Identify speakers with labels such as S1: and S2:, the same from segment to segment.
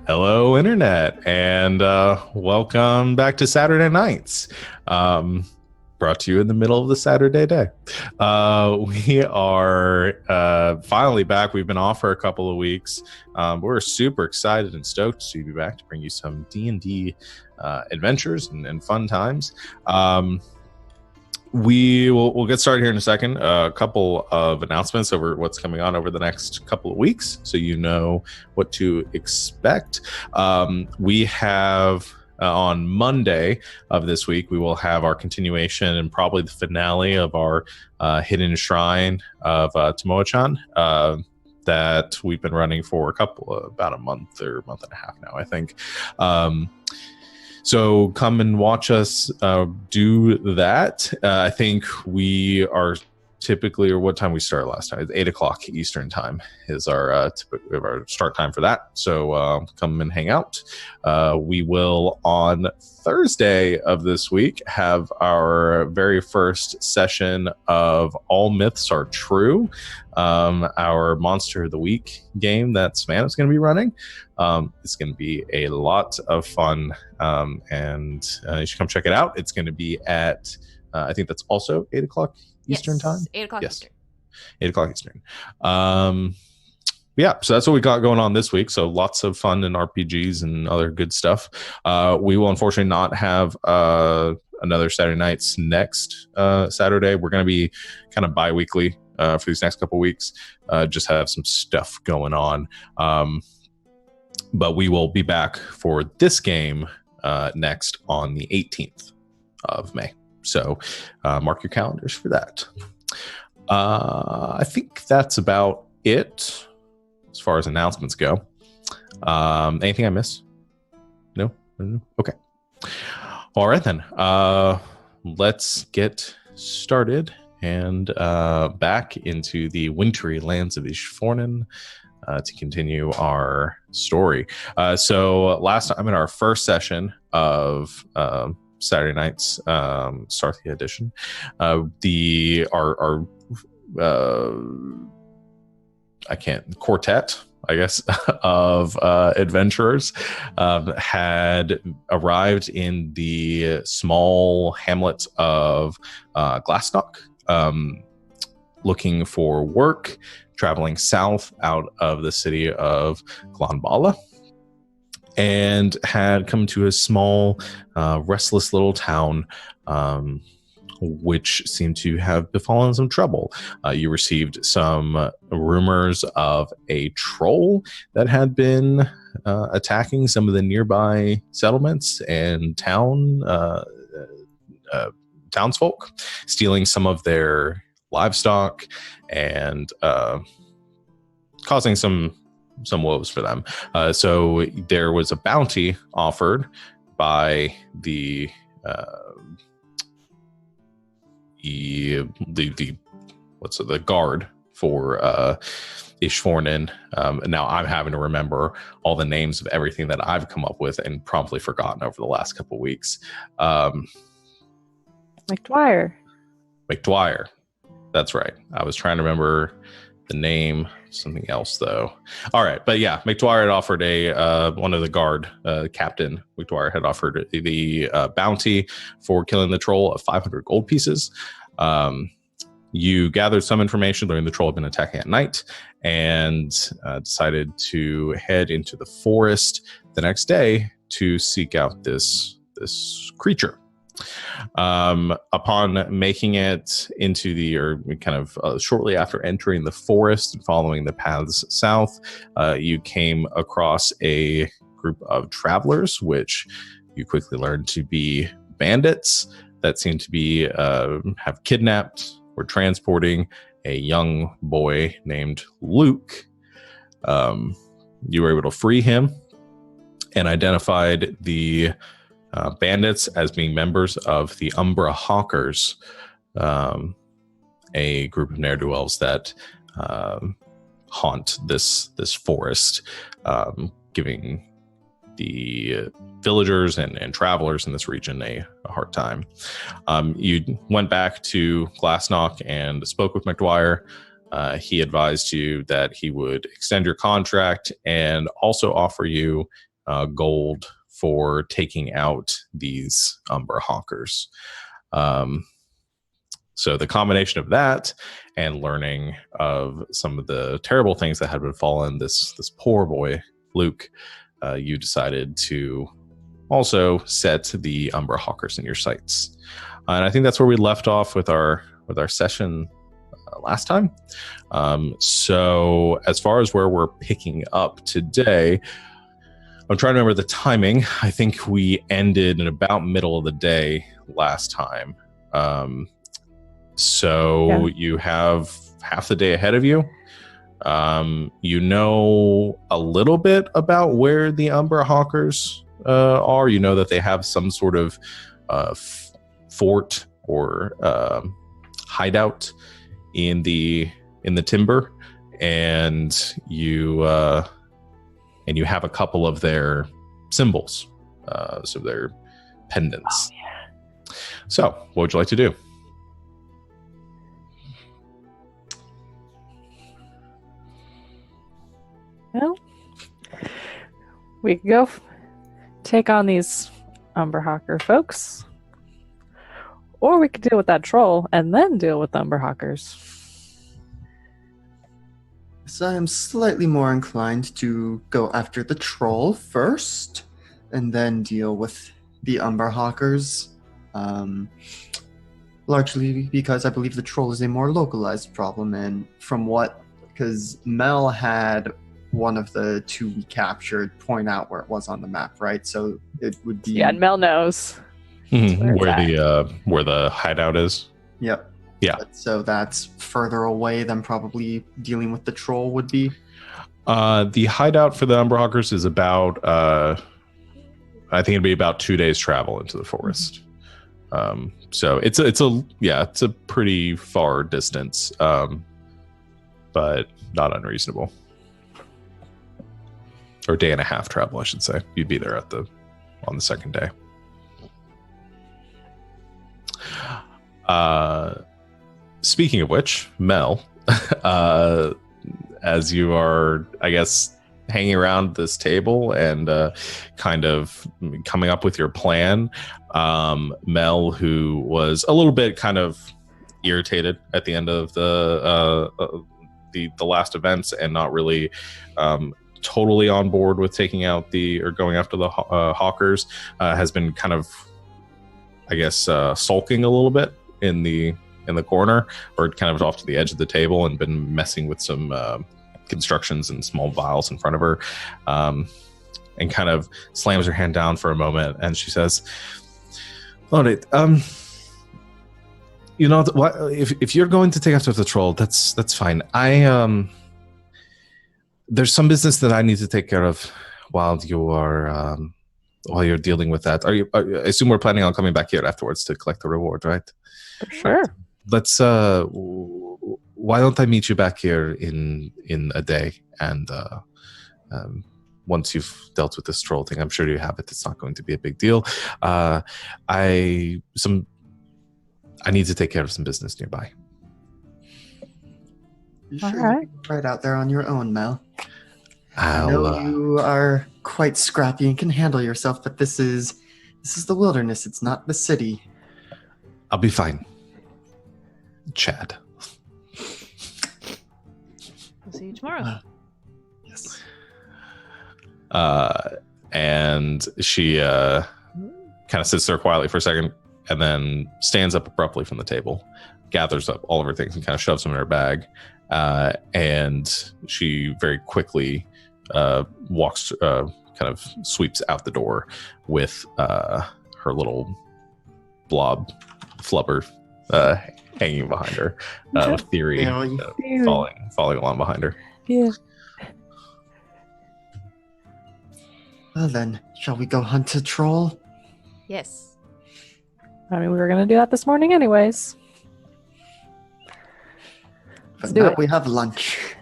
S1: Hello, Internet, and welcome back to Saturday Nights. Brought to you in the middle of the Saturday day. We are finally back. We've been off for a couple of weeks. We're super excited and stoked to be back to bring you some D&D adventures and fun times. We'll get started here in a second. A couple of announcements over what's coming on over the next couple of weeks, so you know what to expect. We have on Monday of this week, we will have our continuation and probably the finale of our Hidden Shrine of Tomoe-chan that we've been running for about a month or month and a half now, I think. So come and watch us do that. I think we are typically, or what time we started last time, 8 o'clock Eastern time is our start time for that. So come and hang out. We will on Thursday of this week have our very first session of All Myths Are True, our Monster of the Week game that Savannah's going to be running. It's going to be a lot of fun, and you should come check it out. It's going to be at, I think that's also 8 o'clock Eastern time?
S2: 8 o'clock Eastern.
S1: 8 o'clock Eastern. Yeah, so that's what we got going on this week. So lots of fun and RPGs and other good stuff. We will unfortunately not have another Saturday Nights next Saturday. We're going to be kind of bi-weekly for these next couple weeks. Just have some stuff going on. But we will be back for this game next on the 18th of May. So mark your calendars for that. I think that's about it as far as announcements go. Anything I missed? No? Okay. All right, then. Let's get started and back into the wintry lands of Ishfornen to continue our story. So last time in our first session of Saturday Nights Sarthia edition, our quartet, I guess, of adventurers had arrived in the small hamlet of Glassnock, looking for work, traveling south out of the city of Glanbala, and had come to a small, restless little town, which seemed to have befallen some trouble. You received some rumors of a troll that had been attacking some of the nearby settlements and townsfolk, stealing some of their livestock and causing some woes for them. So there was a bounty offered by the guard for Ishfornen. Now I'm having to remember all the names of everything that I've come up with and promptly forgotten over the last couple of weeks.
S3: McDwyer.
S1: That's right. I was trying to remember the name, something else though. All right, but yeah, McDwyer had offered one of the guard, Captain McDwyer had offered the bounty for killing the troll of 500 gold pieces. You gathered some information, learning the troll had been attacking at night, and decided to head into the forest the next day to seek out this creature. Upon making it into shortly after entering the forest and following the paths south, you came across a group of travelers, which you quickly learned to be bandits that seemed to be have kidnapped or transporting a young boy named Luke. You were able to free him and identified the bandits as being members of the Umbra Hawkers, a group of ne'er-do-wells that haunt this forest, giving the villagers and travelers in this region a hard time. You went back to Glassnock and spoke with McDwyer. He advised you that he would extend your contract and also offer you gold for taking out these Umbra Hawkers. So the combination of that and learning of some of the terrible things that had befallen this poor boy, Luke, you decided to also set the Umbra Hawkers in your sights. And I think that's where we left off with our session last time. So as far as where we're picking up today, I'm trying to remember the timing. I think we ended in about middle of the day last time. You have half the day ahead of you. You know a little bit about where the Umbra Hawkers are. You know that they have some sort of fort or hideout in the timber, and you have a couple of their symbols, so their pendants. Oh, yeah. So, what would you like to do?
S2: Well, we could go take on these Umbra Hawker folks, or we could deal with that troll and then deal with the Umbra Hawkers.
S3: So I'm slightly more inclined to go after the troll first, and then deal with the Umbra Hawkers. Largely because I believe the troll is a more localized problem, and because Mel had one of the two we captured point out where it was on the map, right? So it would be...
S2: Yeah, and Mel knows.
S1: Where the hideout is?
S3: Yep.
S1: Yeah.
S3: So that's further away than probably dealing with the troll would be?
S1: The hideout for the Umbra Hawkers is about, I think it'd be about 2 days travel into the forest. So it's a pretty far distance, but not unreasonable. Or day and a half travel, I should say. You'd be there on the second day. Speaking of which, Mel, as you are, I guess, hanging around this table and kind of coming up with your plan, Mel, who was a little bit kind of irritated at the end of the last events and not really totally on board with taking out going after the Hawkers, has been kind of, I guess, sulking a little bit in the corner, or kind of off to the edge of the table, and been messing with some constructions and small vials in front of her, and kind of slams her hand down for a moment, and she says, "Alright, if you're going to take after the troll, that's fine. There's some business that I need to take care of while you're dealing with that. I assume we're planning on coming back here afterwards to collect the reward, right?
S2: For sure.
S1: Let's. Why don't I meet you back here in a day? And once you've dealt with this troll thing, I'm sure you have it. It's not going to be a big deal. I need to take care of some business nearby."
S3: You sure
S2: All
S3: right out there on your own, Mel?
S1: I
S3: know you are quite scrappy and can handle yourself, but this is the wilderness. It's not the city.
S1: I'll be fine, Chad.
S4: We'll see you tomorrow.
S3: Yes.
S1: And she kind of sits there quietly for a second, and then stands up abruptly from the table, gathers up all of her things, and kind of shoves them in her bag. And she very quickly walks, kind of sweeps out the door with her little blob flubber hanging behind her, with Theory falling along behind her.
S2: Yeah.
S3: Well then, shall we go hunt a troll?
S4: Yes.
S2: I mean, we were going to do that this morning anyways.
S3: But
S2: do
S3: now
S2: it.
S3: we have lunch.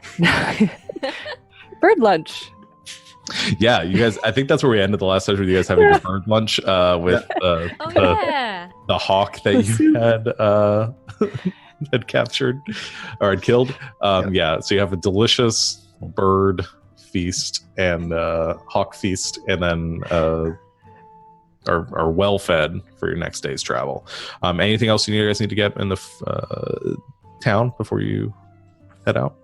S2: Bird lunch.
S1: Yeah, you guys, I think that's where we ended the last session with you guys having the bird lunch with the hawk that you had captured or had killed. Yeah, so you have a delicious bird feast and hawk feast, and then are well fed for your next day's travel. Anything else you guys need to get in the town before you head out?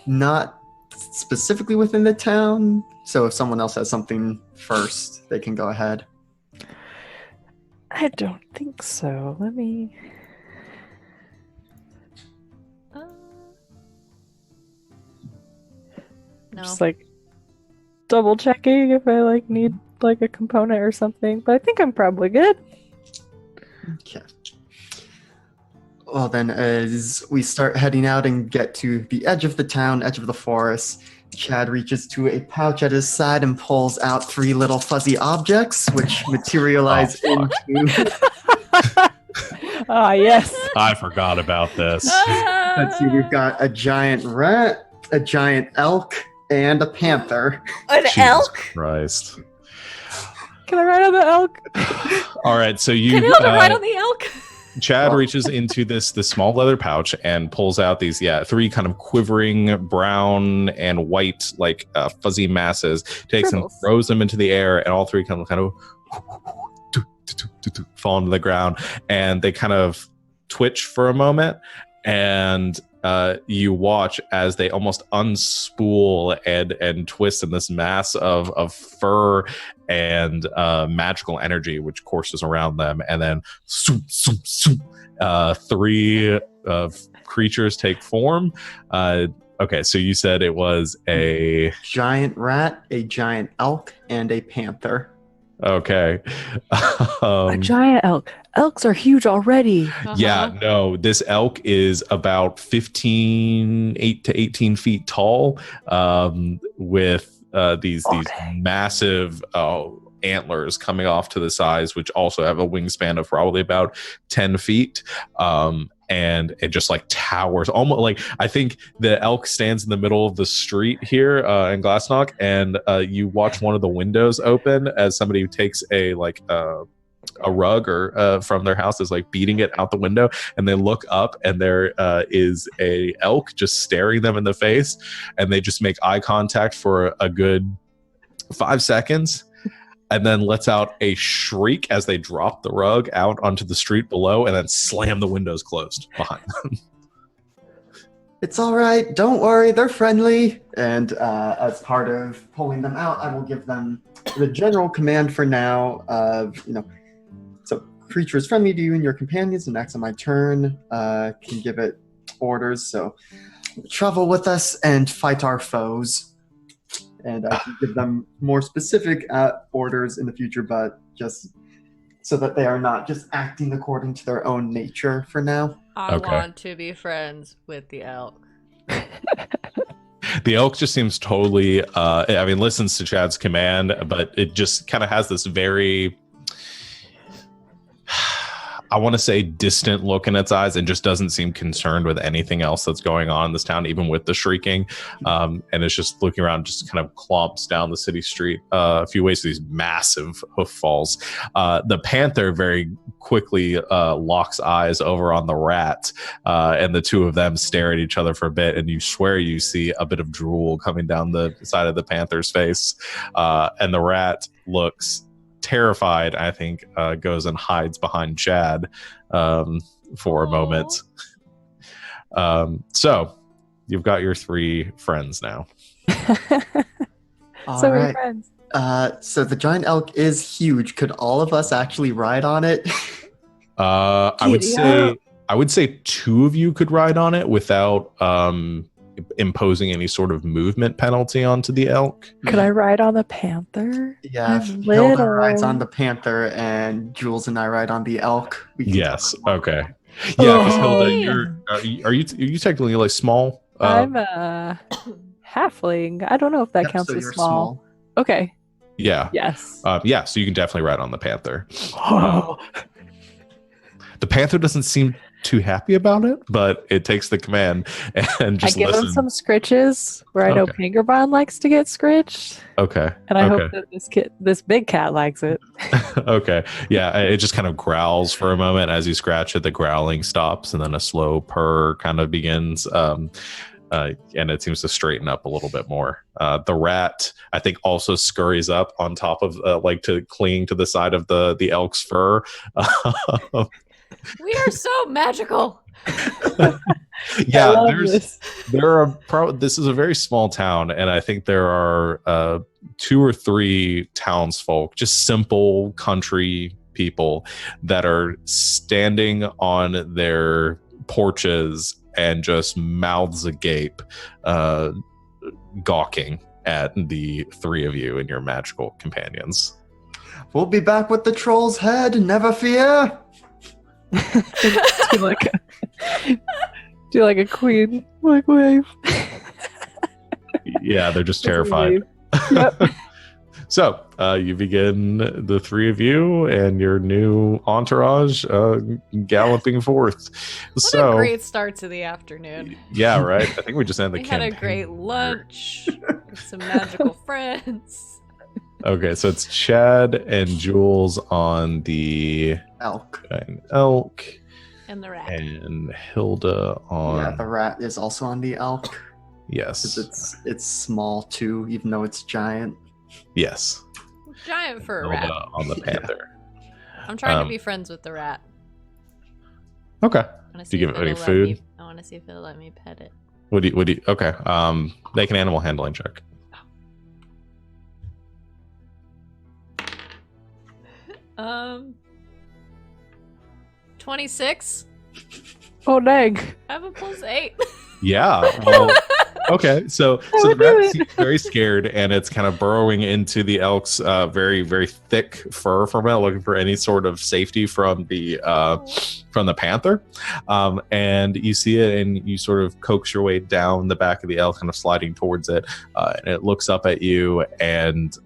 S3: Not specifically within the town. So if someone else has something first, they can go ahead.
S2: I don't think so. Let me.
S4: No.
S2: Just like double checking if I like need like a component or something, but I think I'm probably good.
S3: Okay. Well, then, as we start heading out and get to the edge of the town, edge of the forest, Chad reaches to a pouch at his side and pulls out 3 little fuzzy objects, which materialize into.
S2: Ah, yes.
S1: I forgot about this.
S3: Let's see, we've got a giant rat, a giant elk, and a panther.
S4: An
S1: Jesus
S4: elk?
S1: Christ.
S2: Can I ride on the elk?
S1: All right, so you
S4: Can Hilda ride on the elk?
S1: Chad reaches into this small leather pouch and pulls out these 3 kind of quivering brown and white like fuzzy masses, takes them, throws them into the air, and all 3 kind of fall into the ground, and they kind of twitch for a moment, and you watch as they almost unspool and twist in this mass of fur and magical energy which courses around them, and then 3 creatures take form. Okay, so you said it was a
S3: giant rat, a giant elk, and a panther.
S1: Okay.
S2: A giant elk. Elks are huge already.
S1: Yeah, no, this elk is about 8 to 18 feet tall, with these massive antlers coming off to the sides, which also have a wingspan of probably about 10 feet. And it just like towers, almost like, I think the elk stands in the middle of the street here in Glassnock, and you watch one of the windows open as somebody takes a rug or from their house, is like beating it out the window, and they look up, and there is a elk just staring them in the face, and they just make eye contact for a good 5 seconds, and then lets out a shriek as they drop the rug out onto the street below, and then slam the windows closed behind them.
S3: It's all right. Don't worry. They're friendly. And as part of pulling them out, I will give them the general command for now of, so creature is friendly to you and your companions, and next on my turn can give it orders. So travel with us and fight our foes. And I can give them more specific orders in the future, but just so that they are not just acting according to their own nature for now.
S4: I want to be friends with the elk.
S1: The elk just seems totally, listens to Chad's command, but it just kind of has this very, I want to say, distant look in its eyes, and just doesn't seem concerned with anything else that's going on in this town, even with the shrieking. And it's just looking around, just kind of clomps down the city street a few ways to these massive hoof falls. The panther very quickly locks eyes over on the rat, and the 2 of them stare at each other for a bit, and you swear you see a bit of drool coming down the side of the panther's face. And the rat looks terrified, I think, goes and hides behind Chad for a moment. So you've got your 3 friends now.
S2: So we're friends.
S3: So the giant elk is huge. Could all of us actually ride on it?
S1: I would say 2 of you could ride on it without imposing any sort of movement penalty onto the elk.
S2: Could I ride on the panther?
S3: Yeah, Hilda rides on the panther, and Jules and I ride on the elk.
S1: Yes. Okay. Yeah, because Hilda, are you technically like small?
S2: I'm a halfling. I don't know if that counts as small. Okay.
S1: Yeah.
S2: Yes.
S1: Yeah. So you can definitely ride on the panther. The panther doesn't seem too happy about it, but it takes the command and just
S2: I give him some scritches where I know Pingerbond likes to get scritched.
S1: Okay.
S2: And I hope that this big cat likes it.
S1: Okay. Yeah, it just kind of growls for a moment as you scratch it. The growling stops, and then a slow purr kind of begins. and it seems to straighten up a little bit more. The rat, I think, also scurries up on top of, to cling to the side of the elk's fur.
S4: We are so magical.
S1: Yeah,
S2: this.
S1: this is a very small town, and I think there are 2 or 3 townsfolk, just simple country people that are standing on their porches and just mouths agape, gawking at the 3 of you and your magical companions.
S3: We'll be back with the troll's head, never fear.
S2: do like a queen wave.
S1: Yeah, they're just terrified.
S2: Yep.
S1: So you begin, the 3 of you and your new entourage, galloping forth.
S4: What a great start to the afternoon.
S1: Yeah, right. I think we just ended the
S4: We had
S1: campaign.
S4: a great lunch with some magical friends.
S1: Okay, so it's Chad and Jules on the
S3: Elk.
S1: elk,
S4: And the rat.
S1: and Hilda on
S3: Yeah, the rat is also on the elk. 'Cause
S1: yes,
S3: it's small too, even though it's giant.
S1: yes,
S4: Giant for a
S1: Hilda
S4: rat.
S1: on the panther.
S4: I'm trying to be friends with the rat.
S1: Okay,
S4: I wanna
S1: Do
S4: see
S1: you
S4: if
S1: give it any
S4: it'll let me-
S1: food?
S4: I want to see if it'll let me pet it.
S1: what do you? Okay, make an animal handling check.
S4: 26.
S2: Oh dang.
S4: I have a +8.
S1: Yeah. Well, okay. So the
S2: would do
S1: rat
S2: it.
S1: seems very scared, and it's kind of burrowing into the elk's very, very thick fur from it, looking for any sort of safety from the panther. And you see it, and you sort of coax your way down the back of the elk, kind of sliding towards it, and it looks up at you, and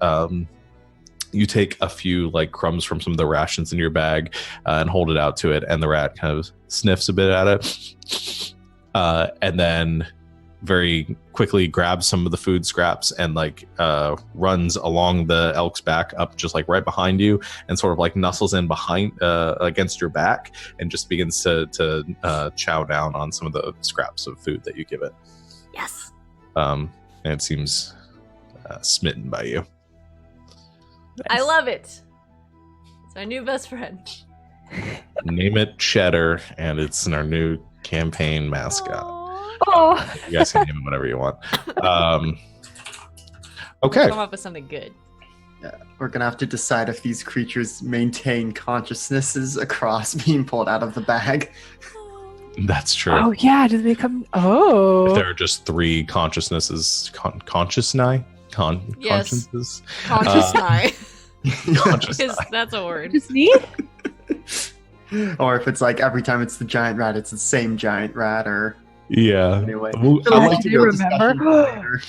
S1: you take a few like crumbs from some of the rations in your bag and hold it out to it, and the rat kind of sniffs a bit at it, and then very quickly grabs some of the food scraps and runs along the elk's back up just like right behind you, and sort of like nuzzles in behind against your back, and just begins to chow down on some of the scraps of food that you give it.
S4: Yes.
S1: And it seems smitten by you.
S4: I love it. It's my new best friend.
S1: Name it Cheddar, and it's in our new campaign mascot.
S4: Aww.
S2: Oh.
S1: You guys can name it whatever you want. Okay.
S4: Come up with something good.
S3: Yeah, we're gonna have to decide if these creatures maintain consciousnesses across being pulled out of the bag.
S1: That's true.
S2: Oh yeah, did they come?
S1: If
S2: Oh.
S1: there are just 3 consciousnesses, consciousness?
S4: Yes.
S1: Consciences?
S4: Conscious eye.
S1: Conscious
S4: Because that's a word.
S2: Just neat.
S3: Or if it's like every time it's the giant rat, it's the same giant rat. Or
S1: Yeah.
S3: anyway,
S1: Ooh,
S3: Still
S1: I
S3: have
S1: like
S3: to
S2: do
S3: go
S2: remember.
S3: discussion later.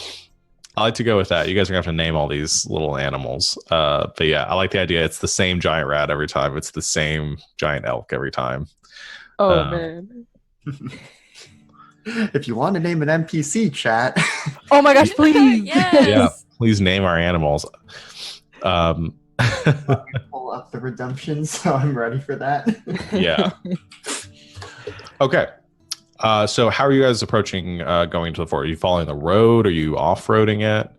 S1: I like to go with that. You guys are gonna have to name all these little animals. But yeah, I like the idea. It's the same giant rat every time. It's the same giant elk every time.
S2: Oh man.
S3: If you want to name an NPC, chat.
S2: Oh my gosh, please.
S4: Yes.
S1: Yeah. Please name our animals.
S3: Pull up the redemption, so I'm ready for that.
S1: Yeah. Okay. So how are you guys approaching going to the fort? Are you following the road? Are you off-roading it?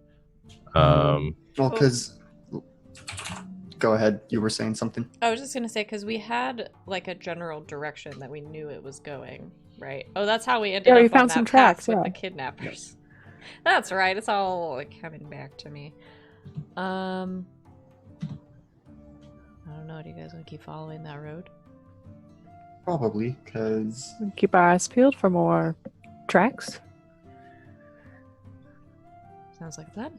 S3: Well, because. Go ahead. You were saying something.
S4: I was just gonna say, because we had like a general direction that we knew it was going, right? Oh, that's how we ended
S2: Yeah,
S4: up
S2: we
S4: on
S2: found
S4: that
S2: some
S4: path
S2: tracks,
S4: with
S2: yeah.
S4: the kidnappers. That's right. It's all like coming back to me. I don't know. Do you guys want to keep following that road?
S3: Probably, because.
S2: Keep our eyes peeled for more tracks.
S4: Sounds like that.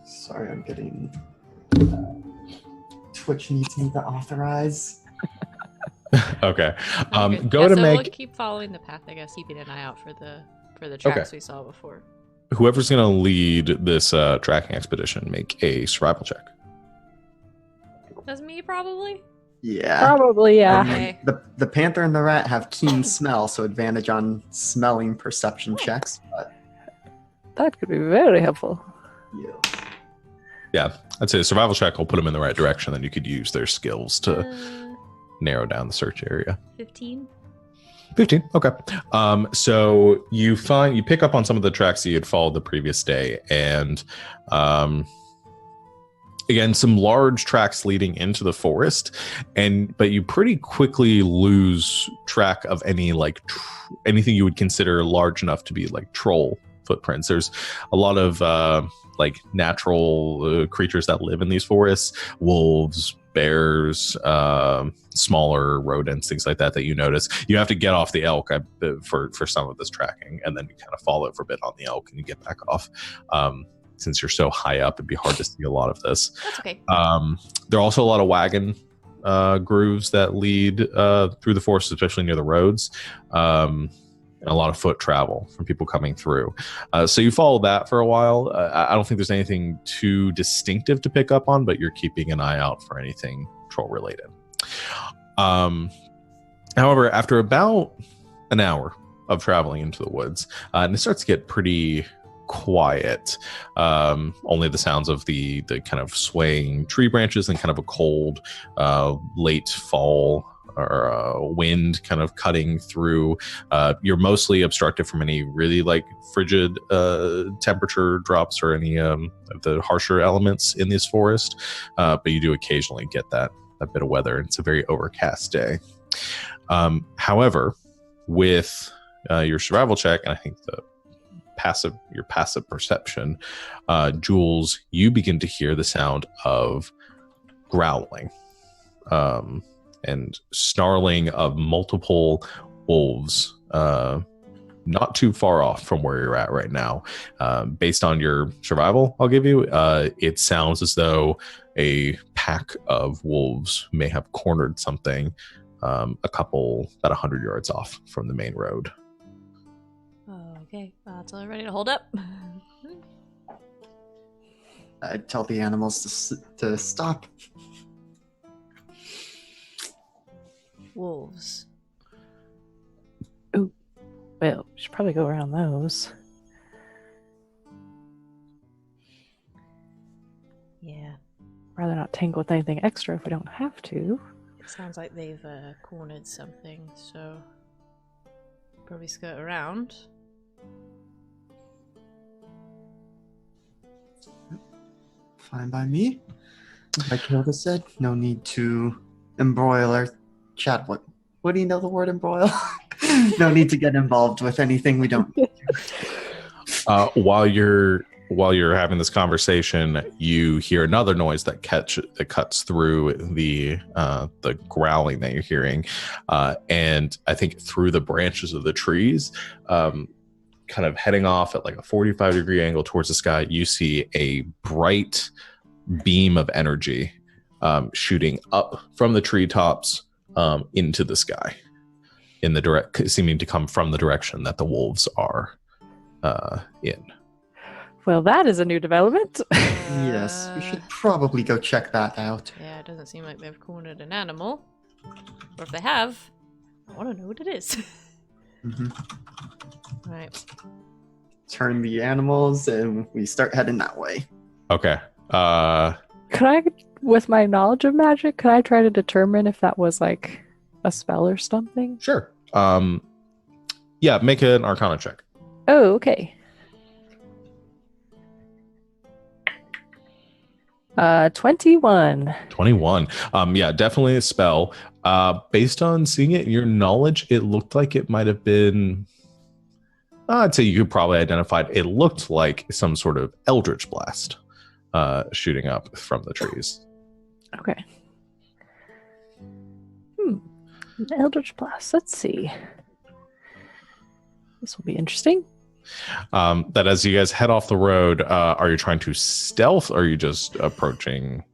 S3: Sorry, I'm getting. Twitch needs me to authorize.
S1: Okay.
S4: Okay.
S1: Go
S4: Yeah,
S1: to
S4: so
S1: make
S4: we'll keep following the path, I guess, keeping an eye out for the tracks we saw before.
S1: whoever's going to lead this tracking expedition make a survival check.
S4: That's me, probably.
S3: Yeah.
S2: Probably, yeah.
S4: Okay.
S3: The panther and the rat have keen smell, so advantage on smelling perception checks. But
S2: That could be very helpful.
S3: yeah.
S1: Yeah, I'd say a survival check will put them in the right direction. Then you could use their skills to narrow down the search area.
S4: 15.
S1: 15. Okay. So you pick up on some of the tracks that you had followed the previous day, and again, some large tracks leading into the forest, but you pretty quickly lose track of any anything you would consider large enough to be like troll footprints. There's a lot of like natural creatures that live in these forests, wolves, bears, smaller rodents, things like that you notice. You have to get off the elk for some of this tracking, and then you kind of follow for a bit on the elk and you get back off. Since you're so high up, it'd be hard to see a lot of this.
S4: That's okay.
S1: There are also a lot of wagon grooves that lead through the forest, especially near the roads. And a lot of foot travel from people coming through. So you follow that for a while. I don't think there's anything too distinctive to pick up on, but you're keeping an eye out for anything troll related. However, after about an hour of traveling into the woods, and it starts to get pretty quiet, only the sounds of the kind of swaying tree branches and kind of a cold late fall or wind kind of cutting through. You're mostly obstructed from any really like frigid temperature drops or any of the harsher elements in this forest, but you do occasionally get that bit of weather. It's a very overcast day. However, with your survival check, and I think your passive perception, Jules, you begin to hear the sound of growling and snarling of multiple wolves, not too far off from where you're at right now. Based on your survival, I'll give you, it sounds as though a pack of wolves may have cornered something about 100 yards off from the main road.
S4: Okay, tell everybody to hold up.
S3: I tell the animals to stop.
S4: Wolves.
S2: Ooh, well, we should probably go around those.
S4: Yeah.
S2: Rather not tangle with anything extra if we don't have to.
S4: It sounds like they've cornered something, so probably skirt around.
S3: Fine by me. Like Hilda said, no need to embroil our chat. What do you know the word embroil? No need to get involved with anything we don't need to.
S1: While you're having this conversation, you hear another noise that cuts through the growling that you're hearing, and I think through the branches of the trees, kind of heading off at like a 45-degree angle towards the sky, you see a bright beam of energy shooting up from the treetops into the sky, seeming to come from the direction that the wolves are in.
S2: Well, that is a new development.
S3: Yes, we should probably go check that out.
S4: Yeah, it doesn't seem like they've cornered an animal. Or if they have, I want to know what it is.
S3: Mm-hmm.
S4: Right.
S3: Turn the animals and we start heading that way.
S1: Okay.
S2: Could I, with my knowledge of magic, could I try to determine if that was like a spell or something?
S1: Sure. Yeah, make an Arcana check.
S2: Oh, okay. 21.
S1: 21. Yeah, definitely a spell. Based on seeing it, your knowledge, it looked like it might have been. I'd say you could probably identify it. It looked like some sort of eldritch blast shooting up from the trees.
S2: Okay. Eldritch blast. Let's see. This will be interesting.
S1: That as you guys head off the road, are you trying to stealth, or are you just approaching?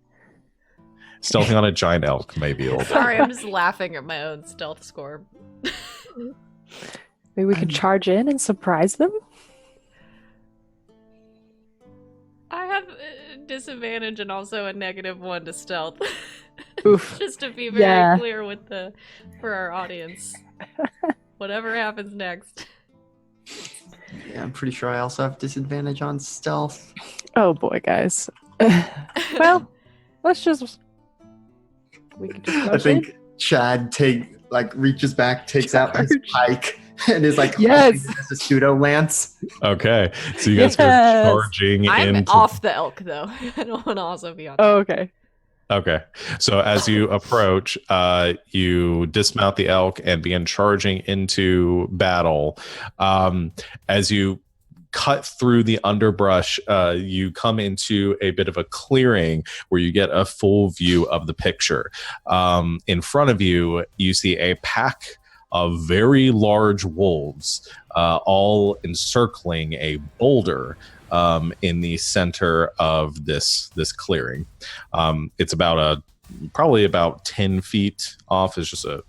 S1: Stealthing on a giant elk, maybe a little bit.
S4: Sorry, I'm just laughing at my own stealth score.
S2: Maybe we could charge in and surprise them?
S4: I have a disadvantage and also a -1 to stealth.
S2: Oof.
S4: Just to be very clear for our audience. Whatever happens next.
S3: Yeah, I'm pretty sure I also have disadvantage on stealth.
S2: Oh boy, guys. Well, let's just. We can just.
S3: I think Chad like reaches back, takes out his pike, and is like
S2: Yes.
S3: holding it as a pseudo lance.
S1: Okay, so you guys
S2: Yes.
S1: are charging
S4: I'm
S1: into.
S4: off the elk though. I don't want to also be on.
S2: Oh, okay.
S1: Okay, so as you approach, you dismount the elk and begin charging into battle. As you cut through the underbrush, you come into a bit of a clearing where you get a full view of the picture. In front of you, you see a pack of very large wolves, all encircling a boulder in the center of this clearing. It's probably about 10 feet off. It's just a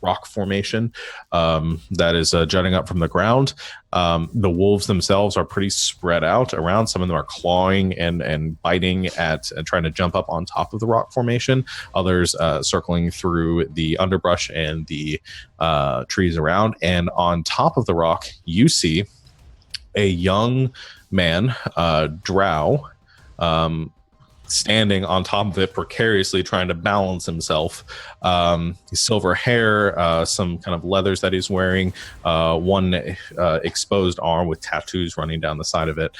S1: rock formation that is jutting up from the ground. The wolves themselves are pretty spread out around. Some of them are clawing and biting at and trying to jump up on top of the rock formation. Others circling through the underbrush and the trees around. And on top of the rock, you see a young man, drow, standing on top of it precariously, trying to balance himself. His silver hair, some kind of leathers that he's wearing, one exposed arm with tattoos running down the side of it.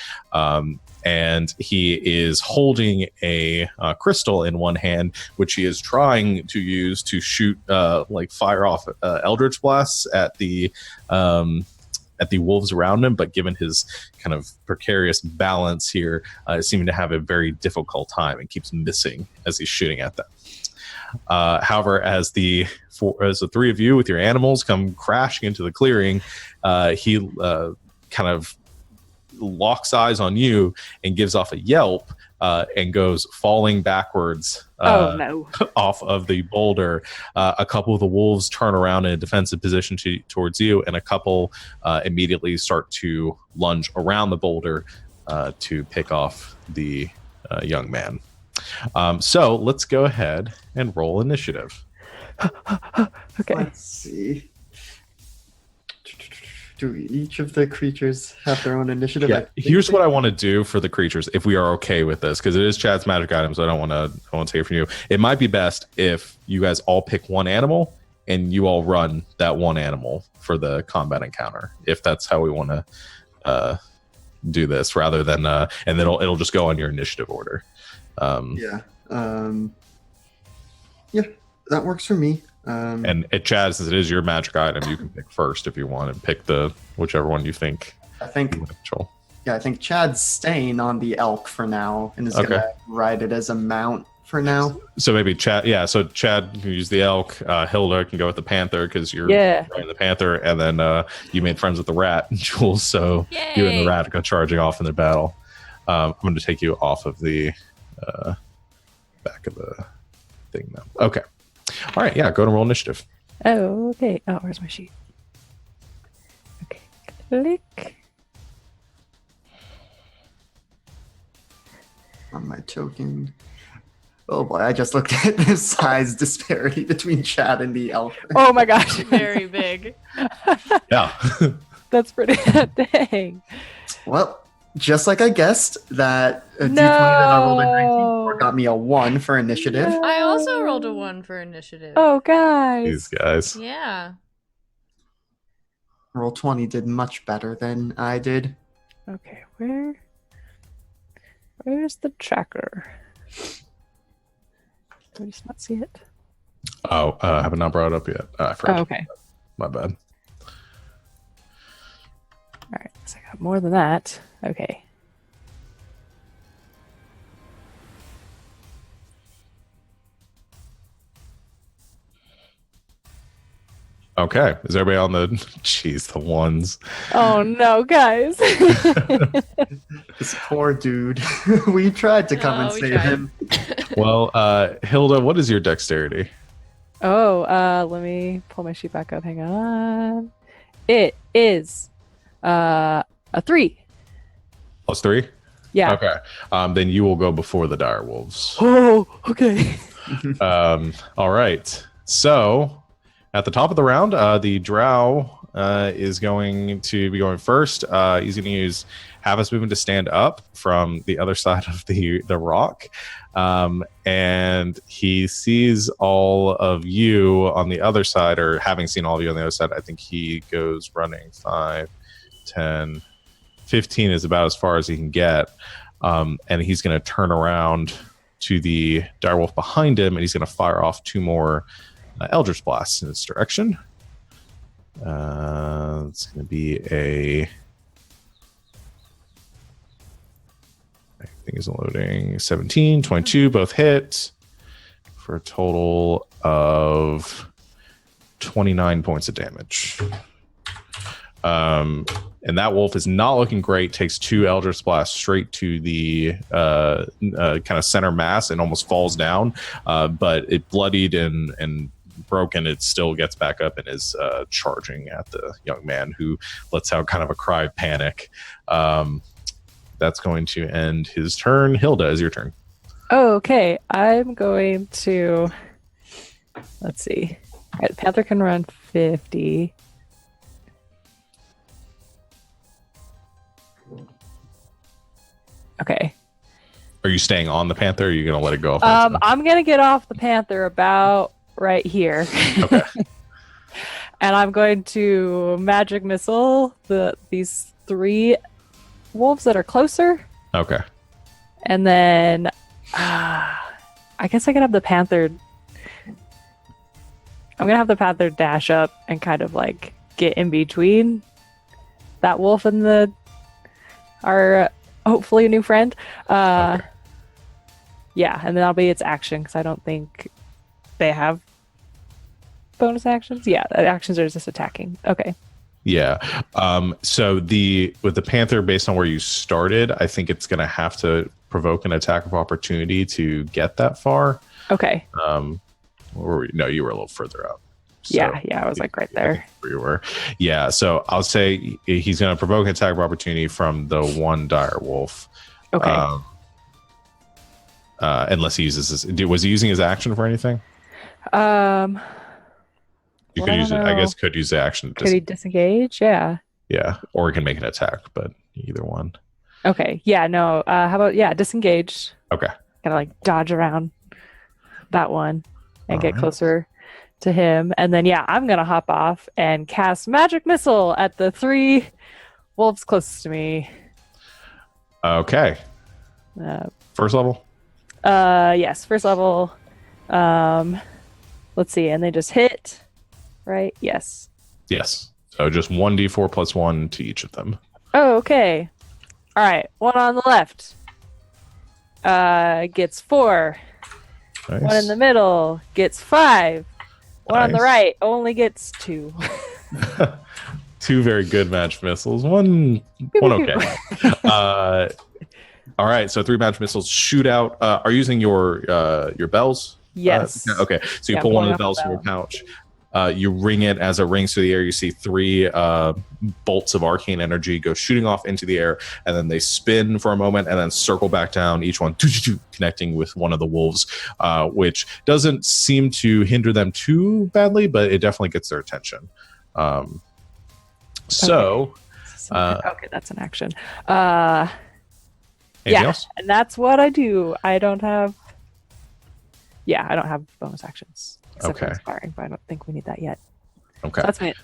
S1: And he is holding a crystal in one hand, which he is trying to use to shoot, fire off eldritch blasts at the wolves around him, but given his kind of precarious balance here, seeming to have a very difficult time and keeps missing as he's shooting at them. However, as the three of you with your animals come crashing into the clearing, he kind of locks eyes on you and gives off a yelp and goes falling backwards off of the boulder. A couple of the wolves turn around in a defensive position towards you, and a couple immediately start to lunge around the boulder to pick off the young man. So let's go ahead and roll initiative.
S2: Okay.
S3: Let's see. Do each of the creatures have their own initiative?
S1: Yeah. Here's what I want to do for the creatures, if we are okay with this, because it is Chad's magic item, so I don't want to take it from you. It might be best if you guys all pick one animal and you all run that one animal for the combat encounter, if that's how we want to do this, rather than and then it'll just go on your initiative order.
S3: Yeah, that works for me.
S1: And at Chad, since it is your magic item, you can pick first if you want, and pick whichever one you think.
S3: I think Chad's staying on the elk for now and is gonna ride it as a mount for now.
S1: So maybe Chad, so Chad can use the elk. Hilda can go with the panther because you're riding the panther, and then you made friends with the rat, Jules. So you and the rat go charging off in the battle. I'm going to take you off of the back of the thing now. Okay. All right, go and roll initiative.
S2: Oh, okay. Oh, where's my sheet? Okay, click.
S3: On my token. Oh boy, I just looked at the size disparity between Chad and the elk.
S2: Oh my gosh.
S4: Very big.
S1: Yeah.
S2: That's pretty dang.
S3: Well, just like I guessed, that a D20 that I rolled a 19 for got me a 1 for initiative.
S4: I also rolled a 1 for initiative.
S2: Oh, guys.
S1: These guys.
S4: Yeah.
S3: Roll 20 did much better than I did.
S2: Okay, where's the tracker? Do I just not see it?
S1: Oh, I have not brought it up yet. I forgot.
S2: Oh, okay.
S1: My bad.
S2: All right, so I got more than that. Okay.
S1: Okay. Is everybody on the... Jeez, the ones.
S2: Oh, no, guys.
S3: This poor dude. We tried to come and save him.
S1: Well, Hilda, what is your dexterity?
S2: Oh, let me pull my sheet back up. Hang on. It is a 3.
S1: +3?
S2: Yeah.
S1: Okay. Then you will go before the dire wolves.
S2: Oh, okay.
S1: All right. So, at the top of the round, the drow is going to be going first. He's going to use have us moving to stand up from the other side of the rock. And he sees all of you on the other side, or having seen all of you on the other side, I think he goes running 5, 10, 15 is about as far as he can get. And he's going to turn around to the direwolf behind him, and he's going to fire off 2 more Eldritch Blasts in its direction. It's going to be I think it's loading 17, 22, both hit for a total of 29 points of damage. And that wolf is not looking great. Takes 2 Eldritch Blasts straight to the kind of center mass and almost falls down. But it bloodied and broken. It still gets back up and is charging at the young man, who lets out kind of a cry of panic. That's going to end his turn. Hilda, is your turn.
S2: Oh, okay. I'm going to... Let's see. All right, Panther can run 50. Okay.
S1: Are you staying on the Panther, or are you going to let it go off?
S2: I'm going to get off the Panther about right here.
S1: Okay.
S2: And I'm going to magic missile these 3 wolves that are closer.
S1: Okay.
S2: And then I guess I could have the Panther. I'm going to have the Panther dash up and kind of like get in between that wolf and our hopefully a new friend.
S1: Okay.
S2: Yeah, and then that'll be its action, because I don't think they have bonus actions. Yeah, actions are just attacking. Okay.
S1: Yeah. So with the Panther, based on where you started, I think it's going to have to provoke an attack of opportunity to get that far.
S2: Okay.
S1: No, you were a little further up. So
S2: yeah, I was like right there.
S1: Where you were. Yeah. So I'll say he's going to provoke an attack of opportunity from the one dire wolf.
S2: Okay.
S1: Unless he uses this. Was he using his action for anything? You could use it. I guess could use the action.
S2: Could he disengage? Yeah.
S1: Yeah, or he can make an attack, but either one.
S2: Okay. Yeah. No. How about disengage?
S1: Okay.
S2: Kind of like dodge around that one and get
S1: Alright.
S2: closer to him, and then I'm gonna hop off and cast magic missile at the 3 wolves closest to me.
S1: Okay. First level.
S2: Yes, first level. Let's see, and they just hit. Right? Yes.
S1: Yes. So just 1d4 plus 1 to each of them.
S2: Oh, okay. All right. One on the left gets 4.
S1: Nice.
S2: One in the middle gets 5. One on the
S1: Nice.
S2: right only gets 2.
S1: 2 very good match missiles. One okay. All right. So 3 match missiles shoot out. Are you using your bells?
S2: Yes.
S1: Okay. So you pull one of the bells from your pouch. You ring it. As it rings through the air, you see 3 bolts of arcane energy go shooting off into the air, and then they spin for a moment and then circle back down, each one connecting with one of the wolves, which doesn't seem to hinder them too badly, but it definitely gets their attention. Okay,
S2: that's an action.
S1: Anything else?
S2: And that's what I do. I don't have bonus actions. Except for inspiring, but I don't think we need that yet.
S1: Okay.
S2: So that's me.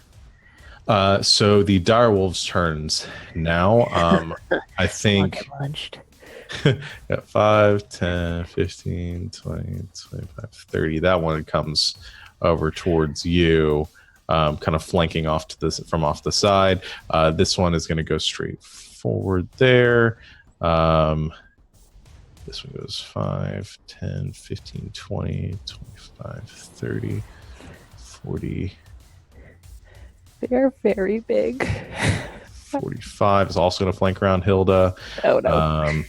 S1: So the dire wolves turns now. I think
S2: I'll get lunched.
S1: 5, 10, 15, 20, 25, 30. That one comes over towards you, kind of flanking off to this from off the side. This one is going to go straight forward there. This one goes 5, 10, 15, 20, 25, 30, 40.
S2: They are very big.
S1: 45 is also going to flank around Hilda.
S2: Oh, no.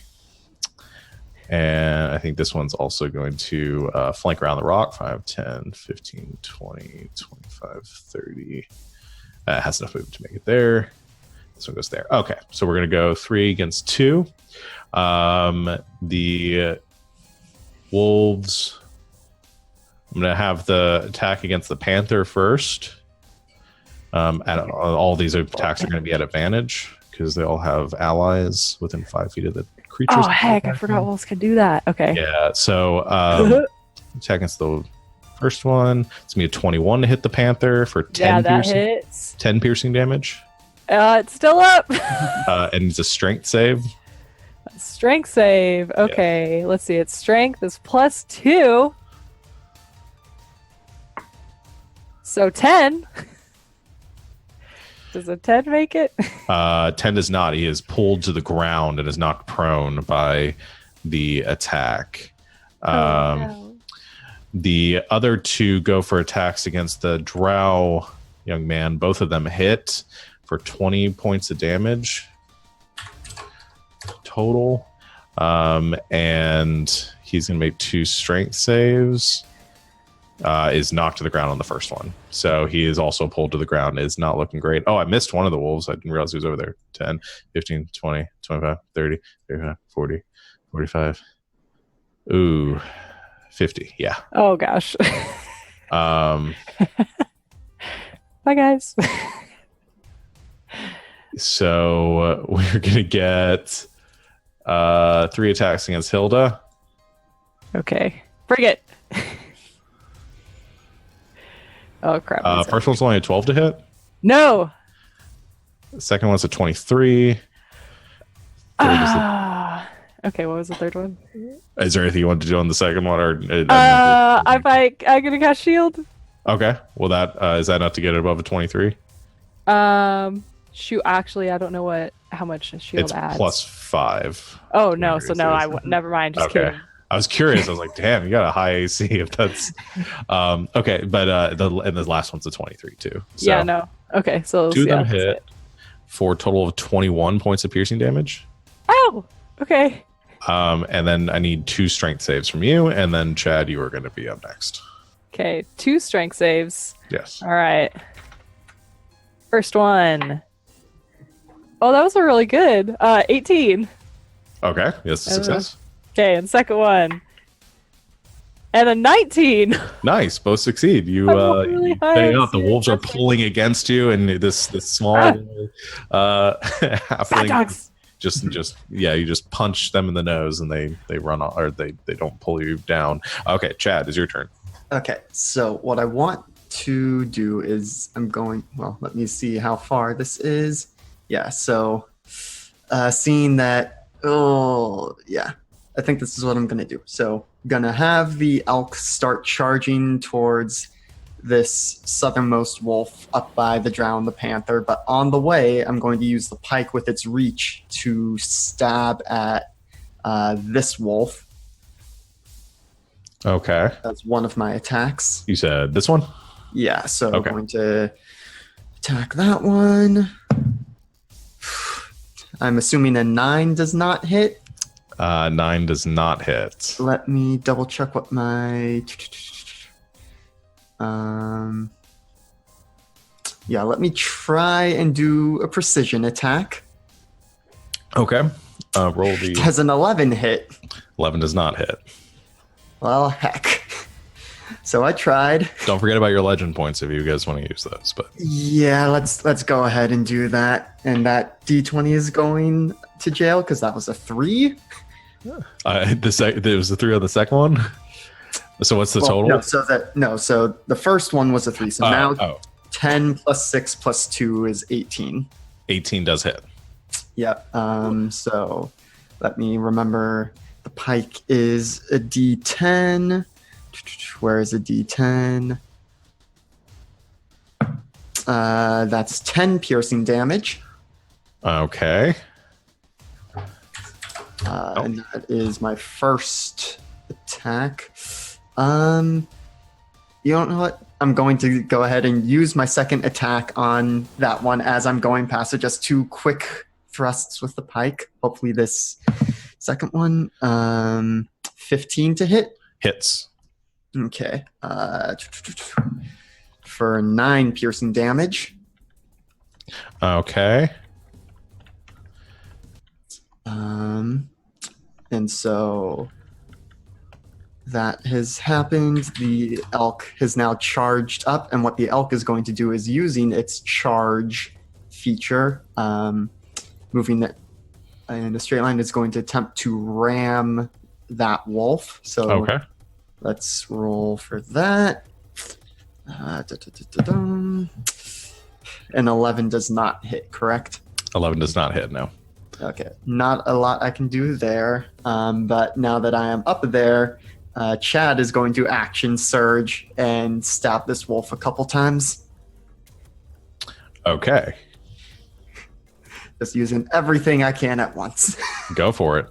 S1: And I think this one's also going to flank around the rock. 5, 10, 15, 20, 25, 30. It has enough movement to make it there. This one goes there. Okay, so we're going to go 3 against 2. The wolves, I'm going to have the attack against the Panther first. All these attacks are going to be at advantage because they all have allies within 5 feet of the creatures.
S2: Oh heck, I forgot wolves can do that. Okay.
S1: Yeah, so attack against the first one. It's going to be a 21 to hit the panther for 10
S2: that
S1: piercing,
S2: hits.
S1: 10 piercing damage.
S2: It's still up.
S1: And it's a strength save.
S2: Strength save. Okay, let's see. Its strength is +2. So 10. Does a 10 make it?
S1: 10 does not. He is pulled to the ground and is knocked prone by the attack.
S2: No.
S1: The other two go for attacks against the drow young man. Both of them hit for 20 points of damage total. And he's going to make 2 strength saves. Is knocked to the ground on the first one. So he is also pulled to the ground. Is not looking great. Oh, I missed one of the wolves. I didn't realize he was over there. 10, 15, 20, 25, 30, 35, 40, 45. Ooh, 50. Yeah.
S2: Oh gosh.
S1: Um,
S2: Bye guys.
S1: so we're going to get 3 attacks against Hilda.
S2: Okay. Bring it. Oh crap.
S1: First one's only a 12 to hit.
S2: No.
S1: The second one's a 23.
S2: Okay, what was the third one?
S1: Is there anything you want to do on the second one? Or
S2: I'm gonna cast shield.
S1: Okay. Well, that is that not to get it above a 23?
S2: Shoot. Actually, I don't know how much a shield
S1: It's
S2: adds.
S1: +5.
S2: Oh no. So no, never mind. Just
S1: Okay.
S2: kidding.
S1: I was curious. I was like, damn, you got a high AC if that's okay. But the last one's a 23 too. So
S2: Yeah. No. Okay. So
S1: 2 of them
S2: that's
S1: hit
S2: it.
S1: for a total of 21 points of piercing damage.
S2: Oh. Okay.
S1: And then I need 2 strength saves from you, and then Chad, you are going to be up next.
S2: Okay. 2 strength saves.
S1: Yes.
S2: All right. First one. Oh, that was a really good. 18.
S1: Okay. Yes, success.
S2: Okay, and second one. And a 19.
S1: Nice. Both succeed. You
S2: really high
S1: bang out. The
S2: AC.
S1: wolves are pulling against you, and this small
S2: Fat
S1: halfling
S2: dogs.
S1: you just punch them in the nose, and they run off, or they don't pull you down. Okay, Chad, it's your turn.
S3: Okay, so what I want to do is let me see how far this is. Yeah, so seeing that, I think this is what I'm going to do. So gonna have the elk start charging towards this southernmost wolf up by the drow and the panther, but on the way, I'm going to use the pike with its reach to stab at this wolf.
S1: Okay.
S3: That's one of my attacks.
S1: You said this one?
S3: Yeah, so
S1: Okay.
S3: I'm going to attack that one. I'm assuming a 9 does not hit.
S1: 9 does not hit.
S3: Let me double check what my... let me try and do a precision attack.
S1: Okay. Roll the
S3: Has an 11 hit.
S1: 11 does not hit.
S3: Well, heck. So I tried.
S1: Don't forget about your legend points if you guys want to use those. But
S3: Yeah, let's go ahead and do that. And that D20 is going to jail because that was a 3.
S1: there was a 3 on the second one. So what's the total?
S3: So the first one was a 3. So now 10 plus 6 plus 2 is 18.
S1: 18 does hit.
S3: Yep. So let me remember. The pike is a D10. Where is a D10? That's 10 piercing damage.
S1: Okay.
S3: And that is my first attack. You don't know what? I'm going to go ahead and use my second attack on that one as I'm going past it. Just 2 quick thrusts with the pike. Hopefully this second one, 15 to hit.
S1: Hits.
S3: Okay. For 9 piercing damage.
S1: Okay.
S3: And so that has happened. The elk has now charged up, and what the elk is going to do is using its charge feature. moving in a straight line, is going to attempt to ram that wolf. So
S1: Okay.
S3: let's roll for that. An 11 does not hit, correct?
S1: 11 does not hit, no.
S3: Okay, not a lot I can do there. But now that I am up there, Chad is going to action surge and stab this wolf a couple times.
S1: Okay.
S3: Just using everything I can at once.
S1: Go for it.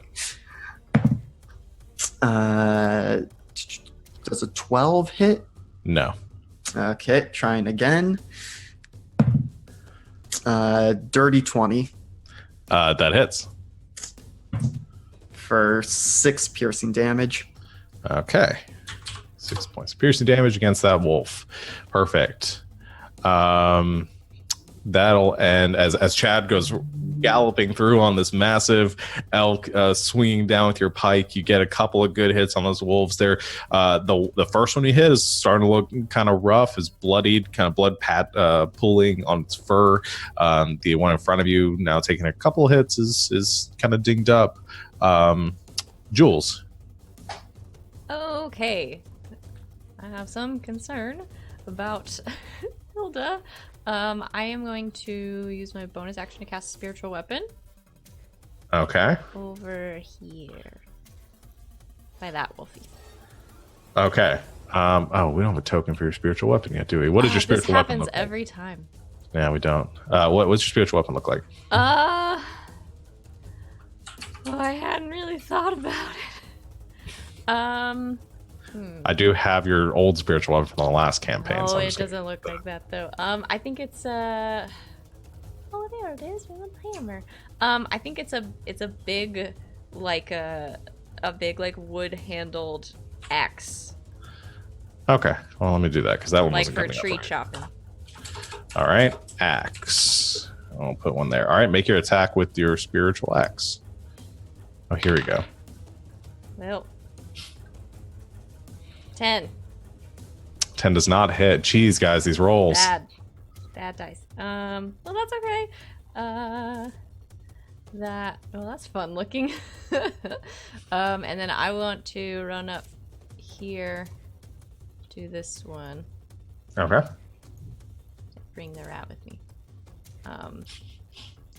S3: Does a 12 hit?
S1: No.
S3: Okay, trying again. Dirty 20
S1: That hits.
S3: for 6 piercing damage.
S1: Okay. 6 points of piercing damage against that wolf. Perfect. That'll end as Chad goes galloping through on this massive elk, swinging down with your pike. You get a couple of good hits on those wolves there. The first one you hit is starting to look kind of rough, is bloodied, kind of blood pooling on its fur. The one in front of you now taking a couple of hits is kind of dinged up. Jules.
S4: Okay. I have some concern about Hilda. I am going to use my bonus action to cast a spiritual weapon
S1: Okay.
S4: over here. By that wolfie.
S1: Okay. Oh, we don't have a token for your spiritual weapon yet, do we? What does your spiritual weapon
S4: This
S1: look
S4: happens
S1: like?
S4: every time.
S1: Yeah, we don't. What's your spiritual weapon look like?
S4: Well, I hadn't really thought about it.
S1: I do have your old spiritual weapon from the last campaign.
S4: Oh,
S1: so I'm
S4: it
S1: just gonna-
S4: doesn't look like that though. I think it's oh, there it is, with a hammer. I think it's a big like a big like wood handled axe,
S1: Okay, well, let me do that because that one
S4: like
S1: wasn't
S4: for
S1: coming up
S4: tree
S1: right.
S4: chopping.
S1: All right, axe. I'll put one there. All right, make your attack with your spiritual axe. Oh, here we go.
S4: Well, 10.
S1: 10 does not hit. Jeez, guys, these rolls.
S4: Bad dice. Well, that's okay. That's fun looking. And then I want to run up here to this one.
S1: Okay.
S4: Bring the rat with me.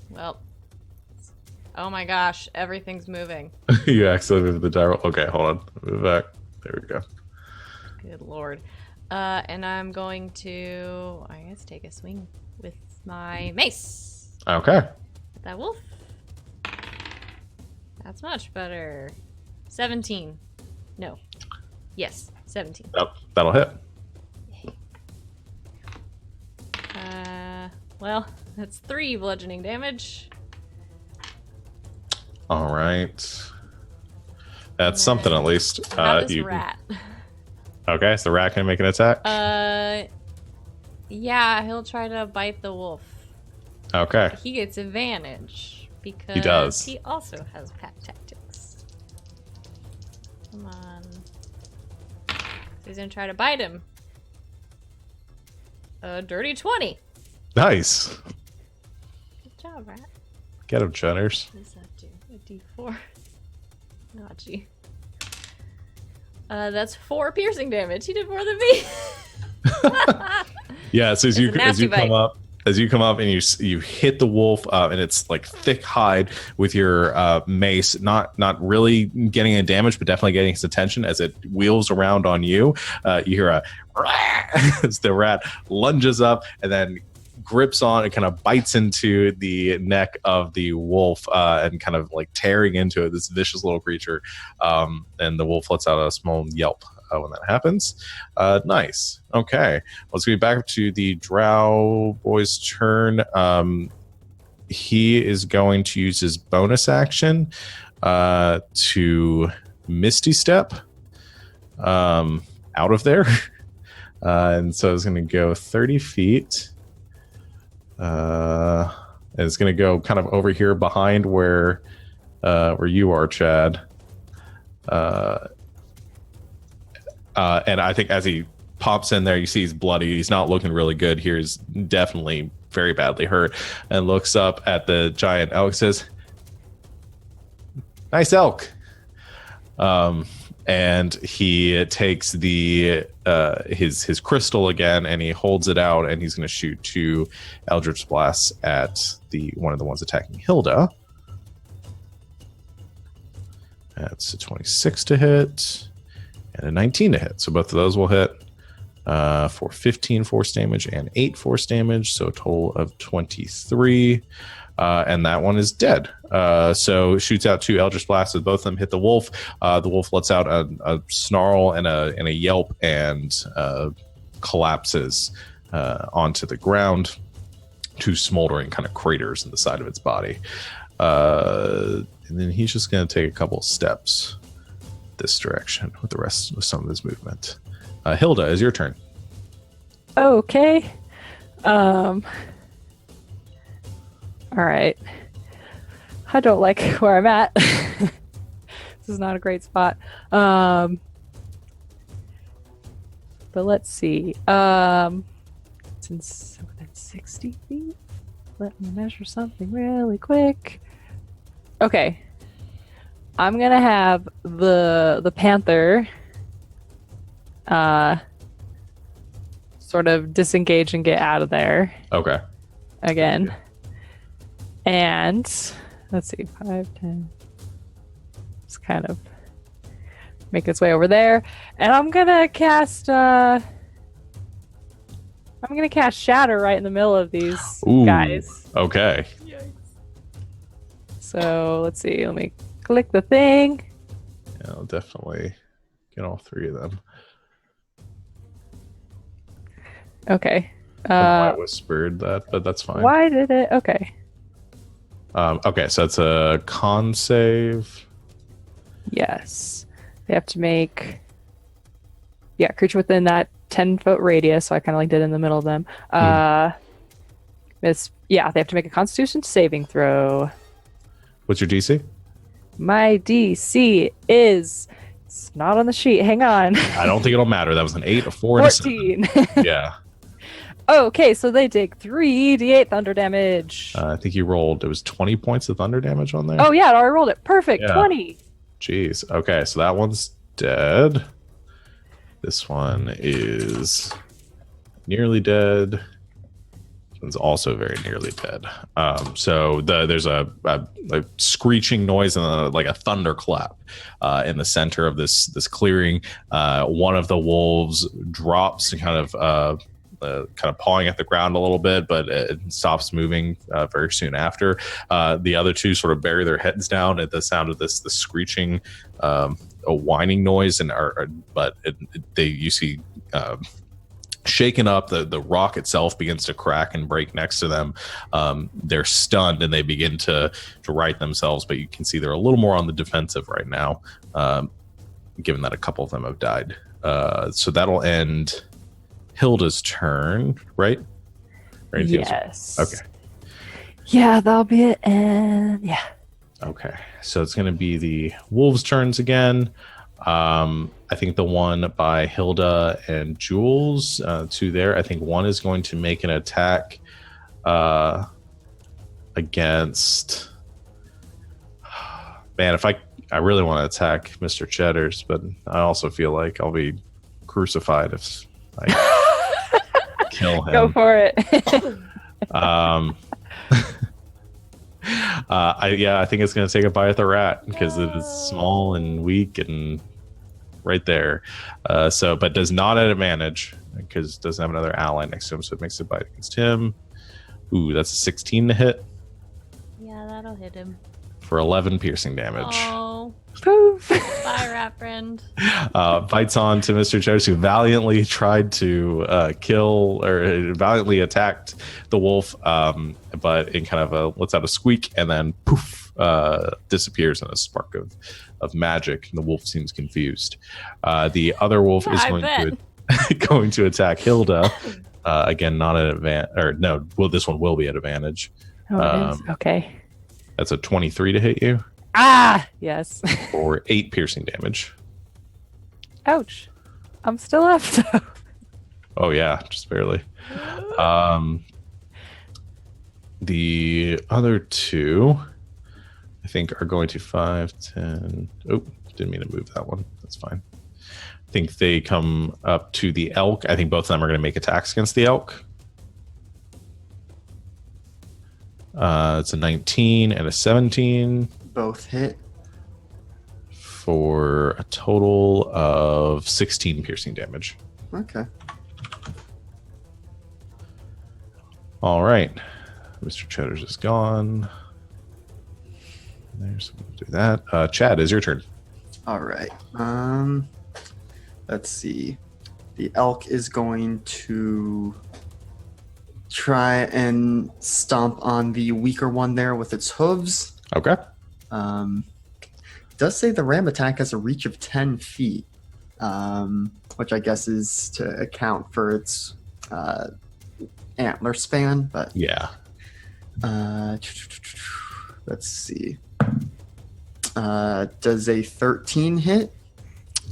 S4: Well, oh my gosh, everything's moving.
S1: You accidentally moved the die roll. Okay, hold on. Move back. There we go.
S4: Good lord. And I'm going to, I guess, take a swing with my mace.
S1: Okay.
S4: At that wolf. That's much better. 17. No. Yes, 17.
S1: Oh, that'll hit.
S4: Well, that's 3 bludgeoning damage.
S1: All right. That's something at least.
S4: How this rat?
S1: Okay, so the rat can make an attack.
S4: Yeah, he'll try to bite the wolf.
S1: Okay.
S4: He gets advantage because
S1: He does.
S4: he also has pack tactics. Come on. So he's gonna try to bite him. A dirty 20.
S1: Nice.
S4: Good job, rat.
S1: Get him, Chunners.
S4: What does that do? A D4. Naughty. That's 4 piercing damage. He did more than me.
S1: Yeah, so as
S4: It's a
S1: you
S4: nasty
S1: come
S4: bite.
S1: up, and you hit the wolf, and it's like thick hide with your mace, not really getting any damage, but definitely getting his attention as it wheels around on you. You hear a as the rat lunges up and then grips on and kind of bites into the neck of the wolf, and kind of like tearing into it, this vicious little creature. And the wolf lets out a small yelp when that happens. Nice. Okay, let's get back to the drow boy's turn. He is going to use his bonus action to Misty Step out of there. And so it's going to go 30 feet. And it's going to go kind of over here behind where you are, Chad. And I think as he pops in there, you see he's bloody. He's not looking really good. He's definitely very badly hurt, and looks up at the giant elk. Says, "Nice elk." And he takes the his crystal again, and he holds it out, and he's going to shoot 2 Eldritch Blasts at the one of the ones attacking Hilda. That's a 26 to hit and a 19 to hit. So both of those will hit for 15 force damage and 8 force damage. So a total of 23. And that one is dead. So shoots out 2 Eldritch Blasts. Both of them hit the wolf. The wolf lets out a snarl and a yelp and collapses onto the ground. 2 smoldering kind of craters in the side of its body. And then he's just going to take a couple steps this direction with some of his movement. Hilda, is your turn.
S2: Okay. All right. I don't like where I'm at. This is not a great spot. But let's see. Since within 60 feet, let me measure something really quick. Okay. I'm gonna have the panther sort of disengage and get out of there.
S1: Okay.
S2: Again. And let's see, 5, 10. It's kind of make its way over there. And I'm gonna cast Shatter right in the middle of these guys.
S1: Okay.
S2: So let's see, let me click the thing.
S1: Yeah, I'll definitely get all 3 of them.
S2: Okay.
S1: I whispered that, but that's fine.
S2: Why did it? Okay.
S1: Okay, so it's a con save.
S2: Yes. They have to make creature within that 10-foot radius, so I kind of like did in the middle of them. They have to make a Constitution saving throw.
S1: What's your DC?
S2: My DC is, it's not on the sheet. Hang on.
S1: I don't think it'll matter. That was an 8, a 4, and a
S2: 14.
S1: 7. Yeah.
S2: Okay, so they take 3d8 thunder damage.
S1: I think you rolled. It was 20 points of thunder damage on there.
S2: Oh yeah, I already rolled it. Perfect.
S1: Yeah.
S2: 20.
S1: Jeez. Okay, so that one's dead. This one is nearly dead. This one's also very nearly dead. So there's a screeching noise and like a thunderclap in the center of this clearing. One of the wolves drops and kind of pawing at the ground a little bit, but it stops moving very soon after. The other 2 sort of bury their heads down at the sound of this screeching, a whining noise, and you see shaken up. The rock itself begins to crack and break next to them. They're stunned and they begin to right themselves, but you can see they're a little more on the defensive right now, given that a couple of them have died. So that'll end Hilda's turn, right?
S2: Yes.
S1: Okay.
S2: Yeah, that'll be it. And yeah.
S1: Okay. So it's going to be the wolves' turns again. I think the one by Hilda and Jules, 2 there. I think one is going to make an attack against. Man, if I really want to attack Mr. Cheddar's, but I also feel like I'll be crucified if I kill him.
S2: Go for it.
S1: I think it's going to take a bite at the rat because it is small and weak and right there. But does not at advantage because it doesn't have another ally next to him, so it makes a bite against him. Ooh, that's a 16 to hit.
S4: Yeah, that'll hit him.
S1: For 11 piercing damage.
S4: Oh.
S2: Poof.
S4: Bye, rat friend.
S1: Bites on to Mr. Cheddar's, who valiantly tried to kill or valiantly attacked the wolf, but in kind of lets out a squeak and then poof, disappears in a spark of magic, and the wolf seems confused. The other wolf is going to attack Hilda. Again, not at advantage, or no, well, this one will be at advantage.
S2: Oh, it is. Okay.
S1: That's a 23 to hit you.
S2: Ah, yes.
S1: For 8 piercing damage.
S2: Ouch. I'm still up, though.
S1: Oh, yeah, just barely. The other two, I think, are going to 5, 10. Oh, didn't mean to move that one. That's fine. I think they come up to the elk. I think both of them are going to make attacks against the elk. It's a 19 and a 17
S3: Both hit.
S1: for a total of 16 piercing damage.
S3: Okay.
S1: All right. Mr. Cheddar's is gone. There's we'll do that. Chad, is your turn.
S3: All right. Let's see. The elk is going to try and stomp on the weaker one there with its hooves.
S1: Okay.
S3: It does say the ram attack has a reach of 10 feet, which I guess is to account for its antler span, but
S1: Yeah.
S3: let's see. Does a 13 hit?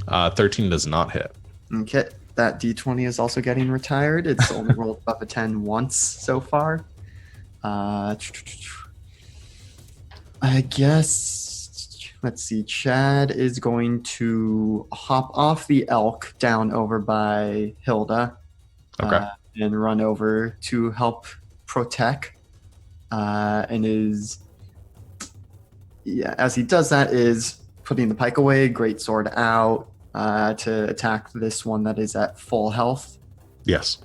S1: 13 does not hit.
S3: Okay, that d20 is also getting retired. It's only rolled above a 10 once so far. I guess, let's see, Chad is going to hop off the elk down over by Hilda.
S1: Okay.
S3: And run over to help protect. And as he does that, is putting the pike away, great sword out, to attack this one that is at full health.
S1: Yes.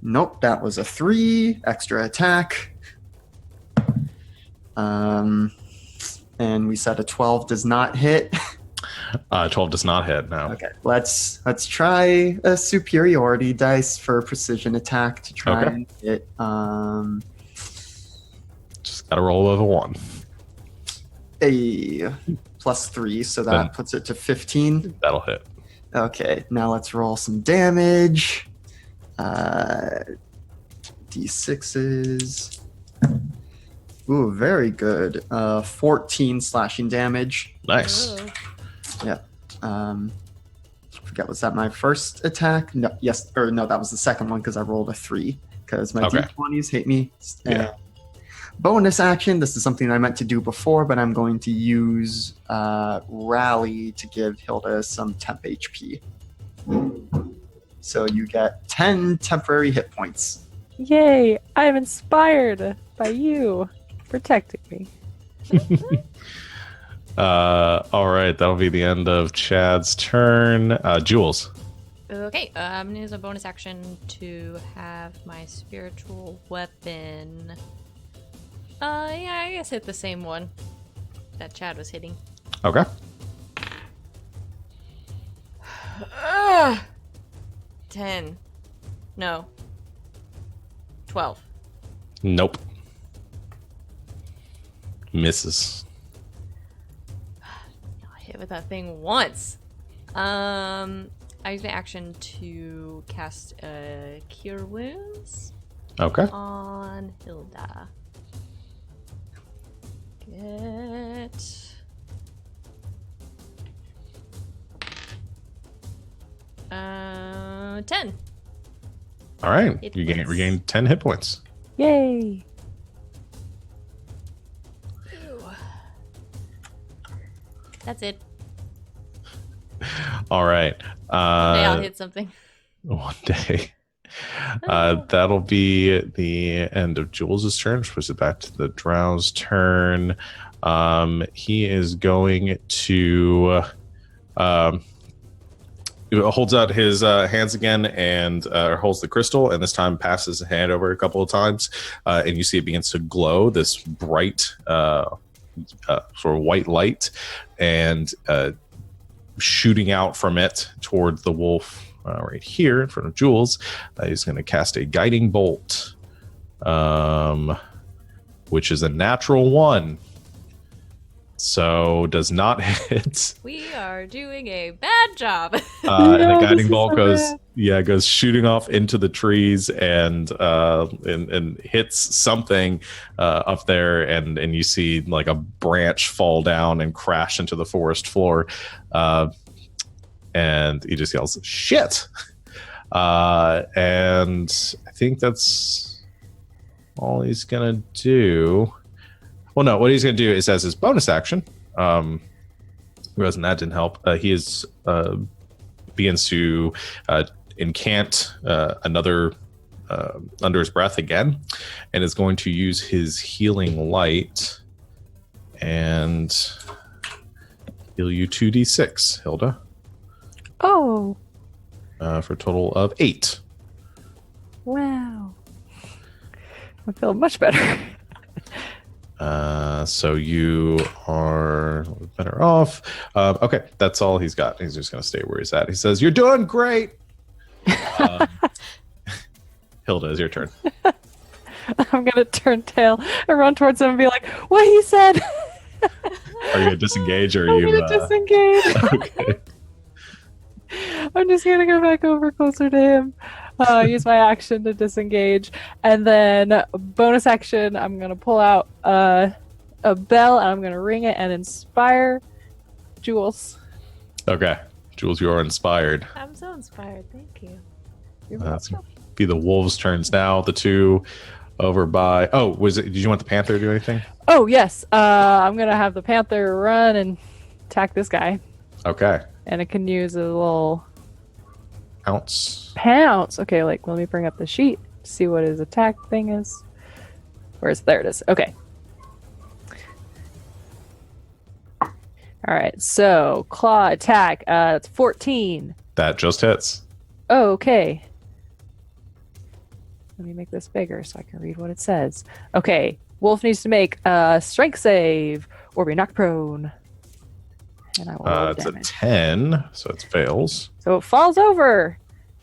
S3: Nope, that was a 3 extra attack. And we said a 12 does not hit.
S1: 12 does not hit. No.
S3: Okay, let's try a superiority dice for precision attack to try and hit.
S1: Just got to roll over 1.
S3: A +3, so that
S1: Then-
S3: puts it to 15.
S1: That'll hit.
S3: Okay, now let's roll some damage. D6s. Ooh, very good. 14 slashing damage.
S1: Nice.
S4: Ugh.
S3: Forget, was that my first attack? No, yes, or no, that was the second one because I rolled a 3. Because my
S1: Okay.
S3: D20s hate me.
S1: Yeah.
S3: Bonus action. This is something I meant to do before, but I'm going to use Rally to give Hilda some temp HP. So you get 10 temporary hit points.
S2: Yay! I'm inspired by you protecting me.
S1: All right. That'll be the end of Chad's turn. Jules.
S4: Okay, I'm gonna use a bonus action to have my spiritual weapon. Yeah, I guess hit the same one that Chad was hitting.
S1: Okay.
S4: 10. No. 12.
S1: Nope. Misses.
S4: I hit with that thing once. I use my action to cast Cure Wounds
S1: Okay.
S4: on Hilda. Get 10.
S1: All right.
S4: Hit
S1: You
S4: points.
S1: regain 10 hit points.
S2: Yay!
S4: Ew. That's it.
S1: All right.
S4: Maybe I'll hit something.
S1: One day. That'll be the end of Jules' turn, which puts it back to the Drow's turn. He is going to holds out his hands again and holds the crystal, and this time passes his hand over a couple of times, and you see it begins to glow this bright sort of white light, and shooting out from it toward the wolf right here in front of Jules. He's going to cast a guiding bolt, which is a natural 1. So does not hit.
S4: We are doing a bad job.
S1: And
S2: No,
S1: the
S2: this
S1: guiding
S2: is
S1: bolt
S2: so
S1: goes
S2: bad.
S1: goes shooting off into the trees and hits something up there, and you see like a branch fall down and crash into the forest floor, and he just yells "shit," and I think that's all he's gonna do. Well, no, what he's gonna do is as his bonus action. That didn't help. He is begins to incant another under his breath again, and is going to use his healing light and heal you 2d6, Hilda.
S2: Oh.
S1: For a total of 8.
S2: Wow. I feel much better.
S1: So you are better off. Okay, that's all he's got. He's just going to stay where he's at. He says, "You're doing great." Hilda, it's your turn.
S2: I'm going to turn tail and run towards him and be like, what he said.
S1: Are you going to disengage or are
S2: I'm
S1: you...
S2: going to disengage.
S1: Okay.
S2: I'm just going to go back over closer to him. Use my action to disengage. And then bonus action, I'm going to pull out a bell and I'm going to ring it and inspire Jules.
S1: Okay. Jules, you are inspired.
S4: I'm so inspired. Thank you.
S1: That's going to be the wolves' turns now. The two over by... Oh, did you want the panther to do anything?
S2: Oh, yes. I'm going to have the panther run and attack this guy.
S1: Okay.
S2: And it can use a little...
S1: Pounce.
S2: Okay, let me bring up the sheet. See what his attack thing is. There it is. Okay. All right, so claw attack. It's 14.
S1: That just hits.
S2: Oh, okay. Let me make this bigger so I can read what it says. Okay, wolf needs to make a strength save or be knocked prone. And I will roll
S1: It's
S2: damage.
S1: a 10, so it fails.
S2: So it falls over,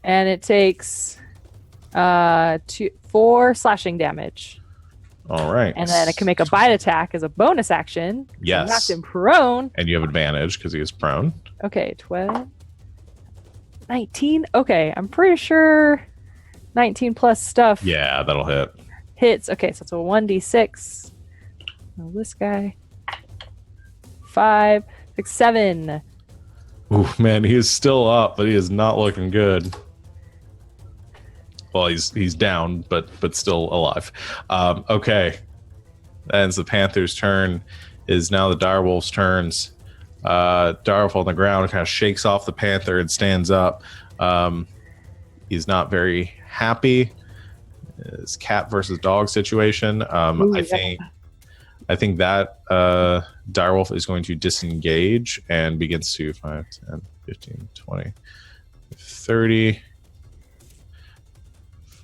S2: and it takes 4 slashing damage.
S1: All right.
S2: And then it can make a bite attack as a bonus action.
S1: Yes.
S2: Knocked him prone.
S1: And you have advantage because he is prone.
S2: Okay, 12. 19? Okay, I'm pretty sure 19 plus stuff
S1: Yeah, that'll hit.
S2: hits. Okay, so it's a 1d6. Oh, this guy. 5, 6, 7.
S1: Ooh, man, he is still up, but he is not looking good. Well, he's down, but still alive. Okay. Ends the Panther's turn. Is now the direwolf's turns. Direwolf on the ground kind of shakes off the Panther and stands up. He's not very happy. It's cat versus dog situation.
S2: Ooh,
S1: I think that direwolf is going to disengage and begins to 5, 10, 15, 20, 30.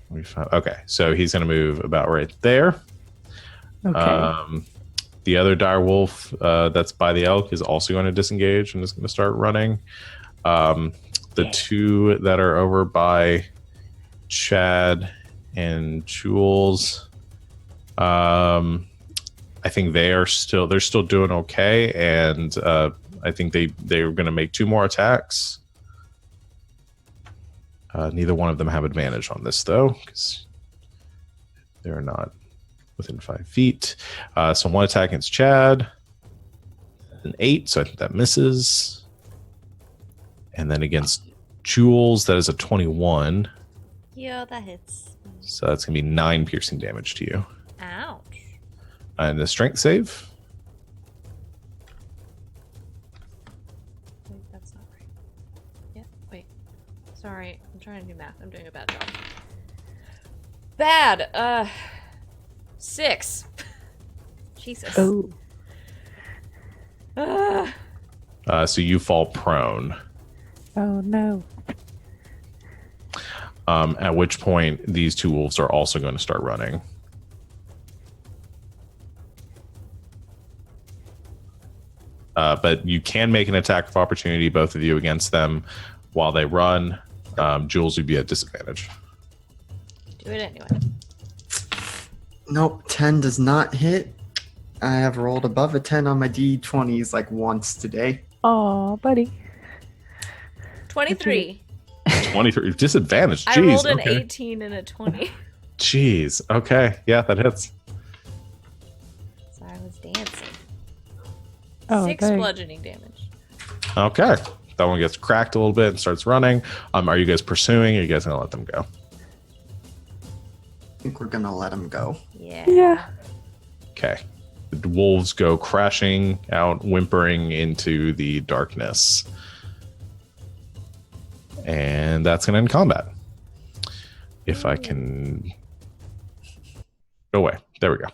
S1: 45. Okay, so he's going to move about right there.
S2: Okay.
S1: The other dire wolf that's by the elk is also going to disengage and is going to start running. The two that are over by Chad and Jules, I think they're still doing okay, and I think they're going to make 2 more attacks. Neither one of them have advantage on this, though, because they're not within 5 feet. So 1 attack against Chad. An 8, so I think that misses. And then against Jules, that is a 21.
S4: Yeah, that hits.
S1: So that's going to be 9 piercing damage to you.
S4: Ouch.
S1: And the strength save.
S4: Wait, that's not right. Yeah, wait. Sorry, I'm trying to do math. I'm doing a bad job. Bad. 6. Jesus.
S2: Oh.
S1: So you fall prone.
S2: Oh, no.
S1: At which point these 2 wolves are also going to start running. But you can make an attack of opportunity, both of you, against them while they run. Jules would be at disadvantage.
S4: Do it anyway.
S3: Nope, 10 does not hit. I have rolled above a 10 on my D20s like once today.
S2: Aw, buddy.
S4: 23.
S1: 23 disadvantage.
S4: I
S1: Jeez,
S4: rolled an
S1: okay.
S4: 18 and a 20.
S1: Jeez. Okay. Yeah, that hits.
S4: So I was dancing.
S2: Oh,
S4: 6
S2: dang.
S4: bludgeoning damage.
S1: Okay. That one gets cracked a little bit and starts running. Are you guys pursuing, or are you guys going to let them go?
S3: think we're gonna let him go.
S4: Yeah.
S2: Yeah.
S1: Okay. The wolves go crashing out, whimpering into the darkness. And that's going to end combat. If I can go away. There we go.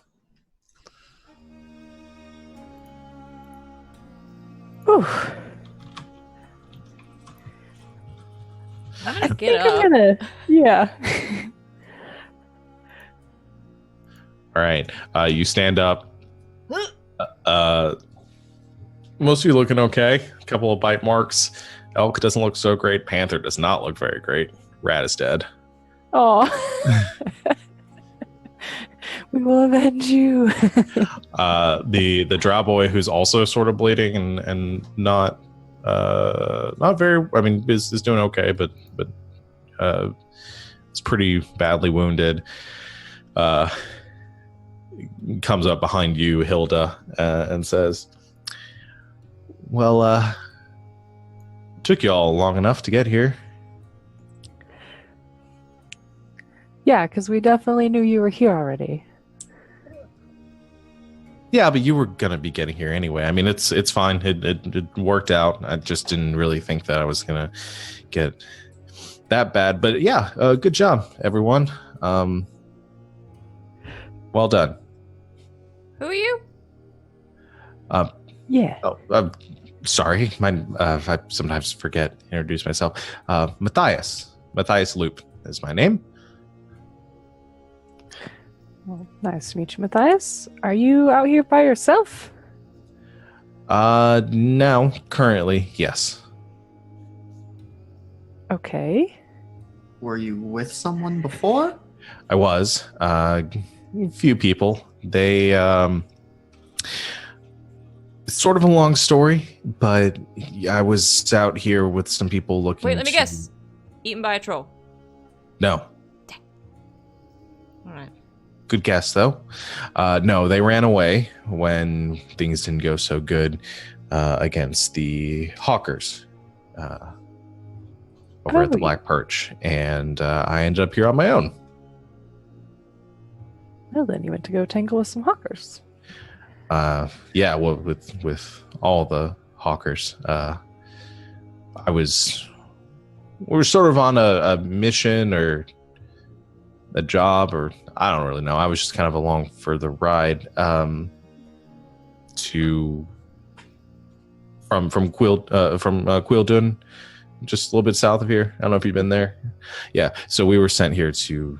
S2: Whew.
S4: I'm
S2: I
S4: gonna
S2: think
S4: get
S2: I'm
S4: up.
S2: gonna. Yeah.
S1: All right. You stand up. Most of you looking okay. A couple of bite marks. Elk doesn't look so great. Panther does not look very great. Rat is dead.
S2: Oh. We will avenge you.
S1: The drow boy who's also sort of bleeding and not very. I mean, is doing okay, but it's pretty badly wounded. Comes up behind you, Hilda, and says, "Well, took you all long enough to get here."
S2: Yeah, because we definitely knew you were here already.
S1: Yeah, but you were gonna be getting here anyway. I mean, it's fine. It worked out. I just didn't really think that I was gonna get that bad. But yeah, good job, everyone. Well done.
S4: Who are you?
S2: Yeah.
S1: Oh, sorry. I sometimes forget to introduce myself. Matthias. Matthias Loop is my name.
S2: Well, nice to meet you, Matthias. Are you out here by yourself?
S1: No, currently, yes.
S2: Okay.
S3: Were you with someone before?
S1: I was. A few people. They, it's sort of a long story, but I was out here with some people looking.
S4: Wait, let me guess. Eaten by a troll.
S1: No.
S4: All right.
S1: Good guess, though. No, they ran away when things didn't go so good against the hawkers over at the Black Perch, and I ended up here on my own.
S2: Well, then you went to go tangle with some hawkers.
S1: Yeah, well, with all the hawkers, we were sort of on a mission or a job, or I don't really know. I was just kind of along for the ride from Quildun, just a little bit south of here. I don't know if you've been there. Yeah, so we were sent here to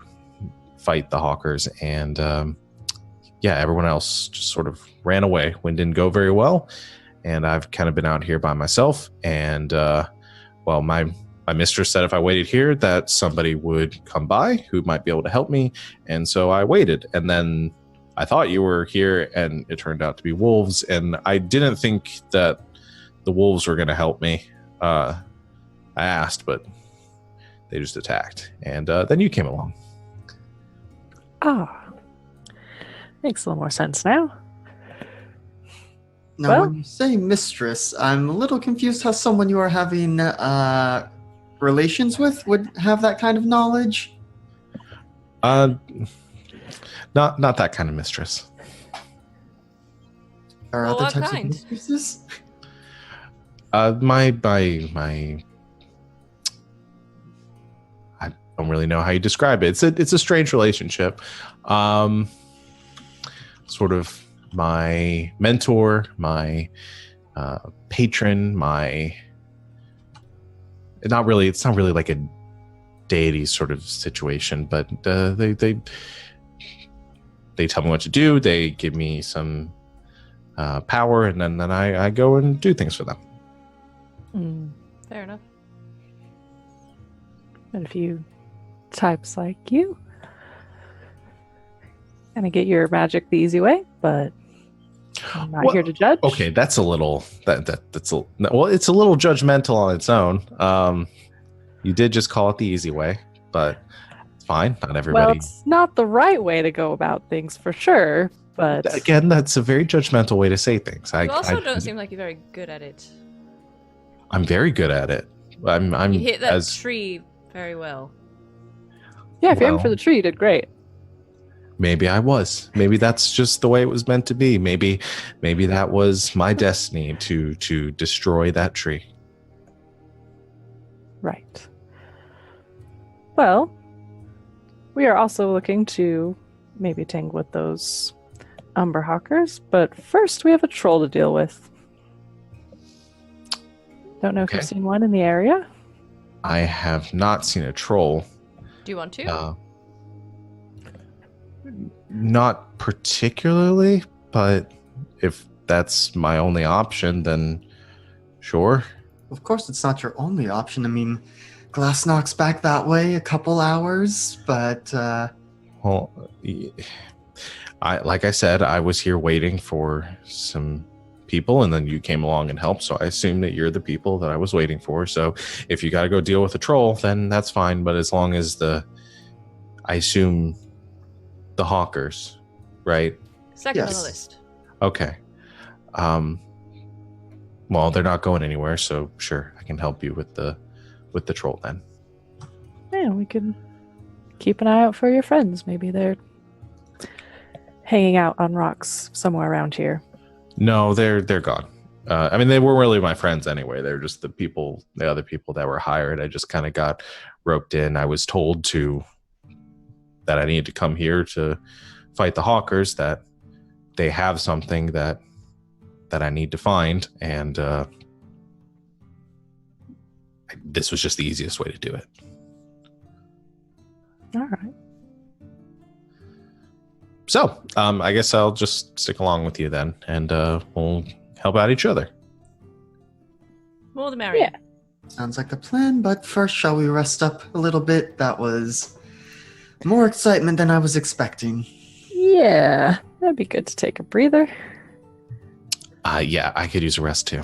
S1: fight the hawkers, and yeah, everyone else just sort of ran away when it didn't go very well, and I've kind of been out here by myself. And well, my mistress said if I waited here that somebody would come by who might be able to help me, and so I waited. And then I thought you were here, and it turned out to be wolves, and I didn't think that the wolves were going to help me. I asked, but they just attacked, and then you came along.
S2: Ah. Makes a little more sense now.
S3: Now,
S2: Well-
S3: when you say mistress, I'm a little confused how someone you are having relations with would have that kind of knowledge.
S1: Not that kind of mistress.
S3: Or
S4: Well,
S3: other
S4: what
S3: types
S4: kind?
S3: of mistresses?
S1: My I don't really know how you describe it. It's a strange relationship. Sort of my mentor, my patron, it's not really like a deity sort of situation, but they tell me what to do. They give me some power, and then I go and do things for them.
S4: Fair enough.
S2: And a few types like you. Kind of get your magic the easy way, but I'm not
S1: Well,
S2: here to judge.
S1: Okay, that's a little it's a little judgmental on its own. You did just call it the easy way, but it's fine. Not
S2: Well,
S1: everybody.
S2: it's not the right way to go about things for sure, but
S1: Again, that's a very judgmental way to say things.
S4: You also don't seem like you're very good at it.
S1: I'm very good at it. I'm
S4: You hit that
S1: as
S4: tree very well.
S2: yeah, if you're aiming
S1: well-
S2: for the tree, you did great.
S1: Maybe I was. Maybe that's just the way it was meant to be. Maybe that was my destiny to destroy that tree.
S2: Right. Well, we are also looking to maybe tangle with those Umberhawkers, but first we have a troll to deal with. Don't know if
S1: Okay.
S2: you've seen one in the area.
S1: I have not seen a troll.
S4: Do you want to?
S1: Not particularly, but if that's my only option, then sure.
S3: Of course, it's not your only option. I mean, Glass knocks back that way a couple hours, but
S1: Well, like I said, I was here waiting for some people, and then you came along and helped. So I assume that you're the people that I was waiting for. So if you got to go deal with a troll, then that's fine. But as long as I assume the hawkers, right?
S4: Second on
S3: Yes.
S4: the list.
S1: Okay. Well, they're not going anywhere, so sure, I can help you with the troll then.
S2: Yeah, we can keep an eye out for your friends. Maybe they're hanging out on rocks somewhere around here.
S1: No, they're gone. I mean, they weren't really my friends anyway. They're just the other people that were hired. I just kind of got roped in. I was told that I needed to come here to fight the hawkers, that they have something that I need to find, and this was just the easiest way to do it.
S2: All right.
S1: So, I guess I'll just stick along with you then, and we'll help out each other.
S4: More the merrier.
S2: Yeah.
S3: sounds like the plan. But first, shall we rest up a little bit? That was more excitement than I was expecting.
S2: Yeah, that'd be good to take a breather.
S1: Yeah, I could use a rest too.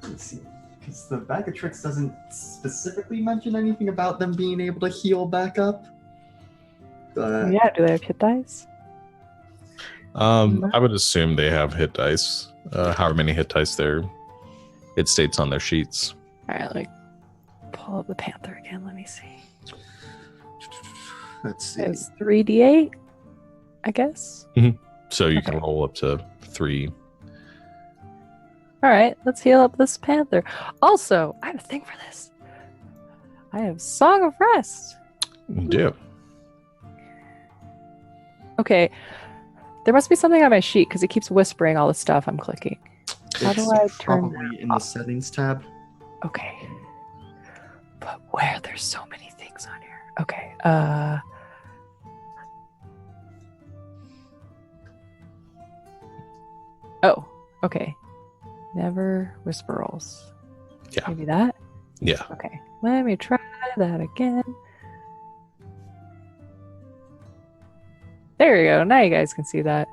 S3: Let's see. Because the bag of tricks doesn't specifically mention anything about them being able to heal back up. But
S2: Yeah, do they have hit dice?
S1: I would assume they have hit dice. However many hit dice it states on their sheets.
S2: All right, like pull up the panther again. Let me see.
S3: let's see.
S2: It's 3d8, I guess.
S1: So you can
S2: Okay.
S1: roll up to 3.
S2: All right, let's heal up this panther. Also, I have a thing for this. I have Song of Rest.
S1: You do.
S2: Okay, there must be something on my sheet because it keeps whispering all the stuff I'm clicking. How do I
S3: It's
S2: turn
S3: probably in the settings tab.
S2: Okay. But where? There's so many things on here. Okay. Oh, okay. Never whisper rolls.
S1: Yeah.
S2: Maybe that?
S1: Yeah.
S2: Okay. Let me try that again. There we go. Now you guys can see that.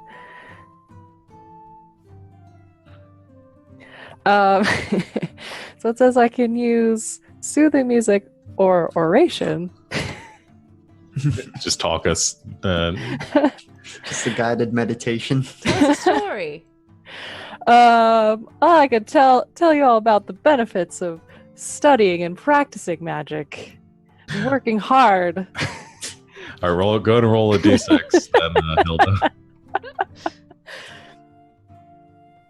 S2: So it says I can use soothing music or oration.
S1: Just talk us.
S3: Just a guided meditation.
S4: Tell us a story.
S2: I could tell you all about the benefits of studying and practicing magic, and working hard.
S1: All right, go and roll a d6 then, Hilda.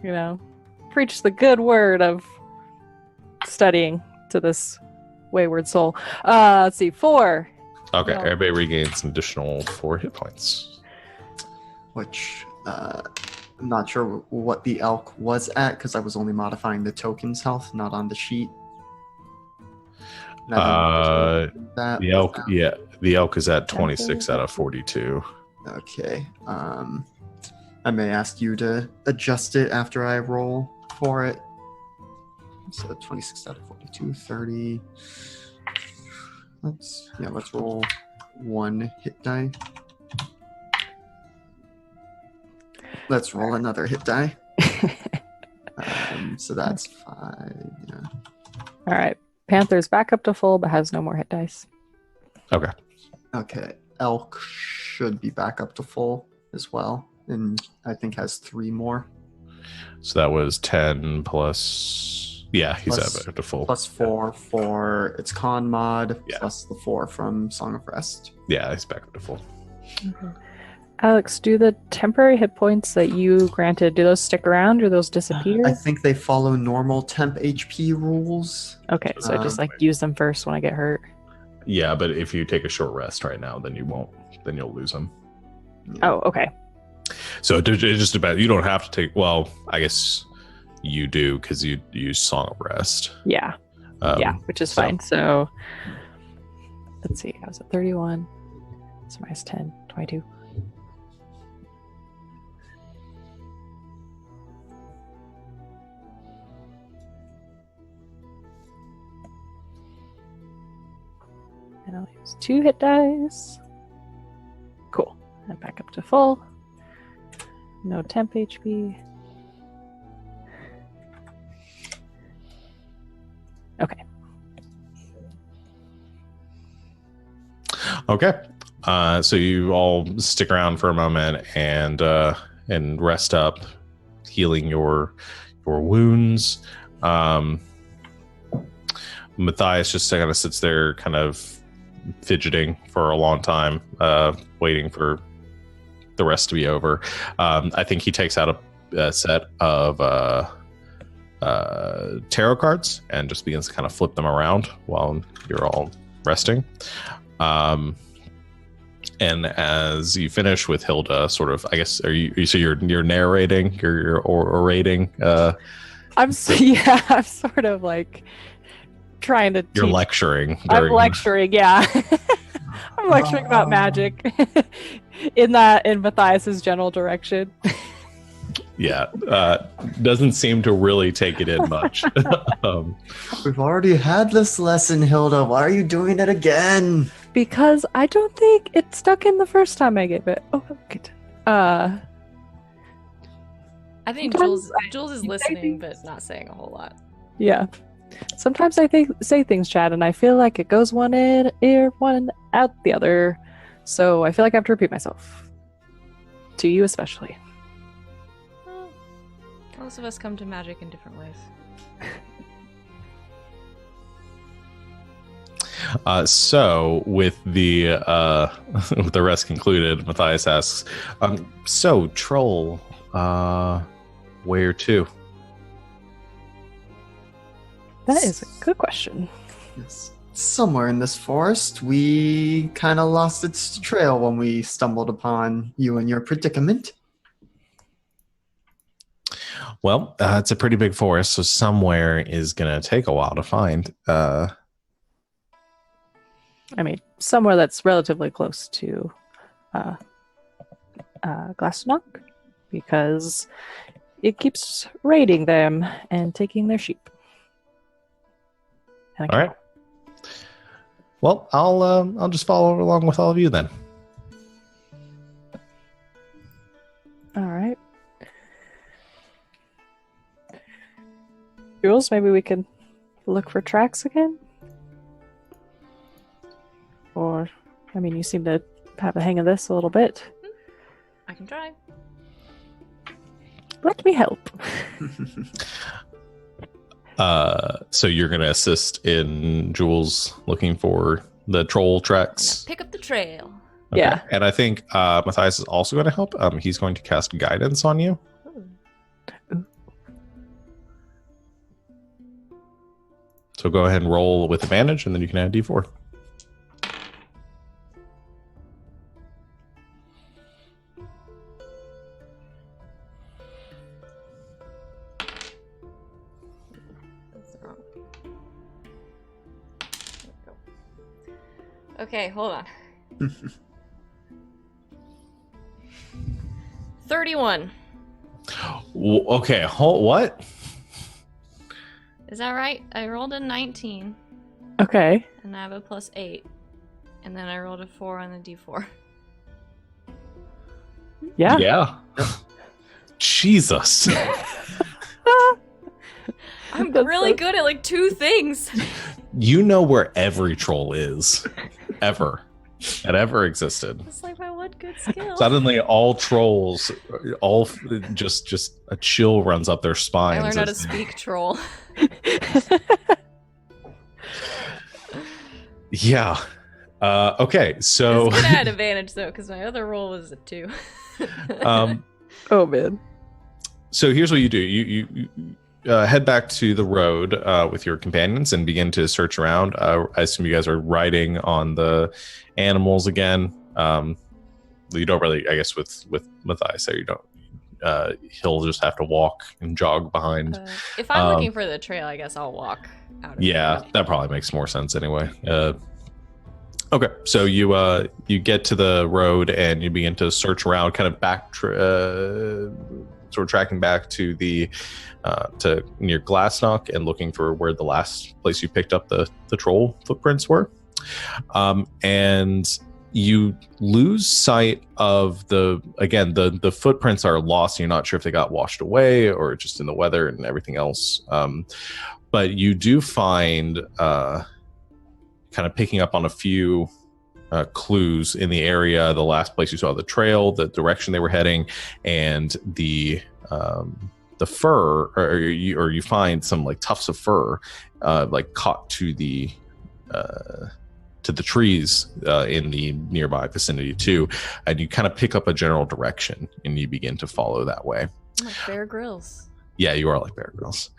S2: You know, preach the good word of studying to this wayward soul. Let's see, 4.
S1: Okay,
S2: No.
S1: everybody regains an additional 4 hit points.
S3: Which I'm not sure what the elk was at because I was only modifying the token's health, not on the sheet. And I didn't that
S1: The elk,
S3: down.
S1: yeah, the elk is at 26 out of 42.
S3: Okay. I may ask you to adjust it after I roll for it. So 26 out of 42, 30. Let's roll 1 hit die. Let's roll another hit die. So that's 5. Yeah.
S2: All right. Panther's back up to full, but has no more hit dice.
S1: Okay.
S3: Okay. Elk should be back up to full as well. And I think has 3 more.
S1: So that was 10 plus. Yeah, he's
S3: Plus-
S1: at the full.
S3: Plus 4 for its con mod,
S1: Yeah.
S3: plus the 4 from Song of Rest.
S1: Yeah, he's back up to full.
S2: Alex, do the temporary hit points that you granted, do those stick around or those disappear?
S3: I think they follow normal temp HP rules.
S2: Okay, so I just use them first when I get hurt.
S1: Yeah, but if you take a short rest right now, then you won't. Then you'll lose them.
S2: Oh, okay.
S1: So it's just about, you don't have to take. Well, I guess you do because you use Song of Rest.
S2: Yeah. Which is fine. So let's see. I was at 31. So minus 10, 22. And I'll use 2 hit dice. Cool. And back up to full. No temp HP. Okay.
S1: Okay. So you all stick around for a moment and rest up, healing your wounds. Matthias just kind of sits there, kind of fidgeting for a long time, waiting for the rest to be over. I think he takes out a set of tarot cards and just begins to kind of flip them around while you're all resting. And as you finish with Hilda, sort of, I guess, you're narrating, you're orating.
S2: I'm sort of like trying to.
S1: You're lecturing.
S2: I'm lecturing, yeah. I'm lecturing about magic in Matthias's general direction.
S1: Yeah, doesn't seem to really take it in much.
S3: We've already had this lesson, Hilda. Why are you doing it again?
S2: Because I don't think it stuck in the first time I gave it. Oh, good.
S4: I think Jules is listening, but not saying a whole lot.
S2: Yeah. Sometimes I say things, Chad, and I feel like it goes one in ear, one out the other. So I feel like I have to repeat myself. To you especially.
S4: Well, most of us come to magic in different ways.
S1: So with the with the rest concluded, Matthias asks, so troll, where to?
S2: That is a good question.
S3: Yes. Somewhere in this forest, we kind of lost its trail when we stumbled upon you and your predicament.
S1: Well, it's a pretty big forest, so somewhere is going to take a while to find.
S2: I mean, somewhere that's relatively close to Glassnock, because it keeps raiding them and taking their sheep.
S1: All right. Well, I'll just follow along with all of you then.
S2: All right. Jules, maybe we can look for tracks again? Or, I mean, you seem to have a hang of this a little bit.
S4: I can try.
S2: Let me help.
S1: So you're going to assist in Jules looking for the troll tracks?
S4: Pick up the trail.
S1: Okay.
S2: Yeah.
S1: And I think Matthias is also going to help. He's going to cast guidance on you.
S4: Ooh.
S1: So go ahead and roll with advantage, and then you can add D4.
S4: Okay, hold on. 31.
S1: Okay, what?
S4: Is that right? I rolled a 19.
S2: Okay.
S4: And I have a +8. And then I rolled a 4 on the D4.
S2: Yeah.
S1: Yeah. Jesus.
S4: I'm really good at like 2 things.
S1: You know where every troll is. Ever. That ever existed.
S4: It's like my one good skill.
S1: Suddenly all trolls, just a chill runs up their spines.
S4: I learned how to speak troll.
S1: Yeah. Okay, so
S4: It's gonna add advantage though, because my other roll was a 2.
S2: Oh man.
S1: so here's what you do. You head back to the road with your companions and begin to search around. I assume you guys are riding on the animals again. You don't really, I guess, with Matthias there, you don't. He'll just have to walk and jog behind.
S4: If I'm looking for the trail, I guess I'll walk out of
S1: Yeah,
S4: it.
S1: that probably makes more sense anyway. Okay, so you get to the road and you begin to search around, kind of sort of tracking back to the to near Glassnock and looking for where the last place you picked up the troll footprints were, and you lose sight of the footprints are lost. And you're not sure if they got washed away or just in the weather and everything else. But you do find kind of picking up on a few clues in the area. The last place you saw the trail, the direction they were heading, and the fur, or you find some like tufts of fur like caught to the trees in the nearby vicinity too, and you kind of pick up a general direction and you begin to follow that way.
S4: Like Bear Grylls.
S1: Yeah, you are like Bear Grylls.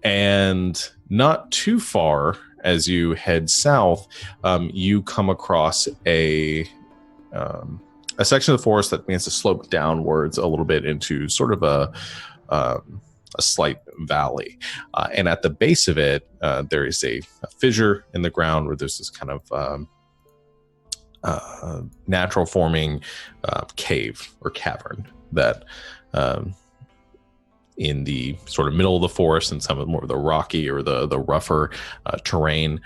S1: And not too far as you head south, you come across a section of the forest that begins to slope downwards a little bit into sort of a slight valley, and at the base of it there is a fissure in the ground where there's this kind of natural forming cave or cavern that in the sort of middle of the forest and some of more of the rocky or the rougher terrain,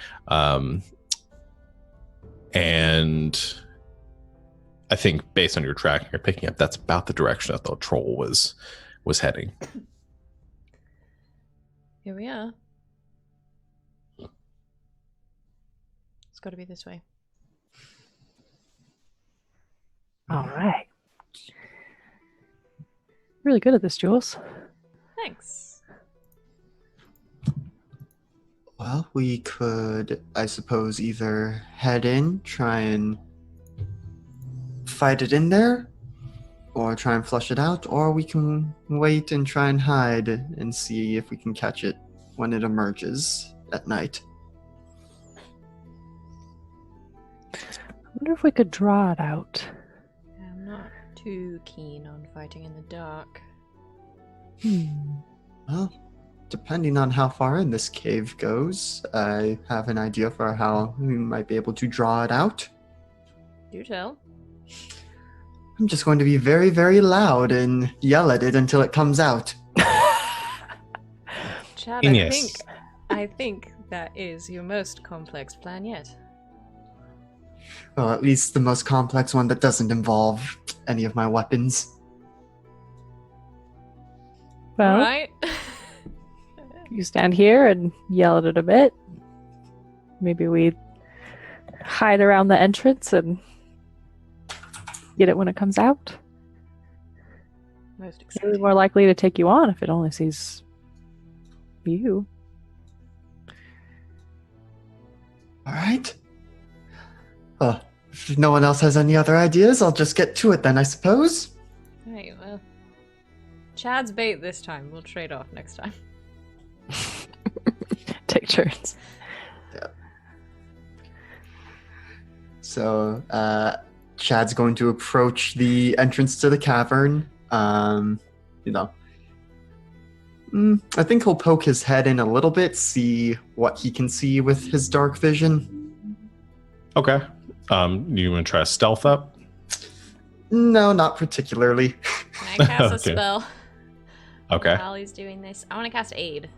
S1: and I think based on your tracking you're picking up that's about the direction that the troll was heading.
S4: Here we are. It's got to be this way.
S2: All right. Really good at this, Jules.
S4: Thanks.
S3: Well, we could, I suppose, either head in, try and fight it in there, or try and flush it out, or we can wait and try and hide and see if we can catch it when it emerges at night.
S2: I wonder if we could draw it out.
S4: I'm not too keen on fighting in the dark.
S3: Well, depending on how far in this cave goes, I have an idea for how we might be able to draw it out.
S4: Do tell.
S3: I'm just going to be very, very loud and yell at it until it comes out.
S4: Chad,
S1: Genius.
S4: I think that is your most complex plan yet.
S3: Well, at least the most complex one that doesn't involve any of my weapons.
S2: Well,
S4: Alright.
S2: you stand here and yell at it a bit. Maybe we hide around the entrance and get it when it comes out.
S4: Most
S2: Maybe
S4: exciting.
S2: more likely to take you on if it only sees you.
S3: All right. If no one else has any other ideas, I'll just get to it then, I suppose.
S4: Right, well. Chad's bait this time. We'll trade off next time.
S2: Take turns.
S3: So, Chad's going to approach the entrance to the cavern. I think he'll poke his head in a little bit, see what he can see with his dark vision.
S1: Okay. You want to try stealth up?
S3: No, not particularly.
S4: Can I cast a
S1: Okay.
S4: spell?
S1: Okay.
S4: While he's doing this. I want to cast Aid.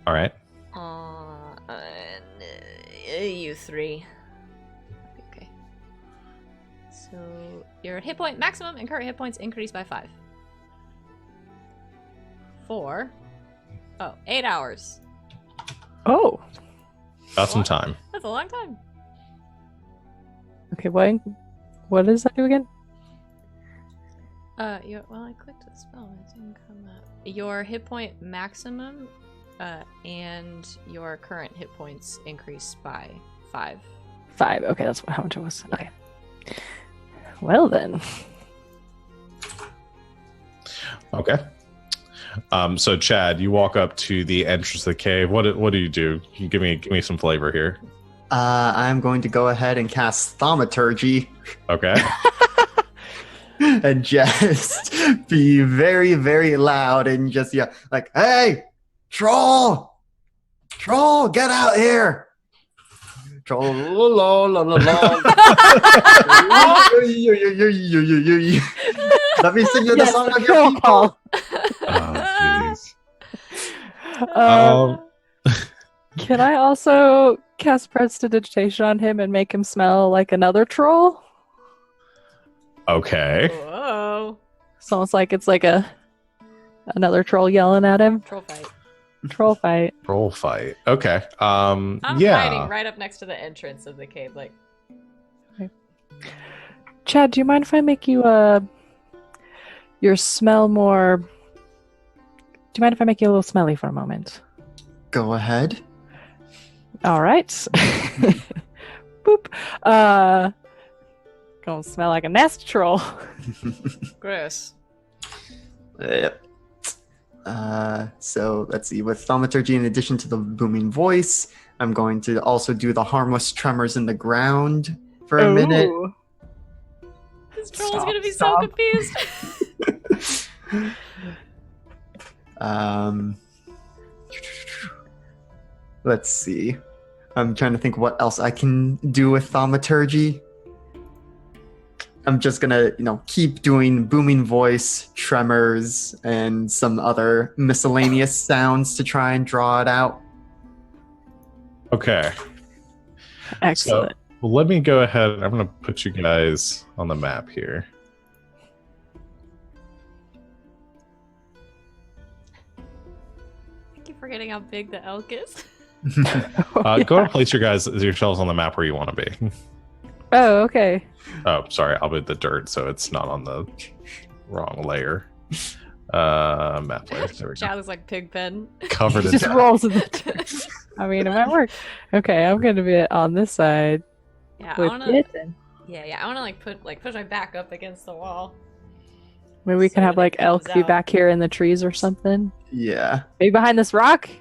S1: All right.
S4: You 3. Okay. So your hit point maximum and current hit points increase by 5. 8 hours.
S2: Oh,
S1: Got some time.
S4: That's a long time.
S2: okay. What does that do again?
S4: I clicked the spell. It didn't come up. Your hit point maximum And your current hit points increase by 5.
S2: 5. Okay, that's how much it was. Okay. Well then.
S1: Okay. So Chad, you walk up to the entrance of the cave. What do you do? You give me some flavor here.
S3: I'm going to go ahead and cast Thaumaturgy
S1: Okay.
S3: and just be very, very loud and just like, "Hey, troll, get out here!" Troll, la la la la. Let me sing you the song of your people.
S1: Oh, jeez.
S2: Can I also cast Prestidigitation on him and make him smell like another troll?
S1: Okay.
S4: Whoa.
S2: It's almost like it's like another troll yelling at him.
S4: Troll fight.
S2: Troll fight.
S1: Roll fight. Okay.
S4: I'm
S1: Yeah.
S4: hiding right up next to the entrance of the cave. Like,
S2: Chad, do you mind if I make you your smell more? Do you mind if I make you a little smelly for a moment?
S3: Go ahead.
S2: All right. Boop. Gonna smell like a nest troll.
S4: gross.
S3: Yep. So let's see. With Thaumaturgy, in addition to the booming voice, I'm going to also do the harmless tremors in the ground for a minute.
S2: Ooh.
S4: This troll's
S2: Stop,
S4: gonna be
S2: stop.
S4: so confused.
S3: Let's see. I'm trying to think what else I can do with Thaumaturgy. I'm just gonna, keep doing booming voice, tremors, and some other miscellaneous sounds to try and draw it out.
S1: Okay.
S2: Excellent.
S1: So, well, let me go ahead. I'm going to put you guys on the map here.
S4: I keep forgetting how big the elk is.
S1: Go and place yourselves on the map where you want to be.
S2: Oh, okay.
S1: Oh, sorry. I'll put the dirt so it's not on the wrong layer. Map layer. There we go.
S4: Chad looks like Pigpen.
S1: Covered
S2: He
S1: in
S2: just
S1: dirt.
S2: rolls in the dirt. I mean, it might work. Okay, I'm gonna be on this side
S4: Yeah, I
S2: with
S4: wanna.
S2: Kitten.
S4: Yeah, I wanna push my back up against the wall.
S2: Maybe we
S4: So
S2: can have
S4: when it
S2: like elk
S4: comes
S2: be
S4: out-
S2: back here in the trees or something.
S3: Yeah.
S2: Maybe behind this rock.
S4: Is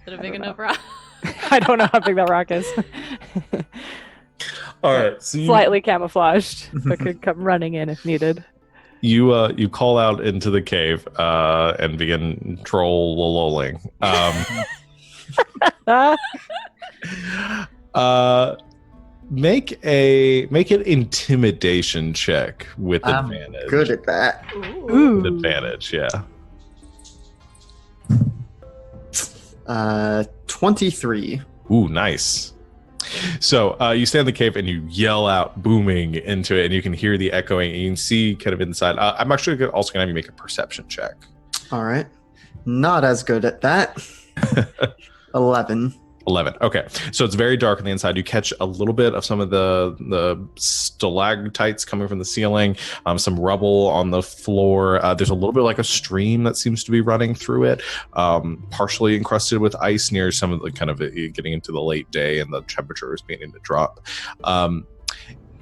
S4: it a
S2: I
S4: big
S2: don't
S4: enough rock?
S2: I don't know how big that rock is.
S1: All right. So
S2: Slightly camouflaged, but could come running in if needed.
S1: you call out into the cave and begin trolling. Make an intimidation check with
S3: I'm
S1: advantage.
S3: good at that.
S2: Ooh.
S1: With advantage, yeah.
S3: 23.
S1: Ooh, nice. So you stand in the cave and you yell out, booming into it, and you can hear the echoing. And you can see kind of inside. I'm actually also going to have you make a perception check.
S3: All right. Not as good at that. 11.
S1: 11. Okay, so it's very dark on the inside. You catch a little bit of some of the stalactites coming from the ceiling, some rubble on the floor. There's a little bit like a stream that seems to be running through it, partially encrusted with ice near some of the kind of getting into the late day and the temperature is beginning to drop.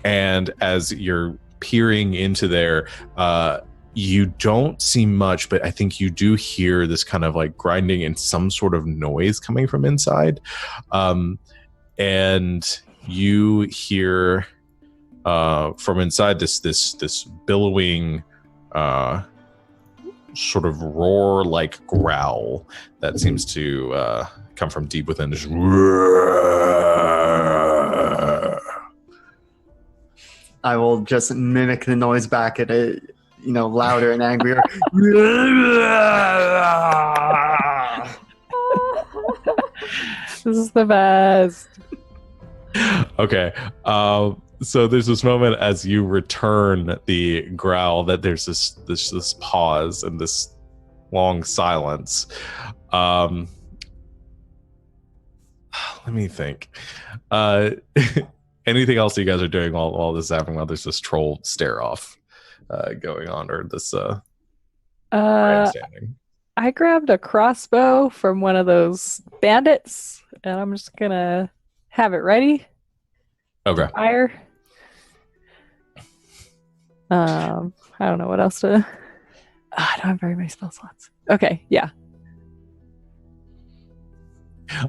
S1: And as you're peering into there, you don't see much, but I think you do hear this kind of like grinding and some sort of noise coming from inside. And you hear from inside this billowing sort of roar like growl that seems to come from deep within. Just
S3: I will just mimic the noise back at it, louder and angrier.
S2: This is the best.
S1: Okay. So there's this moment as you return the growl that there's this pause and this long silence. Let me think. Anything else you guys are doing while this is happening? While there's this troll stare off going on, or this grandstanding?
S2: I grabbed a crossbow from one of those bandits, and I'm just gonna have it ready
S1: Okay.
S2: to fire. I don't know what else to. I don't have very many spell slots. Okay, yeah.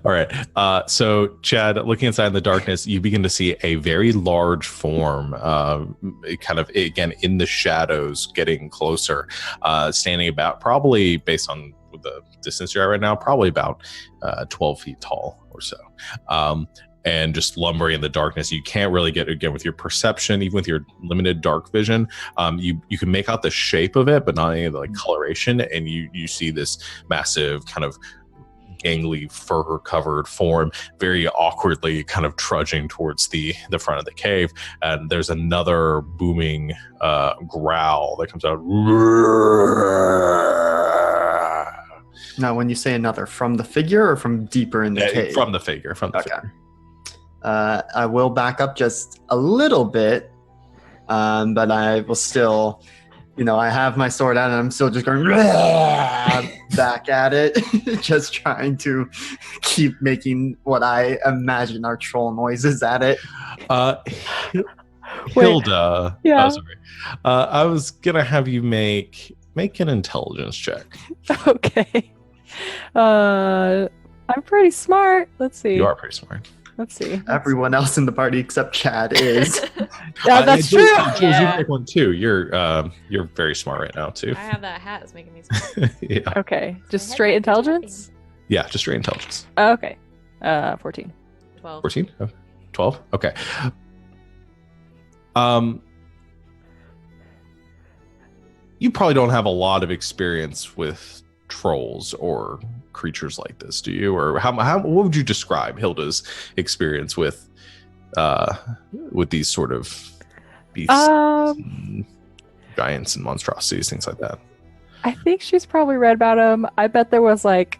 S1: All right. So, Chad, looking inside in the darkness, you begin to see a very large form, kind of, again, in the shadows, getting closer, standing about, probably based on the distance you're at right now, probably about 12 feet tall or so. And just lumbering in the darkness. You can't really get, again, with your perception, even with your limited dark vision, you can make out the shape of it, but not any of the coloration. And you see this massive kind of gangly fur-covered form very awkwardly kind of trudging towards the front of the cave. And there's another booming growl that comes out.
S3: Now, when you say another, from the figure or from deeper in the cave?
S1: From the figure. Figure.
S3: I will back up just a little bit, but I will still, I have my sword out and I'm still just going back at it, just trying to keep making what I imagine are troll noises at it.
S1: Hilda.
S2: Yeah.
S1: Oh, sorry. I was going to have you make an intelligence check.
S2: Okay. I'm pretty smart. Let's see.
S1: You are pretty smart.
S2: Let's see.
S3: Everyone else in the party except Chad is.
S2: Yeah, that's true.
S1: Jules,
S4: Yeah.
S1: you make one too. You're very smart right now too.
S4: I have that hat that's making me smart.
S1: Yeah.
S2: Okay. Just straight intelligence?
S1: Yeah, just straight intelligence.
S2: Okay. 14.
S4: 12.
S1: 14? 12? Okay. You probably don't have a lot of experience with trolls or creatures like this, do you? Or what would you describe Hilda's experience with these sort of beasts, and giants and monstrosities, things like that?
S2: I think she's probably read about them. I bet there was like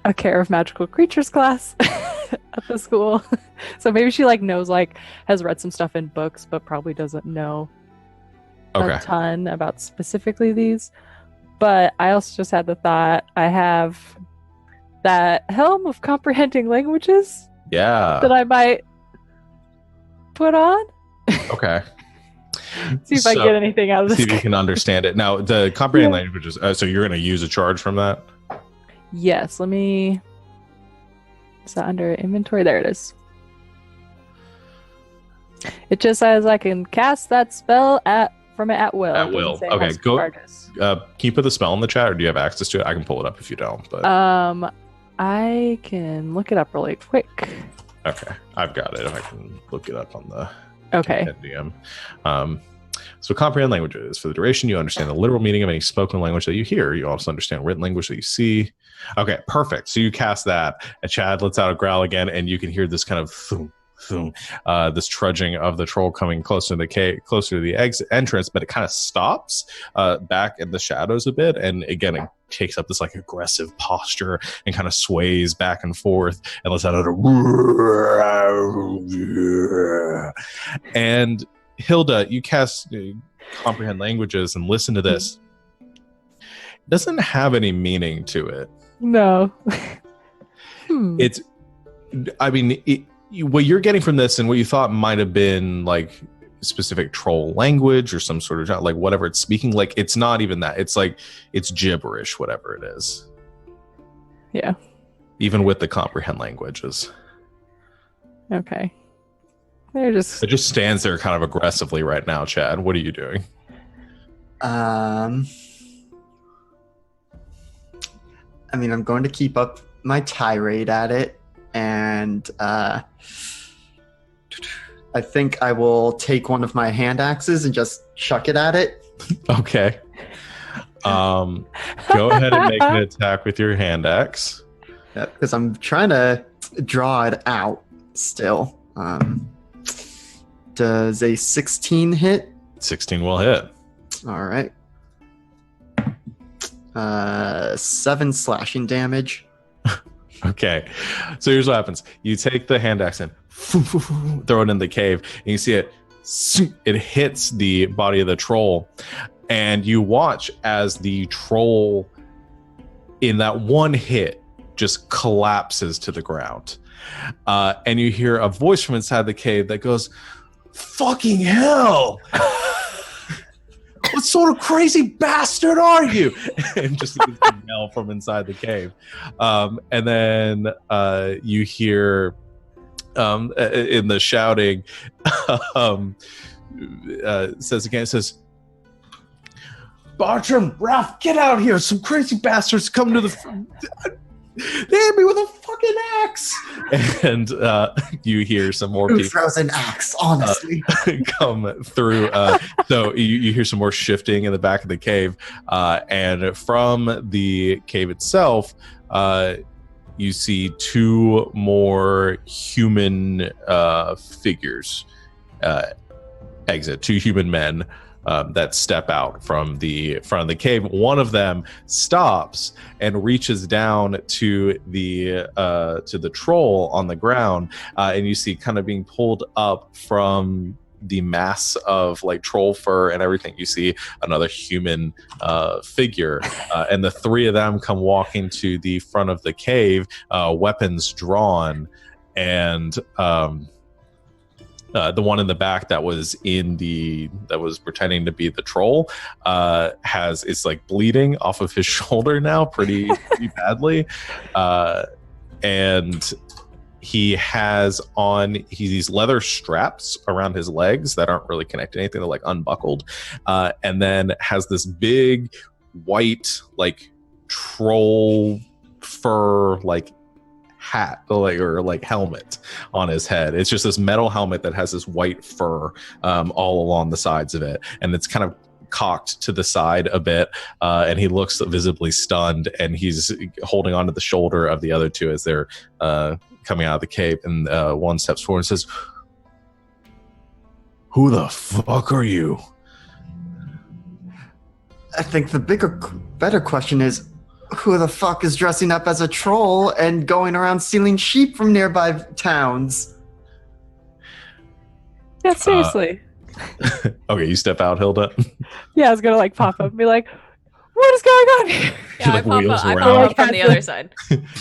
S2: a Care of Magical Creatures class at the school. So maybe she has read some stuff in books, but probably doesn't know a ton about specifically these. But I also just had the thought, I have that Helm of Comprehending Languages that I might put on.
S1: Okay.
S2: See if I get anything out of this.
S1: See if you can understand it. Now, the comprehending languages, so you're going to use a charge from that?
S2: Yes, let me... Is that under inventory? There it is. It just says I can cast that spell from it at will.
S1: At will. Okay, go. Can you put the spell in the chat, or do you have access to it? I can pull it up if you don't. But
S2: I can look it up really quick.
S1: Okay, I've got it. If I can look it up on the compendium. So comprehend languages. For the duration, you understand the literal meaning of any spoken language that you hear. You also understand written language that you see. Okay, perfect. So you cast that, and Chad lets out a growl again, and you can hear this kind of thum, thum, this trudging of the troll coming closer to the cave, closer to the entrance, but it kind of stops back in the shadows a bit, and again it takes up this like aggressive posture and kind of sways back and forth and lets out a and Hilda, you cast comprehend languages and listen to this. It doesn't have any meaning to it.
S2: No.
S1: It's, I mean, what you're getting from this and what you thought might have been like specific troll language or some sort of like whatever it's speaking, like it's not even that. It's like it's gibberish, whatever it is.
S2: Yeah.
S1: Even with the comprehend languages.
S2: Okay. It
S1: just stands there kind of aggressively right now, Chad. What are you doing?
S3: I mean, I'm going to keep up my tirade at it, and I think I will take one of my hand axes and just chuck it at it.
S1: Okay. Go ahead and make an attack with your hand axe.
S3: Yeah, because I'm trying to draw it out still. Does a 16 hit?
S1: 16 will hit.
S3: All right. 7 slashing damage.
S1: Okay. So here's what happens. You take the hand axe and throw it in the cave, and you see it hits the body of the troll, and you watch as the troll in that one hit, just collapses to the ground. And you hear a voice from inside the cave that goes, "Fucking hell! What sort of crazy bastard are you?" And just a yell from inside the cave. And then you hear in the shouting, says, "Bartram, Ralph, get out here! Some crazy bastards come to the. They hit me with a fucking axe!" And you hear some more people.
S3: Who throws an axe, honestly?
S1: Come through. So you hear some more shifting in the back of the cave. And from the cave itself, you see two more human figures exit, two human men that step out from the front of the cave. One of them stops and reaches down to the troll on the ground, and you see kind of being pulled up from the mass of like troll fur and everything. You see another human figure, and the three of them come walking to the front of the cave, weapons drawn, and the one in the back that was pretending to be the troll is like bleeding off of his shoulder now pretty badly, and he has on these leather straps around his legs that aren't really connected to anything. They're like unbuckled, and then has this big white like troll fur like hat or helmet on his head. It's just this metal helmet that has this white fur all along the sides of it, and it's kind of cocked to the side a bit, and he looks visibly stunned, and he's holding onto the shoulder of the other two as they're coming out of the cave. And one steps forward and says, "Who the fuck are you?"
S3: I think the better question is, who the fuck is dressing up as a troll and going around stealing sheep from nearby towns?
S2: Yeah, seriously.
S1: Okay, you step out, Hilda.
S2: Yeah, I was gonna like pop up and be like, "What is going on here?"
S4: Yeah,
S1: Like,
S4: I
S1: wheels
S4: pop
S1: around.
S4: up from the other side.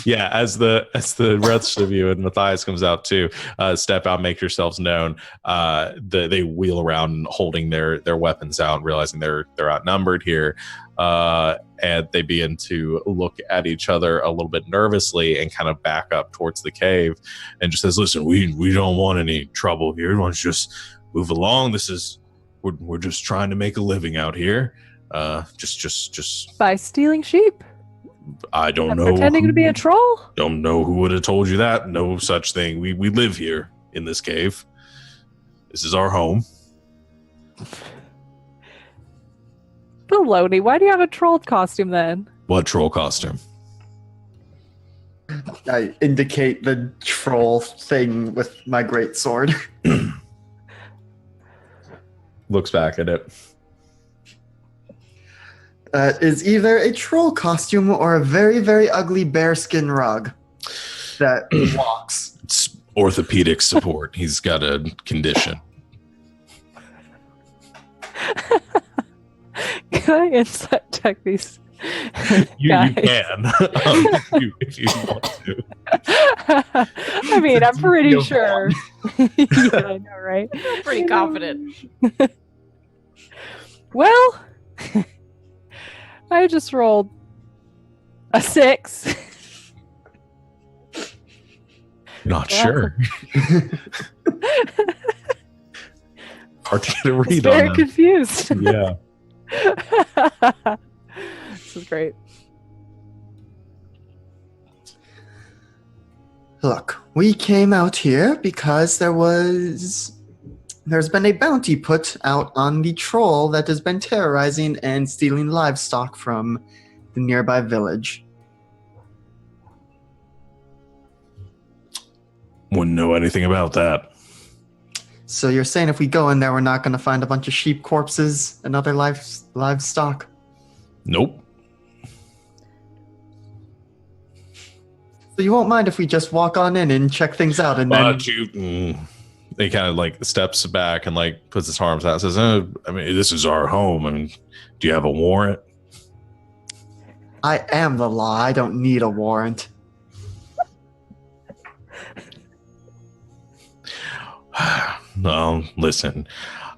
S1: Yeah, as the rest of you and Matthias comes out too, step out, make yourselves known. They wheel around holding their weapons out, realizing they're outnumbered here, and they begin to look at each other a little bit nervously and kind of back up towards the cave, and just says, "Listen, we don't want any trouble here. Why don't you just move along? We're just trying to make a living out here. Just
S2: By stealing sheep?
S1: I don't
S2: And
S1: know.
S2: pretending to be a troll?
S1: Don't know who would have told you that. No such thing. We live here in this cave. This is our home."
S2: Baloney, why do you have a troll costume then?
S1: What troll costume?
S3: I indicate the troll thing with my great sword.
S1: Looks back at it.
S3: Is either a troll costume or a very, very ugly bearskin rug that walks.
S1: It's orthopedic support. He's got a condition.
S2: Can I insight check these?
S1: You
S2: guys?
S1: can if you want to.
S2: I mean, I'm pretty sure. Yeah, I know, right?
S4: Pretty confident.
S2: Well, I just rolled a 6.
S1: Not
S2: Yeah.
S1: sure. Hard to get a read
S2: Very
S1: on
S2: confused.
S1: them. Yeah.
S2: This is great.
S3: Look, we came out here because there's been a bounty put out on the troll that has been terrorizing and stealing livestock from the nearby village.
S1: Wouldn't know anything about that.
S3: So you're saying if we go in there, we're not going to find a bunch of sheep corpses and other livestock?
S1: Nope.
S3: So you won't mind if we just walk on in and check things out and then...
S1: He kind of like steps back and like puts his arms out and says, I mean, this is our home. I mean, do you have a warrant?
S3: I am the law. I don't need a warrant.
S1: No, listen.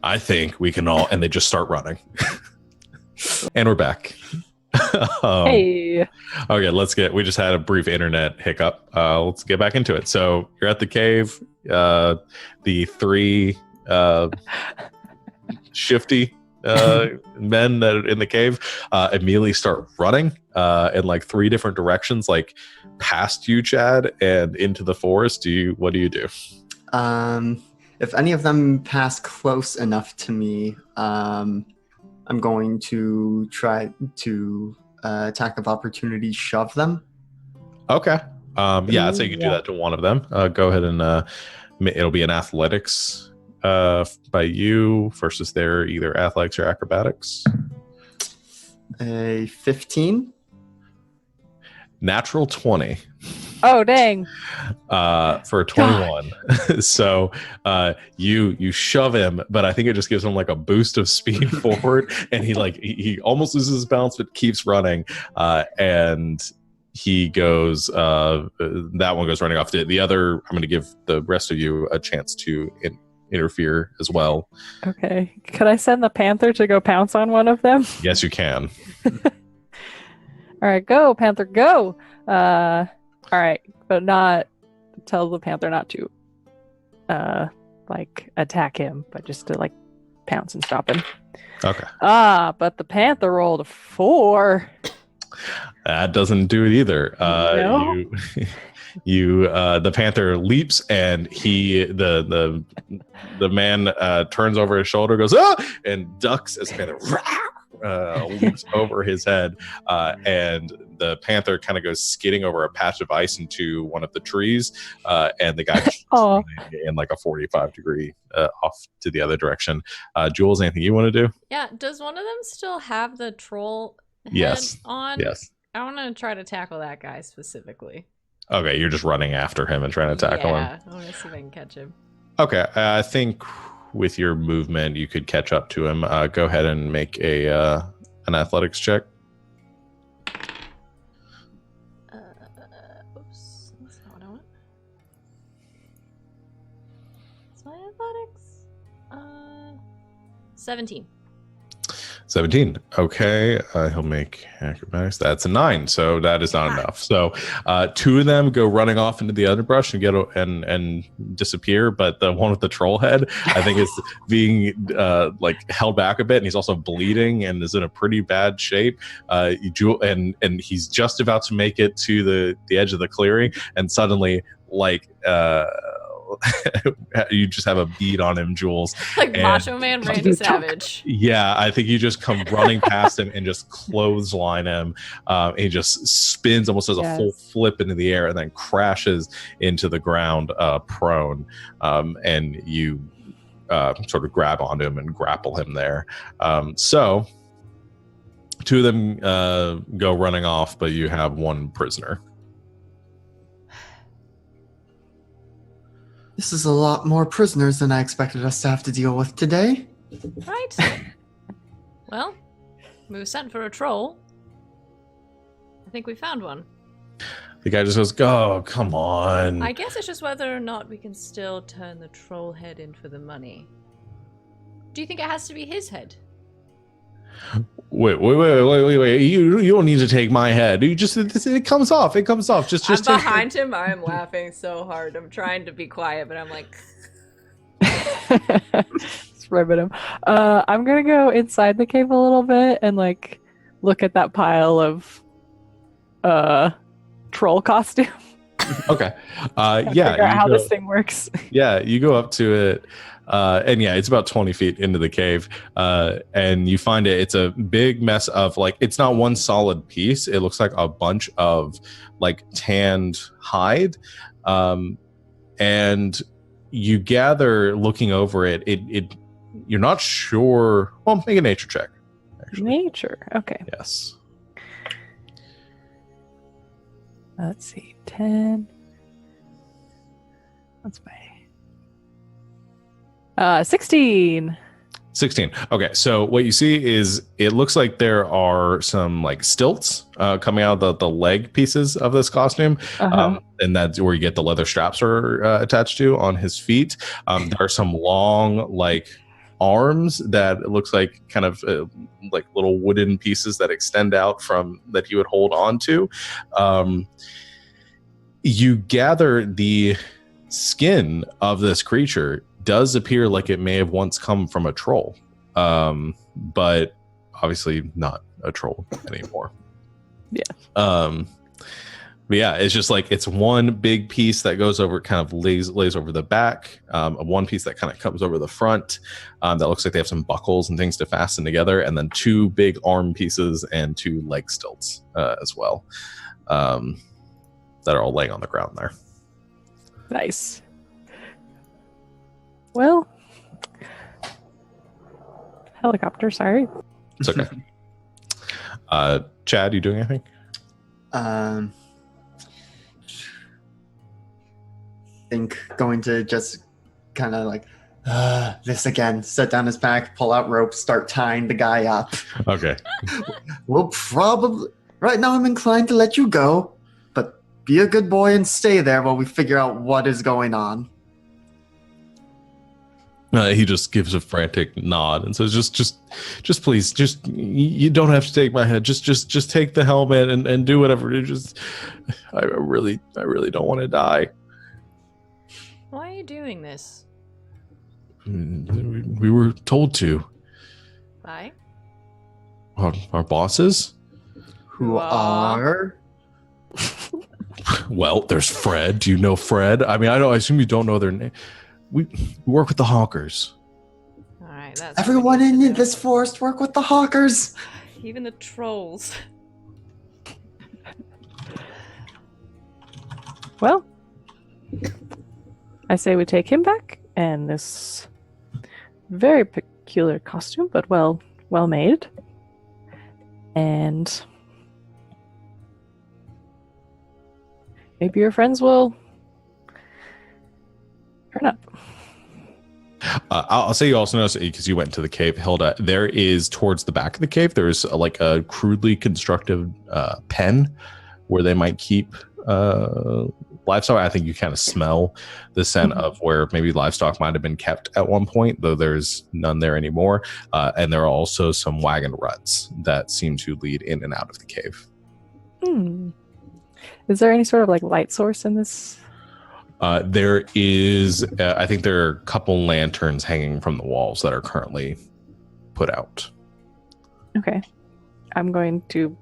S1: I think we can all, and they just start running. And we're back.
S2: Hey.
S1: Okay, we just had a brief internet hiccup. Let's get back into it. So you're at the cave. The three shifty men that are in the cave immediately start running in like three different directions, like past you, Chad, and into the forest. What do you do?
S3: If any of them pass close enough to me, I'm going to try to attack of opportunity, shove them.
S1: Okay. Yeah, I'd say you can do
S2: Yeah.
S1: that to one of them. Go ahead and it'll be an athletics by you versus their either athletics or acrobatics.
S3: A 15.
S1: Natural 20.
S2: Oh, dang.
S1: For a 21. So you shove him, but I think it just gives him like a boost of speed forward, and he almost loses his balance but keeps running, and he goes that one goes running off. The other, I'm going to give the rest of you a chance to interfere as well.
S2: Okay. Could I send the panther to go pounce on one of them?
S1: Yes, you can.
S2: All right, go, panther, go. All right, but not tell the panther not to like attack him, but just to like pounce and stop him.
S1: Okay.
S2: But the panther rolled a 4.
S1: That doesn't do it either.
S2: No?
S1: The panther leaps, and the man turns over his shoulder, goes and ducks as the panther leaps over his head, and the panther kind of goes skidding over a patch of ice into one of the trees, and the guy in like a 45-degree off to the other direction. Jules, anything you want to do?
S4: Yeah, does one of them still have the troll head
S1: Yes.
S4: on?
S1: Yes.
S4: I want to try to tackle that guy specifically.
S1: Okay, you're just running after him and trying to tackle him.
S4: Yeah, I want to see if I can catch him.
S1: Okay, I think with your movement, you could catch up to him. Go ahead and make an athletics check.
S4: Oops, that's not what I want. What's my athletics? 17.
S1: 17. Okay, he'll make acrobatics. That's a 9, so that is not enough. So two of them go running off into the underbrush and get and disappear. But the one with the troll head, I think, is being like held back a bit, and he's also bleeding and is in a pretty bad shape. And he's just about to make it to the edge of the clearing, and suddenly, like. You just have a bead on him, Jules.
S4: Like Macho Man Randy Savage.
S1: Yeah, I think you just come running past him and just clothesline him. He just spins, almost does a full flip into the air, and then crashes into the ground prone. And you sort of grab onto him and grapple him there. So two of them go running off, but you have one prisoner.
S3: This is a lot more prisoners than I expected us to have to deal with today.
S4: Right? Well, we were sent for a troll. I think we found one.
S1: The guy just goes, "Oh, come on."
S4: I guess it's just whether or not we can still turn the troll head in for the money. Do you think it has to be his head?
S1: Wait! You don't need to take my head. You just it comes off. It comes off. Just
S4: I'm behind him. I'm laughing so hard. I'm trying to be quiet, but I'm like.
S2: Just ribbit him. I'm gonna go inside the cave a little bit and like look at that pile of troll costume.
S1: Okay.
S2: Yeah. Figure out how this thing works.
S1: Yeah, you go up to it. And yeah, it's about 20 feet into the cave, and you find it's a big mess of like, it's not one solid piece. It looks like a bunch of like tanned hide, and you gather looking over it. You're not sure. Well, make a nature check. Actually.
S2: Nature. Okay.
S1: Yes.
S2: Let's see. 10. That's my 16.
S1: 16. Okay, so what you see is it looks like there are some like stilts coming out of the leg pieces of this costume, and that's where you get the leather straps are attached to on his feet. There are some long like arms that it looks like kind of like little wooden pieces that extend out from that he would hold on to. You gather the skin of this creature does appear like it may have once come from a troll, but obviously not a troll anymore.
S2: Yeah.
S1: But yeah, it's just like it's one big piece that goes over, kind of lays over the back, one piece that kind of comes over the front, that looks like they have some buckles and things to fasten together, and then two big arm pieces and two leg stilts as well, that are all laying on the ground there.
S2: Nice. Well, helicopter, sorry.
S1: It's okay. Chad, you doing anything?
S3: Think going to just kind of like this again, set down his pack, pull out rope, start tying the guy up.
S1: Okay.
S3: We'll probably right now I'm inclined to let you go, but be a good boy and stay there while we figure out what is going on.
S1: He just gives a frantic nod and says, just please, just, you don't have to take my head. Just take the helmet and do whatever. I really don't want to die.
S4: Why are you doing this?
S1: We were told to.
S4: By?
S1: Our bosses?
S3: Who are?
S1: Well, there's Fred. Do you know Fred? I mean, I assume you don't know their name. We work with the Hawkers.
S4: All right, that's
S3: Everyone in this forest work with the Hawkers.
S4: even the trolls.
S2: Well, I say we take him back, and this very peculiar costume, but well made. And maybe your friends will turn up.
S1: I'll say you also notice, because you went into the cave, Hilda, there is towards the back of the cave, there's like a crudely constructed pen where they might keep livestock. I think you kind of smell the scent of where maybe livestock might have been kept at one point, though there's none there anymore. And there are also some wagon ruts that seem to lead in and out of the cave.
S2: Is there any sort of like light source in this?
S1: There is, I think there are a couple lanterns hanging from the walls that are currently put out.
S2: Okay. I'm going to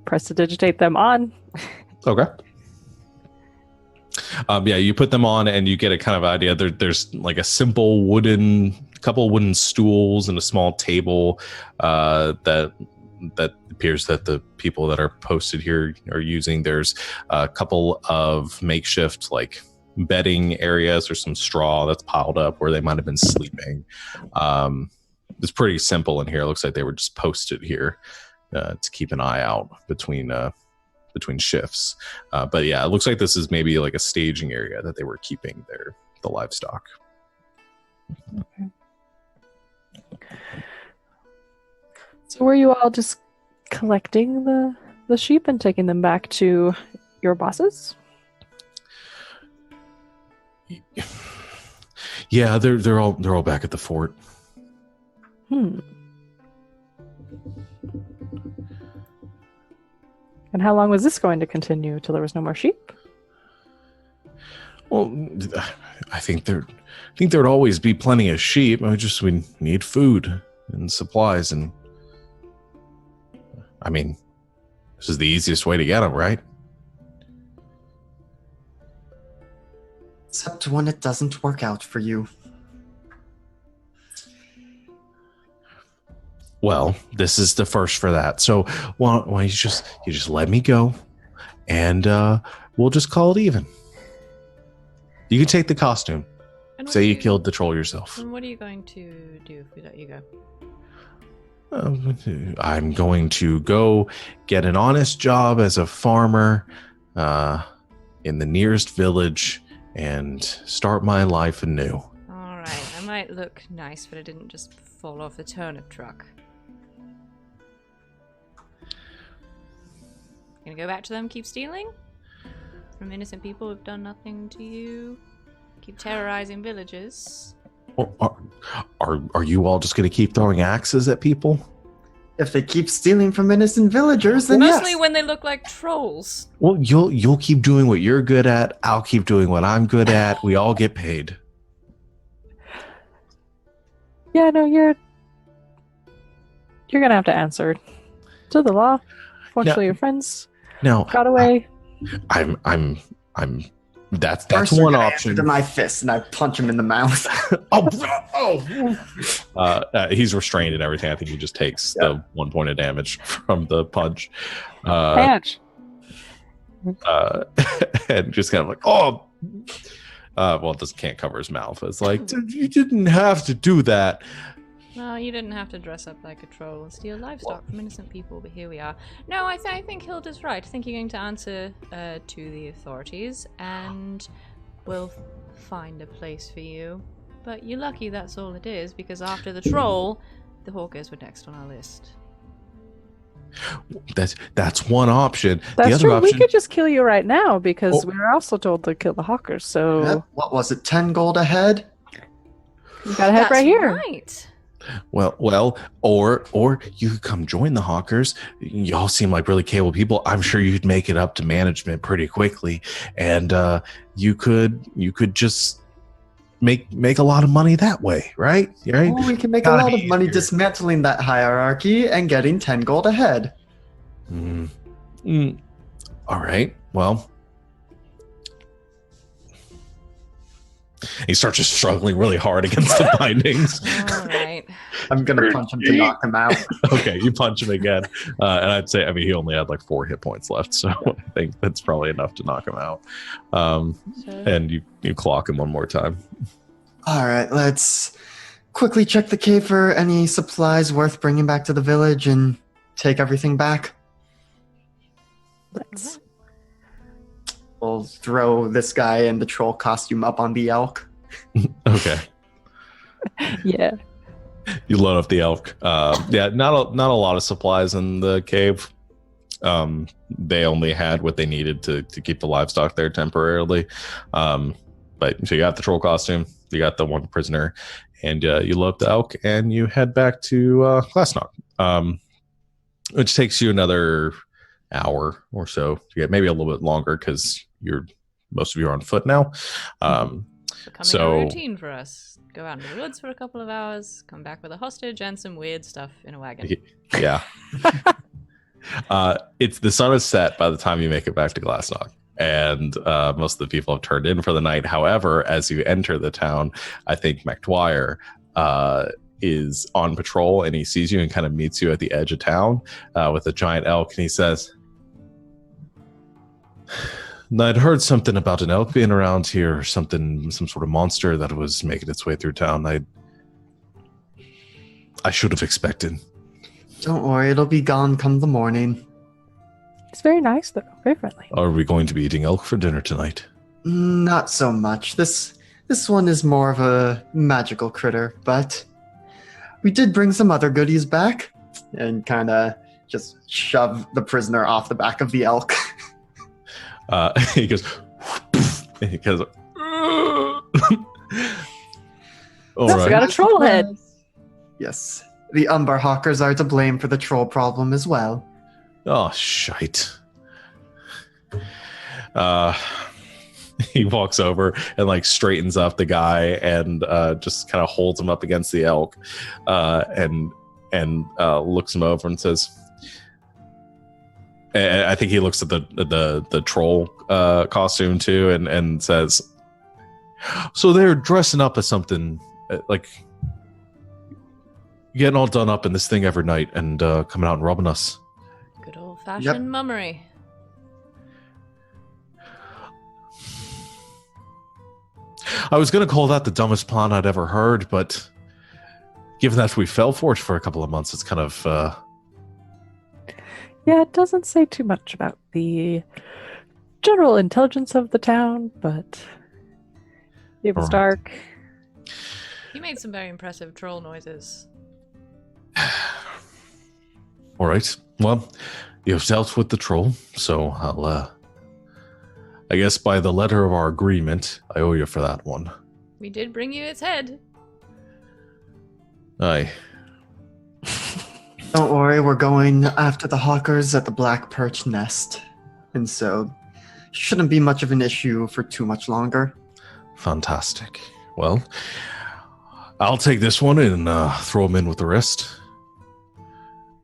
S2: prestidigitate them on.
S1: Okay. Yeah, you put them on and you get a kind of idea. There's like a simple couple wooden stools and a small table that appears that the people that are posted here are using. There's a couple of makeshift like bedding areas or some straw that's piled up where they might have been sleeping. It's pretty simple in here. It looks like they were just posted here to keep an eye out between shifts. But yeah, it looks like this is maybe like a staging area that they were keeping the livestock.
S2: Okay. So were you all just collecting the sheep and taking them back to your bosses?
S1: Yeah, they're all back at the fort.
S2: And how long was this going to continue till there was no more sheep?
S1: Well, I think there'd always be plenty of sheep. We need food and supplies, and I mean, this is the easiest way to get them, right?
S3: Except when it doesn't work out for you.
S1: Well, this is the first for that. So why don't you just let me go, and we'll just call it even. You can take the costume. Say you killed the troll yourself.
S4: And what are you going to do if we let you go?
S1: I'm going to go get an honest job as a farmer in the nearest village and start my life anew.
S4: All right, I'm might look nice, but it didn't just fall off the turnip truck. Gonna go back to them, keep stealing? From innocent people who've done nothing to you? Keep terrorizing villages?
S1: Are you all just going to keep throwing axes at people?
S3: If they keep stealing from innocent villagers, then
S4: Mostly
S3: yes.
S4: when they look like trolls.
S1: Well, you'll keep doing what you're good at. I'll keep doing what I'm good at. We all get paid.
S2: Yeah, no, you're gonna have to answer to the law. Fortunately, your friends
S1: No,
S2: got away.
S1: I'm. That's
S3: First,
S1: one
S3: you're gonna
S1: option.
S3: answer to my fist, and I punch him in the mouth.
S1: He's restrained and everything. I think he just takes the 1 point of damage from the punch.
S2: Patch.
S1: And just kind of like, well, it just can't cover his mouth. It's like, you didn't have to do that.
S4: No, you didn't have to dress up like a troll and steal livestock from innocent people, but here we are. No, I think Hilda's right. I think you're going to answer to the authorities, and we'll find a place for you. But you're lucky that's all it is, because after the troll, the hawkers were next on our list.
S1: That's one option.
S2: That's
S1: the other
S2: true.
S1: option,
S2: We could just kill you right now because we were also told to kill the hawkers. So
S3: Yep. What was it? 10 gold ahead?
S2: you gotta head
S4: That's
S2: right here.
S4: Right.
S1: well, or you could come join the hawkers. Y'all seem like really capable people. I'm sure you'd make it up to management pretty quickly, and you could just make a lot of money that way, right? Right?
S3: Oh, we can make a
S1: Gotta
S3: lot of
S1: be
S3: money
S1: easier.
S3: dismantling that hierarchy and getting 10 gold ahead.
S1: All right. Well, he starts just struggling really hard against the bindings.
S4: All right.
S3: I'm gonna punch him to knock him out.
S1: Okay, you punch him again, and I'd say, he only had like 4 hit points left, so I think that's probably enough to knock him out. And you clock him one more time.
S3: All right, let's quickly check the cave for any supplies worth bringing back to the village and take everything back.
S2: Let's.
S3: We'll throw this guy in the troll costume up on the elk.
S1: Okay,
S2: Yeah.
S1: you load up the elk. Yeah, not a lot of supplies in the cave. They only had what they needed to keep the livestock there temporarily. But so you got the troll costume, you got the one prisoner, and you load up the elk and you head back to Glassnock, which takes you another hour or so to get, maybe a little bit longer because most of you are on foot now.
S4: Becoming a routine for us. Go out into the woods for a couple of hours, come back with a hostage and some weird stuff in a wagon.
S1: Yeah. It's the sun is set by the time you make it back to Glassnock, and most of the people have turned in for the night. However, as you enter the town, I think McDwyer is on patrol, and he sees you and kind of meets you at the edge of town with a giant elk, and he says, I'd heard something about an elk being around here, or some sort of monster that was making its way through town. I should have expected.
S3: Don't worry, it'll be gone come the morning.
S2: It's very nice, though. Very friendly.
S1: Are we going to be eating elk for dinner tonight?
S3: Not so much. This one is more of a magical critter, but we did bring some other goodies back, and kind of just shove the prisoner off the back of the elk.
S1: He goes, and he goes, all
S2: We
S1: right.
S2: got a troll head.
S3: Yes, the Umber Hawkers are to blame for the troll problem as well.
S1: Oh, shite. He walks over and like straightens up the guy and just kind of holds him up against the elk, and looks him over and says, I think he looks at the troll costume too, and says, so they're dressing up as something, like getting all done up in this thing every night and coming out and robbing us.
S4: Good old-fashioned
S3: Yep.
S4: mummery.
S1: I was going to call that the dumbest plan I'd ever heard, but given that we fell for it for a couple of months, it's kind of...
S2: Yeah, it doesn't say too much about the general intelligence of the town, but it was
S1: Alright.
S2: dark.
S4: He made some very impressive troll noises.
S1: All right. Well, you've dealt with the troll, so I guess by the letter of our agreement, I owe you for that one.
S4: We did bring you its head.
S1: Aye.
S3: Don't worry, we're going after the hawkers at the Black Perch Nest. And so, shouldn't be much of an issue for too much longer.
S1: Fantastic. Well, I'll take this one and throw him in with the rest.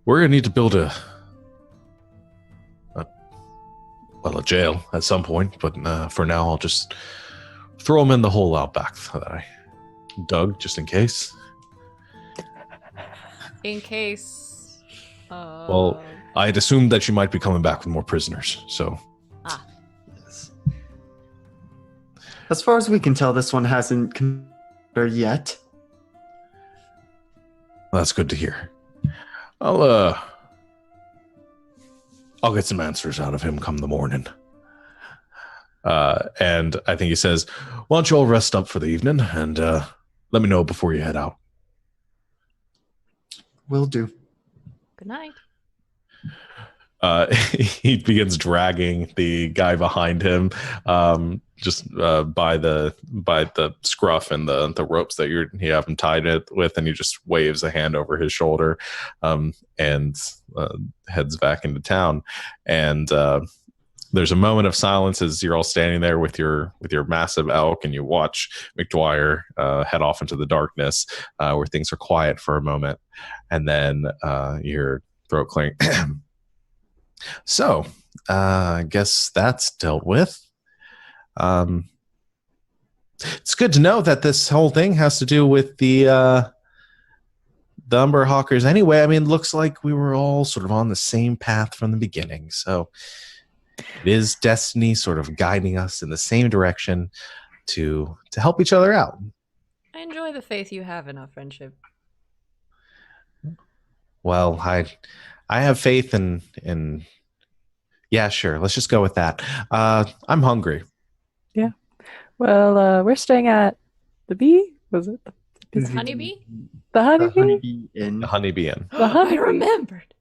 S1: We're going to need to build a jail at some point, but for now, I'll just throw him in the hole out back that I dug, just in case.
S4: In case.
S1: Well, I had assumed that you might be coming back with more prisoners, so.
S3: Yes. As far as we can tell, this one hasn't come yet.
S1: That's good to hear. I'll get some answers out of him come the morning. And I think he says, why don't you all rest up for the evening and let me know before you head out.
S3: Will do.
S4: Good night.
S1: He begins dragging the guy behind him, just by the scruff and the ropes that you have him tied it with, and he just waves a hand over his shoulder, and heads back into town. And there's a moment of silence as you're all standing there with your massive elk, and you watch McDwyer head off into the darkness, where things are quiet for a moment, and then you hear throat clearing. So, I guess that's dealt with. It's good to know that this whole thing has to do with the Umberhawkers anyway. I mean, it looks like we were all sort of on the same path from the beginning. So it is destiny sort of guiding us in the same direction to help each other out.
S4: I enjoy the faith you have in our friendship.
S1: Well, I have faith in yeah, sure. Let's just go with that. I'm hungry.
S2: Yeah. Well, we're staying at the Bee. Was it the
S4: Honeybee?
S2: The Honeybee?
S3: The Honeybee Inn.
S1: The Honeybee Inn.
S2: The Honeybee.
S4: I remembered.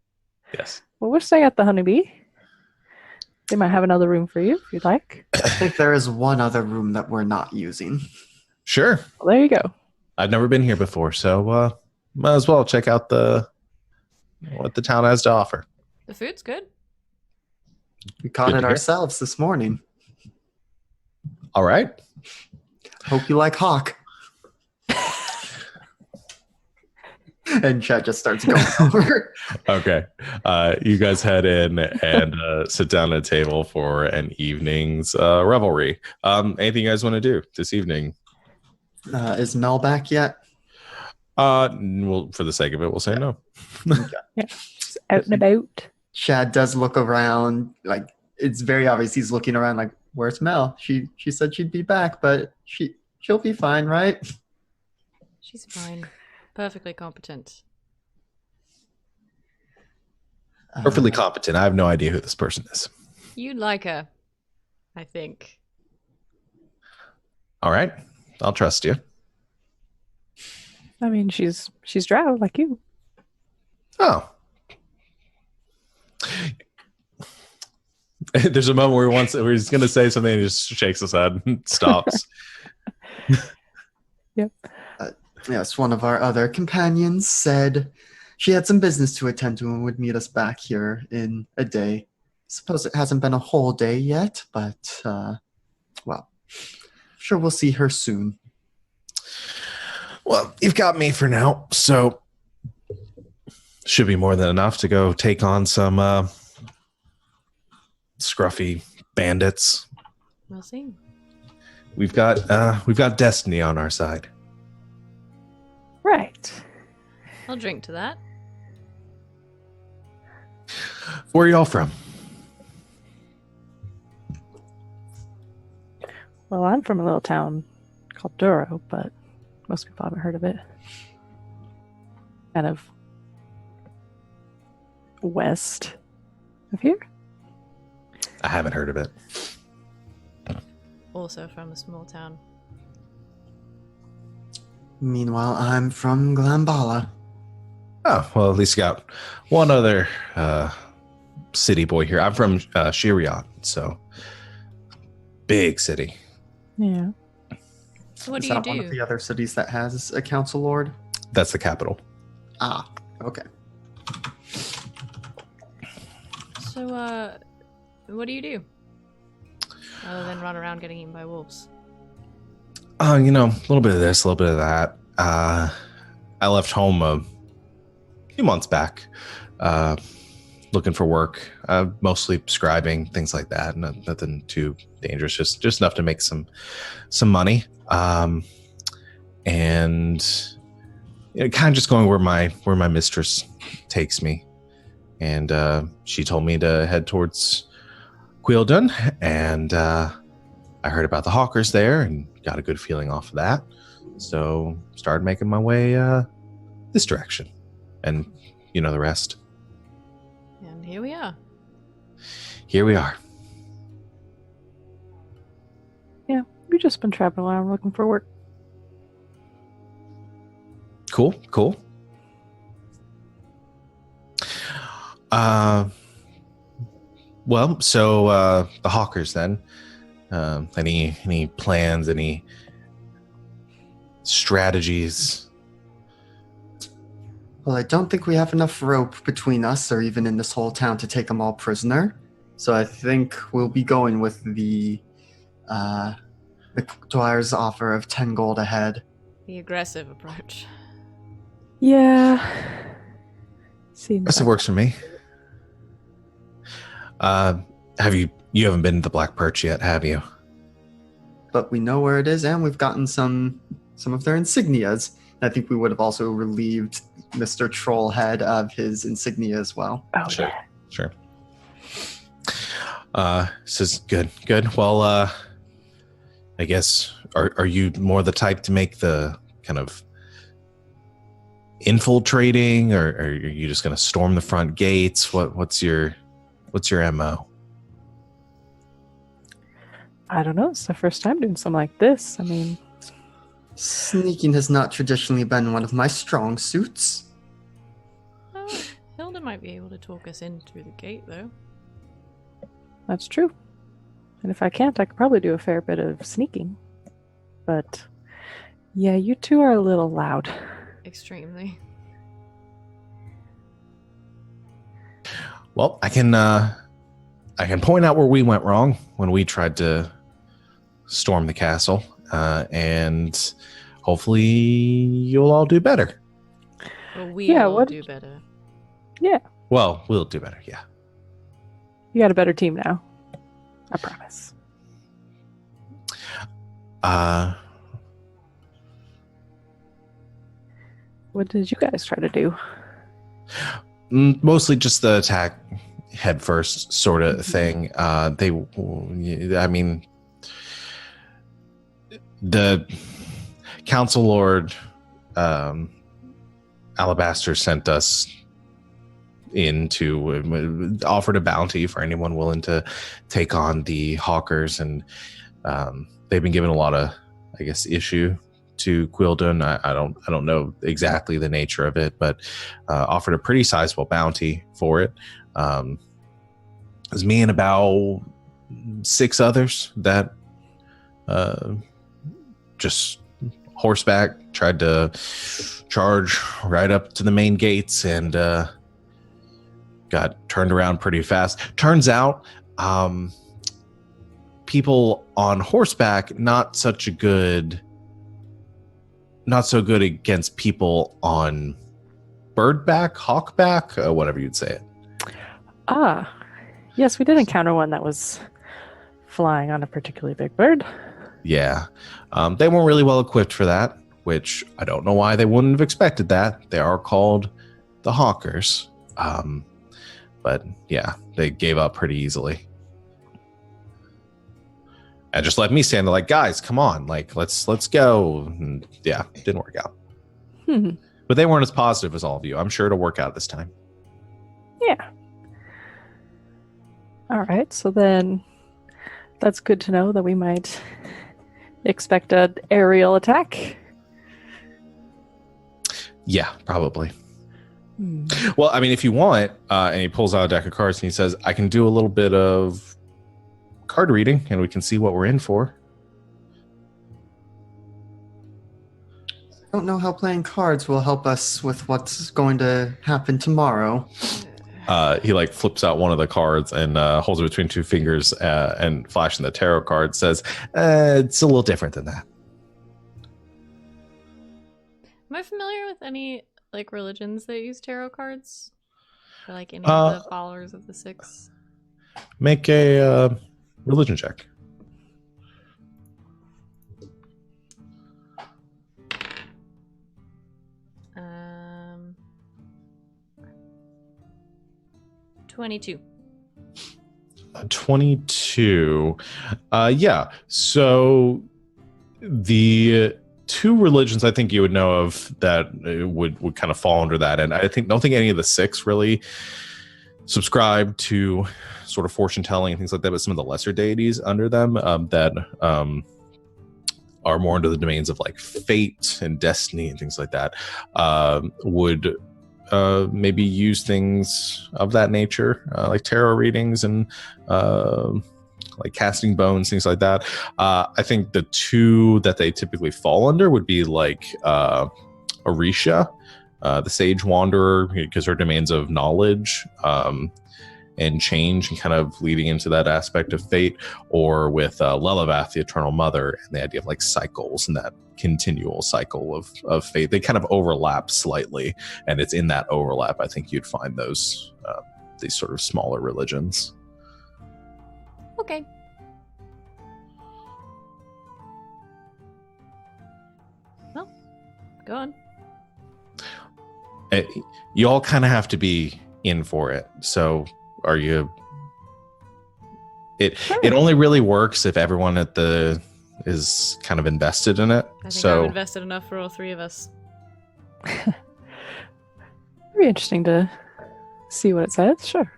S1: Yes.
S2: Well, we're staying at the Honeybee. They might have another room for you if you'd like.
S3: I think there is one other room that we're not using.
S1: Sure.
S2: Well, there you go.
S1: I've never been here before, so might as well check out what the town has to offer.
S4: The food's good.
S3: We caught
S1: Good to
S3: it
S1: hear.
S3: ourselves this morning.
S1: All right.
S3: Hope you like hawk. And Chad just starts going over.
S1: Okay. You guys head in and sit down at a table for an evening's revelry. Anything you guys want to do this evening?
S3: Is Mel back yet?
S1: Well, for the sake of it, we'll say no.
S2: Just out and about.
S3: Chad does look around, like it's very obvious he's looking around like, where's Mel? She said she'd be back, but she'll be fine, right?
S4: She's fine. Perfectly competent.
S1: Perfectly competent. I have no idea who this person is.
S4: You'd like her, I think.
S1: All right. I'll trust you.
S2: I mean, she's drow like you.
S1: Oh. There's a moment where he's going to say something and he just shakes his head and stops.
S2: Yep.
S3: Yes, one of our other companions said she had some business to attend to and would meet us back here in a day. Suppose it hasn't been a whole day yet, but, well, sure we'll see her soon.
S1: Well, you've got me for now, so should be more than enough to go take on some scruffy bandits.
S4: We'll see.
S1: We've got destiny on our side.
S2: Right.
S4: I'll drink to that.
S1: Where are y'all from?
S2: Well, I'm from a little town called Duro, but most people haven't heard of it. Kind of west of here.
S1: I haven't heard of it.
S4: Also from a small town.
S3: Meanwhile, I'm from Glambala.
S1: Oh, well, at least you got one other city boy here. I'm from Shiriat, so big city.
S2: Yeah.
S4: So what
S3: Is
S4: do you
S3: that one of
S4: do?
S3: the other cities that has a council lord?
S1: That's the capital.
S3: Ah, okay.
S4: So, what do you do? Other than run around getting eaten by wolves.
S1: A little bit of this, a little bit of that. I left home a few months back, looking for work, mostly scribing, things like that. Nothing too dangerous, just enough to make some money. And kind of just going where my mistress takes me. And she told me to head towards Quildon, and I heard about the hawkers there and got a good feeling off of that. So started making my way this direction. And you know the rest.
S4: And here we are.
S1: Here we are.
S2: Yeah, we've just been traveling around looking for work.
S1: Cool. Well, so the hawkers then. Any plans, any strategies?
S3: Well, I don't think we have enough rope between us or even in this whole town to take them all prisoner. So I think we'll be going with the Dwyer's offer of 10 gold a head.
S4: The aggressive approach.
S2: Yeah. Seems
S1: Guess it
S2: like
S1: works for me. You haven't been to the Black Perch yet, have you?
S3: But we know where it is, and we've gotten some of their insignias. I think we would have also relieved Mr. Trollhead of his insignia as well.
S2: Oh,
S1: Sure.
S2: yeah.
S1: Sure. Says good. Well, I guess are you more the type to make the kind of infiltrating, or are you just going to storm the front gates? What's your MO?
S2: I don't know. It's the first time doing something like this. I mean,
S3: Sneaking has not traditionally been one of my strong suits.
S4: Oh, Hilda might be able to talk us in through the gate, though.
S2: that's true. And if I can't, I could probably do a fair bit of sneaking. But yeah, you two are a little loud.
S4: Extremely.
S1: Well, I can point out where we went wrong when we tried to storm the castle, and hopefully you'll all do better.
S4: Well, we
S2: Yeah,
S4: will
S2: what-
S4: do better.
S1: Well, we'll do better, yeah.
S2: You got a better team now. I promise. What did you guys try to do?
S1: Mostly just the attack head first sort of thing. The Council Lord Alabaster sent us in to offered a bounty for anyone willing to take on the hawkers, and they've been given a lot of, I guess, issue to Quildon. I don't know exactly the nature of it, but offered a pretty sizable bounty for it. It was me and about 6 others that just horseback tried to charge right up to the main gates, and got turned around pretty fast. Turns out people on horseback not so good against people on birdback, hawkback, whatever you'd say it.
S2: Ah, yes, we did encounter one that was flying on a particularly big bird.
S1: Yeah. They weren't really well equipped for that, which I don't know why they wouldn't have expected that. They are called the hawkers. But yeah, they gave up pretty easily. And just let me stand there like, guys, come on, like let's go. And yeah, didn't work out. But they weren't as positive as all of you. I'm sure it'll work out this time.
S2: Yeah. All right, so then that's good to know that we might expect an aerial attack.
S1: Yeah, probably.
S2: Hmm.
S1: Well, I mean, if you want, and he pulls out a deck of cards and he says, I can do a little bit of card reading and we can see what we're in for.
S3: I don't know how playing cards will help us with what's going to happen tomorrow.
S1: He like flips out one of the cards and holds it between two fingers and flashing the tarot card says, it's a little different than that.
S4: Am I familiar with any like religions that use tarot cards? Or like any of the followers of the six?
S1: Make a religion check.
S4: Um, 22.
S1: 22. Yeah. So the two religions I think you would know of that would kind of fall under that, and I don't think any of the six really subscribe to sort of fortune telling and things like that, but some of the lesser deities under them that are more into the domains of like fate and destiny and things like that would maybe use things of that nature, like tarot readings and like casting bones, things like that. I think the two that they typically fall under would be like Orisha, the Sage Wanderer, because her domains of knowledge and change and kind of leading into that aspect of fate, or with Lelavath, the Eternal Mother, and the idea of like cycles and that continual cycle of fate. They kind of overlap slightly, and it's in that overlap I think you'd find those these sort of smaller religions.
S4: Okay. Well, go on.
S1: You all kind of have to be in for it. So are you? It only really works if everyone is kind of invested in it.
S4: I think I'm invested enough for all three of us.
S2: It'd be interesting to see what it says. Sure.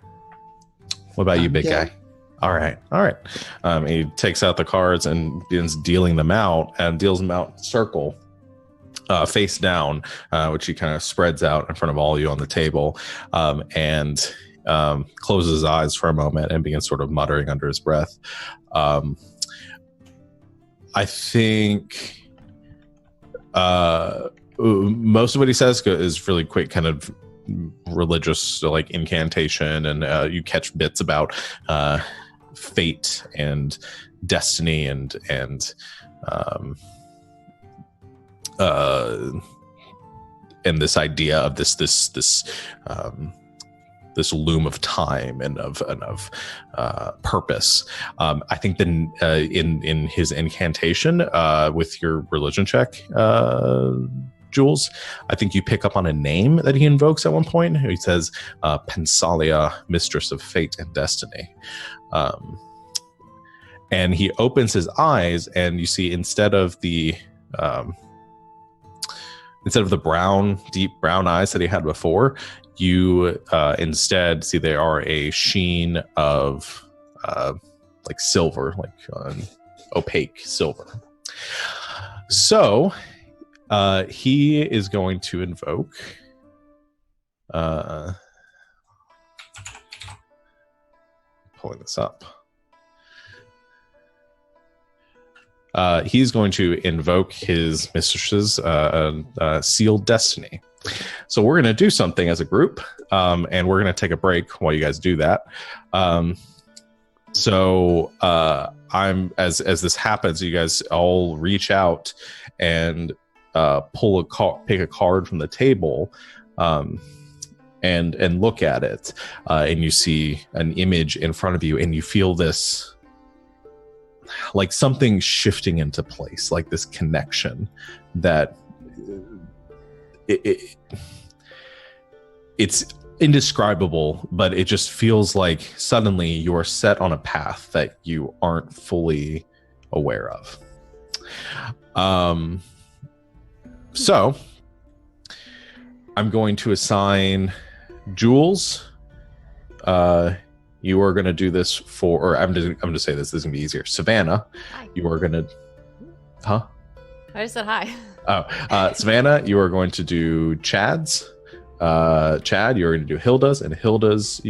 S1: What about you, big
S3: yeah.
S1: guy? All right. He takes out the cards and begins dealing them out, and deals them out in a circle, face down, which he kind of spreads out in front of all of you on the table, and closes his eyes for a moment and begins sort of muttering under his breath. I think most of what he says is really quick, kind of religious, like incantation, and you catch bits about fate and destiny and this idea of this loom of time and of purpose. I think then in his incantation with your religion check, Jules, I think you pick up on a name that he invokes at one point. He says, Pensalia, mistress of fate and destiny. And he opens his eyes, and you see instead of the deep brown eyes that he had before, you instead see they are a sheen of like silver, like opaque silver. So he is going to invoke pulling this up. He's going to invoke his mistress's sealed destiny. So we're going to do something as a group, and we're going to take a break while you guys do that. So as this happens, you guys all reach out and pick a card from the table, and look at it, and you see an image in front of you, and you feel this, like something shifting into place, like this connection that it's indescribable, but it just feels like suddenly you're set on a path that you aren't fully aware of. So I'm going to assign Jules. You are going to do this or I'm going to say this is going to be easier. Savannah,
S4: Hi.
S1: you are going to, huh?
S4: I just said hi.
S1: Savannah, you are going to do Chad's. Chad, you're going to do Hilda's, and Hilda's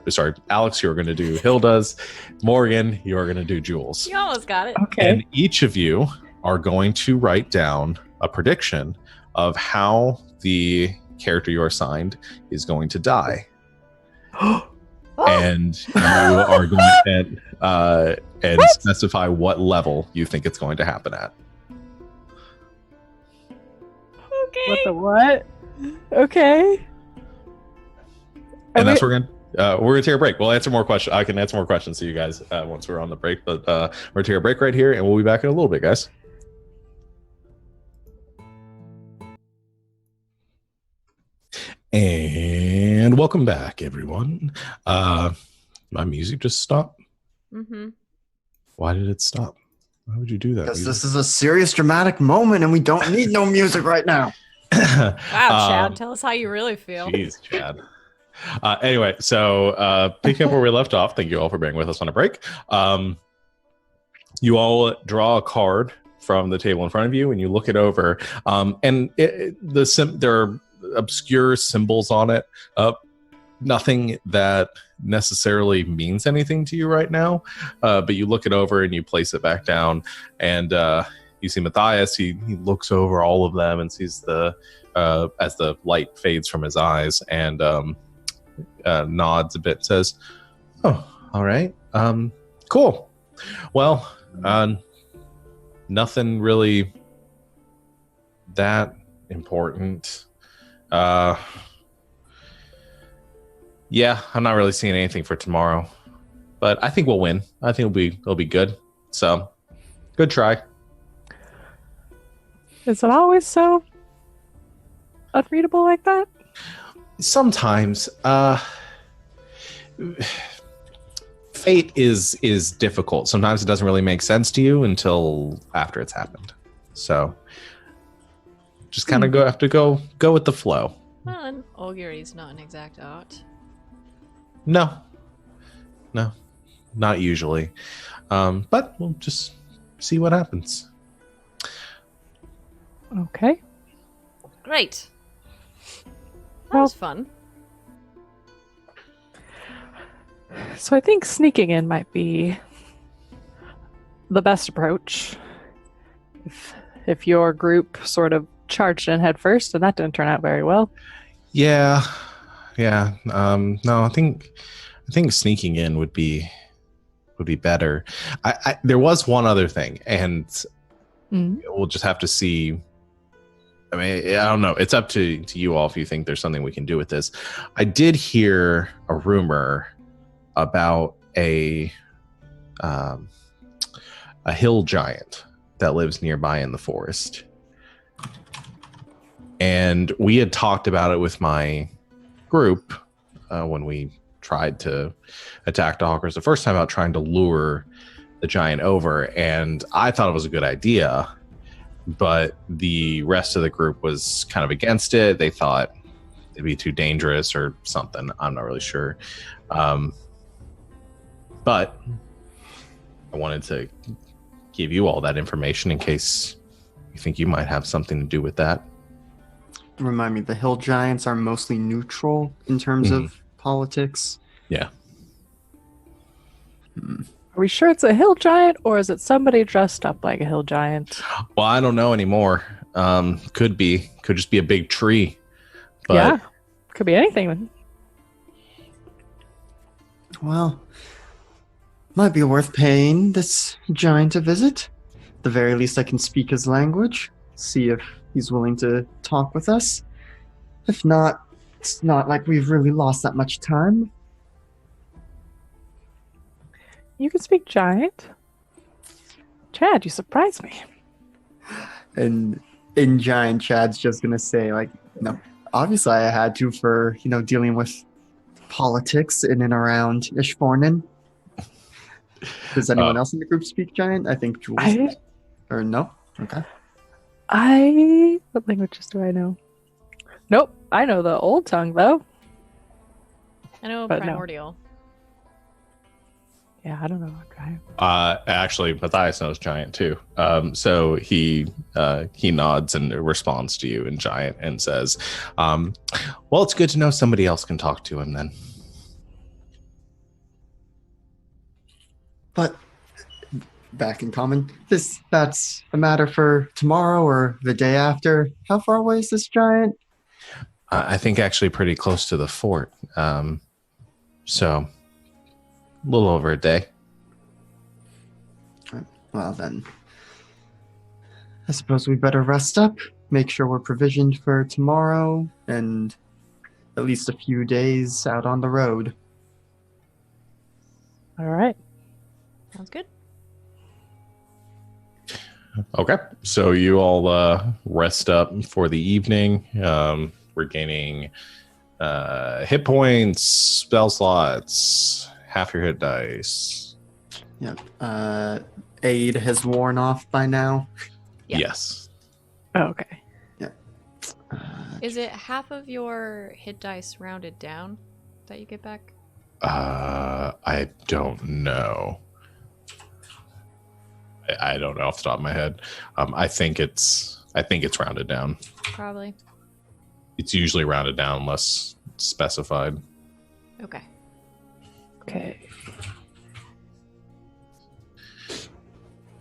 S1: sorry, Alex, you're going to do Hilda's. Morgan, you're going to do Jules.
S4: You almost got it.
S2: Okay.
S1: And each of you are going to write down a prediction of how the character you're assigned is going to die. And you are going to and specify what level you think it's going to happen at.
S4: Okay.
S2: What the what? Okay.
S1: And that's we're gonna take a break. We'll answer more questions. I can answer more questions to you guys once we're on the break. But we're gonna take a break right here, and we'll be back in a little bit, guys. And welcome back, everyone. My music just stopped.
S4: Mm-hmm.
S1: Why did it stop? Why would you do that?
S3: Because this is a serious, dramatic moment, and we don't need no music right now.
S4: Wow, Chad, tell us how you really feel.
S1: Jeez, Chad. Anyway, so picking up where we left off, thank you all for being with us on a break. You all draw a card from the table in front of you, and you look it over. And there are obscure symbols on it. Nothing that necessarily means anything to you right now, but you look it over and you place it back down, and you see Matthias. He looks over all of them and sees as the light fades from his eyes, and nods a bit, says, "Oh, all right, cool. Well, nothing really that important. Yeah, I'm not really seeing anything for tomorrow, but I think we'll win. I think it'll be good. So, good try."
S2: Is it always so unreadable like that?
S1: Sometimes, fate is difficult. Sometimes it doesn't really make sense to you until after it's happened. So, just kind of have to go with the flow.
S4: Well, and augury's not an exact art.
S1: No, not usually. But we'll just see what happens.
S2: Okay.
S4: Great. That
S2: Well-
S4: was fun.
S2: So I think sneaking in might be the best approach. If your group sort of charged in head first, and that didn't turn out very well.
S1: Yeah. No, I think sneaking in would be better. There was one other thing, and we'll just have to see. I mean, I don't know. It's up to you all if you think there's something we can do with this. I did hear a rumor about a hill giant that lives nearby in the forest. And we had talked about it with my group when we tried to attack the hawkers the first time out, trying to lure the giant over. And I thought it was a good idea, but the rest of the group was kind of against it. They thought it'd be too dangerous or something. I'm not really sure. But I wanted to give you all that information in case you think you might have something to do with that.
S3: Remind me, the hill giants are mostly neutral in terms of politics.
S1: Yeah.
S2: Are we sure it's a hill giant, or is it somebody dressed up like a hill giant?
S1: Well, I don't know anymore. Could just be a big tree. But
S2: Yeah, could be anything.
S3: Well, might be worth paying this giant a visit. At the very least, I can speak his language, see if he's willing to talk with us. If not, it's not like we've really lost that much time.
S2: You can speak giant. Chad, you surprised me.
S3: And in giant, Chad's just gonna say, like, no, obviously I had to for, dealing with politics in and around Ishfornen. Does anyone else in the group speak giant? I think Jules. Or no? Okay.
S2: What languages do I know? Nope, I know the old tongue though.
S4: I know
S2: But no.
S4: primordial.
S2: Yeah, I don't know. Okay.
S1: Actually, Matthias knows giant too. So he nods and responds to you in giant and says, "Well, it's good to know somebody else can talk to him then."
S3: But back in common, that's a matter for tomorrow or the day after. How far away is this giant?
S1: I think actually pretty close to the fort. So a little over a day.
S3: Well then, I suppose we better rest up, make sure we're provisioned for tomorrow, and at least a few days out on the road.
S2: All right.
S4: Sounds good.
S1: Okay, so you all rest up for the evening, regaining hit points, spell slots, half your hit dice.
S3: Yep. Aid has worn off by now.
S4: Yeah.
S1: Yes.
S2: Okay.
S4: Is it half of your hit dice rounded down that you get back?
S1: I don't know. I don't know off the top of my head. I think it's rounded down.
S4: Probably.
S1: It's usually rounded down unless specified.
S4: Okay.
S2: Okay.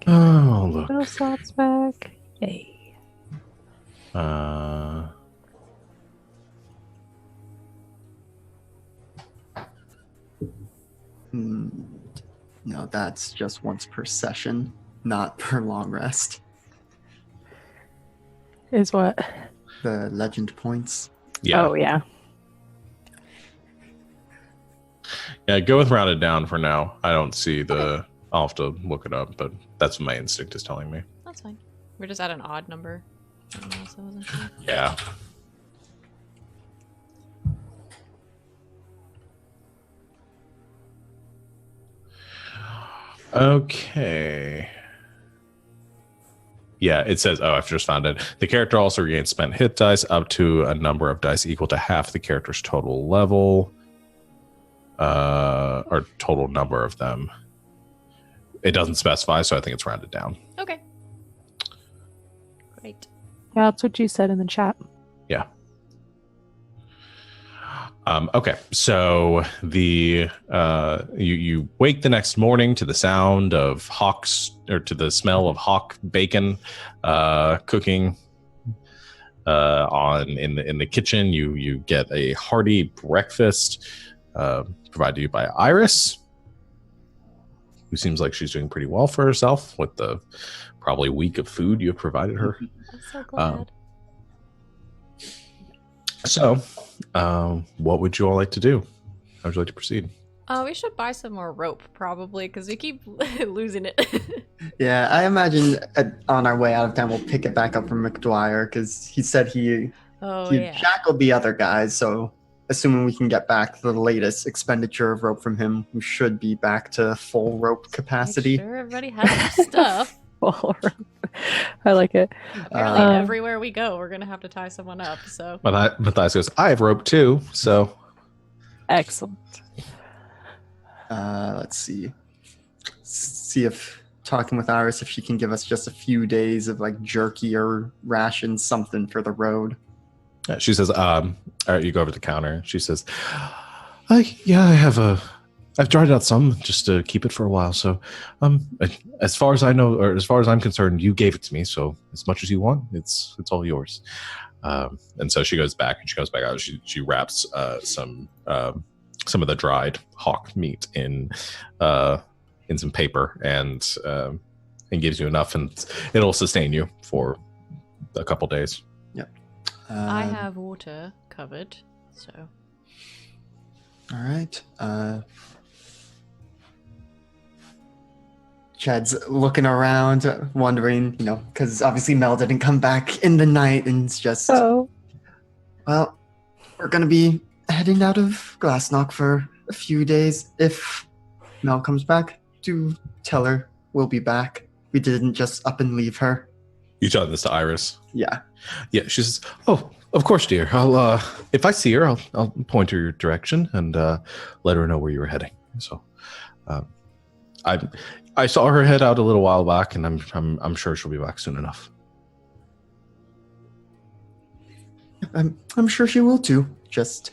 S1: Oh, look.
S2: Spell slots back. Yay.
S3: No, that's just once per session, not per long rest.
S2: Is what?
S3: The legend points.
S1: Yeah.
S2: Oh, yeah.
S1: Yeah, go with rounded down for now. I don't see the... I'll have to look it up, but that's what my instinct is telling me.
S4: That's fine. We're just at an odd number. I don't know, so I wasn't sure.
S1: Yeah. Okay. Yeah, it says, I've just found it. The character also regains spent hit dice up to a number of dice equal to half the character's total level. Or total number of them. It doesn't specify, so I think it's rounded down.
S4: Okay. Great.
S2: Yeah, that's what you said in the chat.
S1: Yeah. Okay, so the you wake the next morning to the sound of hawks, or to the smell of hawk bacon cooking in the kitchen. You get a hearty breakfast provided to you by Iris, who seems like she's doing pretty well for herself with the probably week of food you have provided her.
S4: I'm so glad.
S1: So, what would you all like to do? How would you like to proceed?
S4: We should buy some more rope, probably, because we keep losing it.
S3: Yeah, I imagine on our way out of town we'll pick it back up from McDwyer because he said he shackled the other guys. So, assuming we can get back the latest expenditure of rope from him, we should be back to full rope capacity.
S4: Make sure everybody has their stuff.
S2: I like it.
S4: Apparently, everywhere we go, we're gonna have to tie someone up. So,
S1: Matthias goes, I have rope too. So,
S2: excellent.
S3: Let's see if talking with Iris, if she can give us just a few days of like jerky or ration, something for the road.
S1: She says, all right, you go over to the counter. She says, I've dried out some just to keep it for a while. So, as far as I know, or as far as I'm concerned, you gave it to me. So as much as you want, it's all yours. And so she goes back out. She wraps some of the dried hawk meat in some paper and gives you enough, and it'll sustain you for a couple days.
S3: Yep.
S4: I have water covered. So.
S3: All right. Chad's looking around, wondering, because obviously Mel didn't come back in the night, and it's just, well, we're going to be heading out of Glassknock for a few days. If Mel comes back, do tell her we'll be back. We didn't just up and leave her.
S1: You tell this to Iris?
S3: Yeah.
S1: Yeah, she says, oh, of course, dear. I'll, if I see her, I'll point her your direction and let her know where you were heading. So, I saw her head out a little while back, and I'm sure she'll be back soon enough.
S3: I'm sure she will too. Just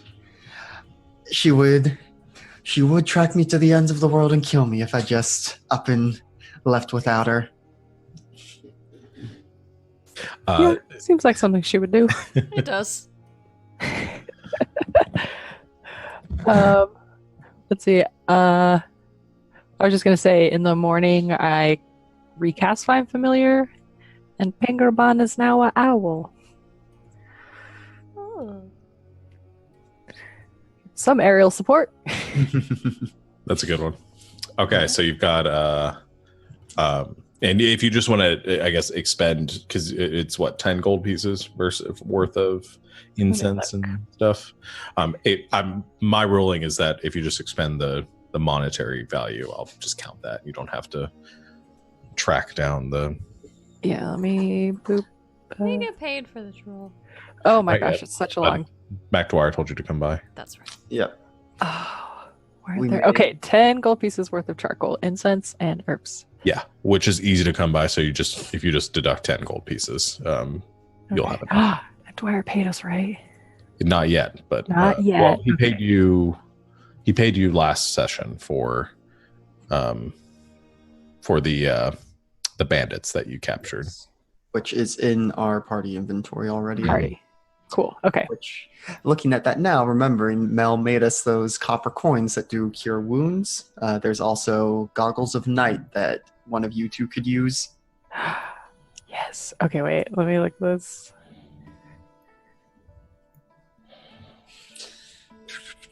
S3: she would track me to the ends of the world and kill me if I just up and left without her.
S2: Yeah, seems like something she would do.
S4: It does.
S2: Let's see. I was just gonna say, in the morning, I recast Find Familiar, and Pengarban is now an owl.
S4: Oh.
S2: Some aerial support.
S1: That's a good one. Okay, so you've got and if you just want to, I guess, expend, because it's what, 10 gold pieces worth of incense and stuff. My ruling is that if you just expend the monetary value, I'll just count that. You don't have to track down the.
S2: Yeah, let me boop.
S4: We get paid for the troll.
S2: Oh my gosh, it's such a long.
S1: MacDwyer told you to come by.
S4: That's right.
S3: Yep.
S2: Oh,
S3: We
S2: there?
S3: made-
S2: Okay, 10 gold pieces worth of charcoal, incense, and herbs.
S1: Yeah, which is easy to come by. So if you just deduct 10 gold pieces, you'll have it.
S2: Dwyer paid us, right?
S1: Not yet, but
S2: Not yet.
S1: Well, he
S2: Okay.
S1: paid you. He paid you last session for the bandits that you captured.
S3: Which is in our party inventory already.
S2: Party. Cool. Okay.
S3: Which, looking at that now, remembering Mel made us those copper coins that do cure wounds. There's also goggles of night that one of you two could use.
S2: Yes. Okay, wait. Let me look at this.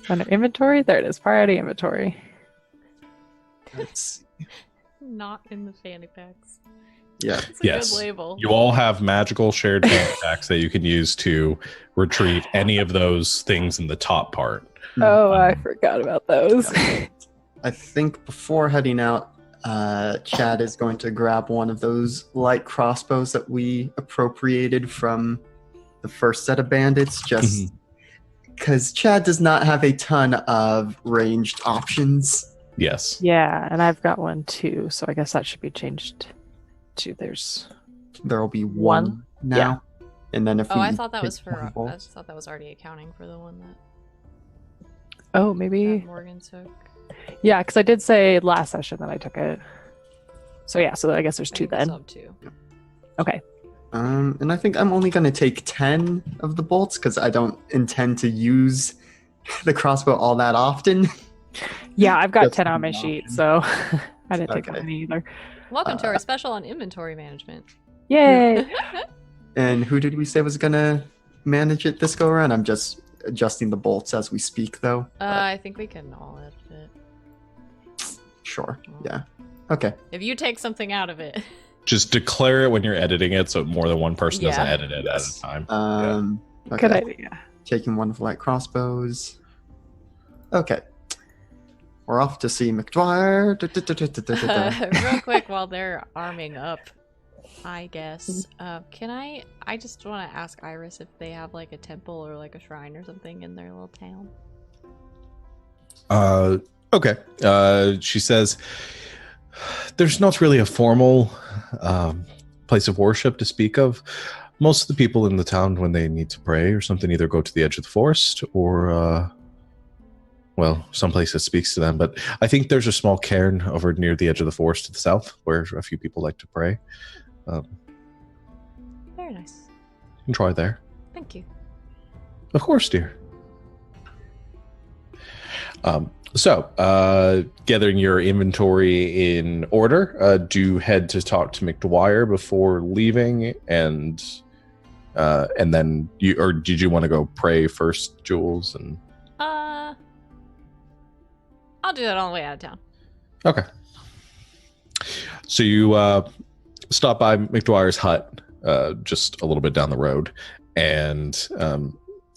S2: Under inventory? There it is. Priority inventory.
S3: It's,
S4: Not in the fanny packs.
S3: yeah.
S4: It's a
S1: Yes.
S4: good label.
S1: You all have magical shared packs that you can use to retrieve any of those things in the top part.
S2: Oh, I forgot about those.
S3: I think before heading out, Chad is going to grab one of those light crossbows that we appropriated from the first set of bandits, just because Chad does not have a ton of ranged options.
S1: Yes.
S2: Yeah, and I've got one too, so I guess that should be changed to there's
S3: There will be one now.
S2: Yeah.
S3: And then if
S4: Oh,
S3: we
S4: I thought that was
S3: take
S4: for.
S3: one
S4: I
S3: bolt-
S4: thought that was already accounting for the one that
S2: maybe
S4: Morgan took.
S2: yeah, because I did say last session that I took it. So yeah, so I guess there's
S4: I
S2: two
S4: think it's
S2: then.
S4: up two.
S2: Okay.
S3: And I think I'm only going to take 10 of the bolts because I don't intend to use the crossbow all that often.
S2: Yeah, I've got
S3: That's
S2: 10 on my
S3: an
S2: sheet,
S3: option.
S2: so I didn't take
S3: Okay.
S2: any either.
S4: Welcome to our special on inventory management.
S2: Yay!
S3: And who did we say was going to manage it this go around? I'm just adjusting the bolts as we speak, though.
S4: I think we can all edit it.
S3: Sure. Yeah. Okay.
S4: If you take something out of it.
S1: Just declare it when you're editing it so more than one person doesn't
S4: Yeah.
S1: edit it at
S3: Yes.
S1: a time.
S3: Okay.
S2: Good idea.
S3: Taking one of the light crossbows. Okay. We're off to see McDwyer.
S4: Real quick while they're arming up, I guess. I just want to ask Iris if they have like a temple or like a shrine or something in their little town.
S1: Okay. She says there's not really a formal place of worship to speak of. Most of the people in the town, when they need to pray or something, either go to the edge of the forest or, someplace that speaks to them. But I think there's a small cairn over near the edge of the forest to the south where a few people like to pray.
S4: Very nice.
S1: You can try there.
S4: Thank you.
S1: Of course, dear. Gathering your inventory in order, do head to talk to McDwyer before leaving, and then did you want to go pray first, Jules? And
S4: I'll do that on the way out of town.
S1: okay. So you stop by McDwyer's hut, just a little bit down the road, and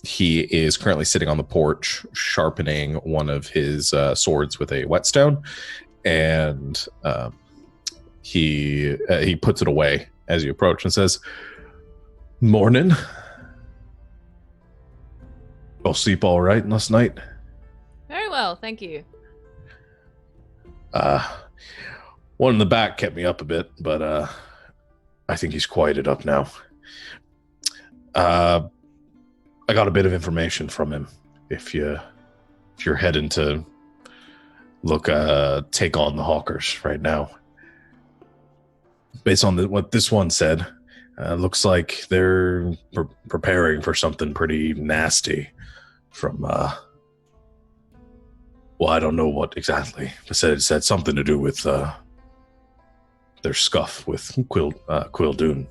S1: he is currently sitting on the porch sharpening one of his swords with a whetstone, and he puts it away as you approach and says, "Morning. I'll sleep all right last night."
S4: Very well, thank you.
S1: One in the back kept me up a bit, but I think he's quieted up now. I got a bit of information from him. If you're heading to take on the Hawkers right now, based on what this one said, looks like they're preparing for something pretty nasty. From well, I don't know what exactly. It said something to do with their scuff with Quill Dune.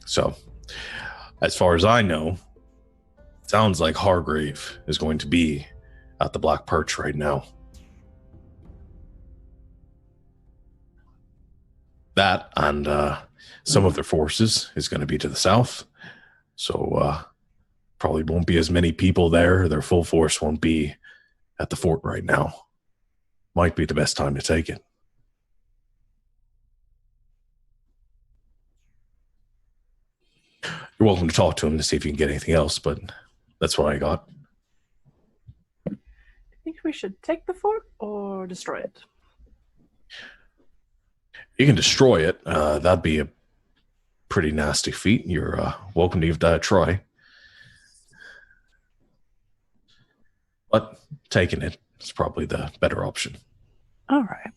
S1: So, as far as I know, it sounds like Hargrave is going to be at the Black Perch right now. That and some of their forces is going to be to the south. So probably won't be as many people there. Their full force won't be at the fort right now. Might be the best time to take it. You're welcome to talk to him to see if you can get anything else, but that's what I got.
S2: I think we should take the fort or destroy it.
S1: You can destroy it. That'd be a pretty nasty feat. You're welcome to give that a try. But taking it is probably the better option.
S2: All right.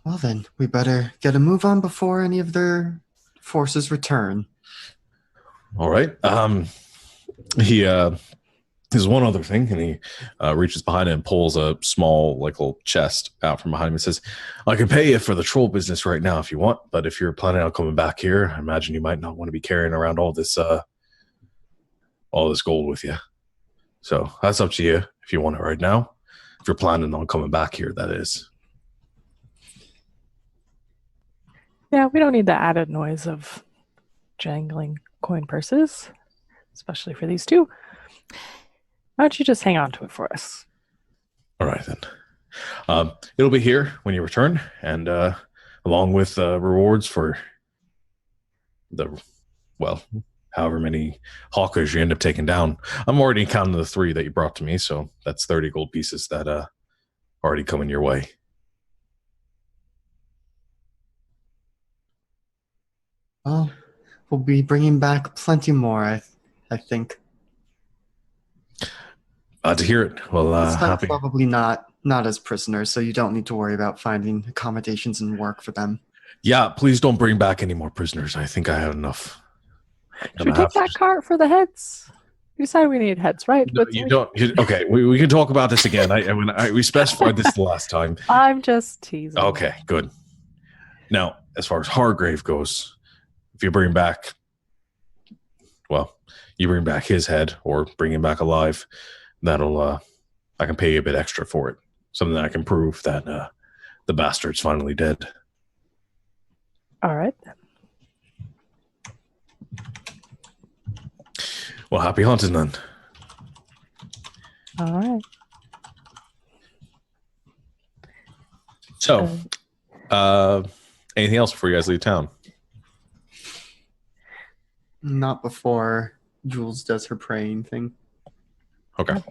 S3: Well then, we better get a move on before any of their forces return.
S1: All right. There's one other thing, and he reaches behind him and pulls a small, little chest out from behind him and says, I can pay you for the troll business right now if you want, but if you're planning on coming back here, I imagine you might not want to be carrying around all this gold with you. So that's up to you if you want it right now. If you're planning on coming back here, that is.
S2: Yeah, we don't need the added noise of jangling coin purses, especially for these two. Why don't you just hang on to it for us?
S1: All right, then. It'll be here when you return, and along with rewards for however many hawkers you end up taking down. I'm already counting the 3 that you brought to me, so that's 30 gold pieces that already coming your way.
S3: Well, we'll be bringing back plenty more, I think.
S1: To hear it. Well,
S3: This time
S1: happy.
S3: probably not as prisoners, so you don't need to worry about finding accommodations and work for them.
S1: Yeah, please don't bring back any more prisoners. I think I have enough.
S2: Should we take that cart for the heads? We decided we need heads, right?
S1: No, you don't. Okay, we can talk about this again. We specified this the last time.
S2: I'm just teasing.
S1: Okay, good. Now, as far as Hargrave goes, if you bring back, you bring back his head or bring him back alive, that'll I can pay you a bit extra for it. Something that I can prove that the bastard's finally dead.
S2: All right.
S1: Well, happy hunting then.
S2: All right.
S1: So, anything else before you guys leave town?
S3: Not before Jules does her praying thing.
S1: Okay.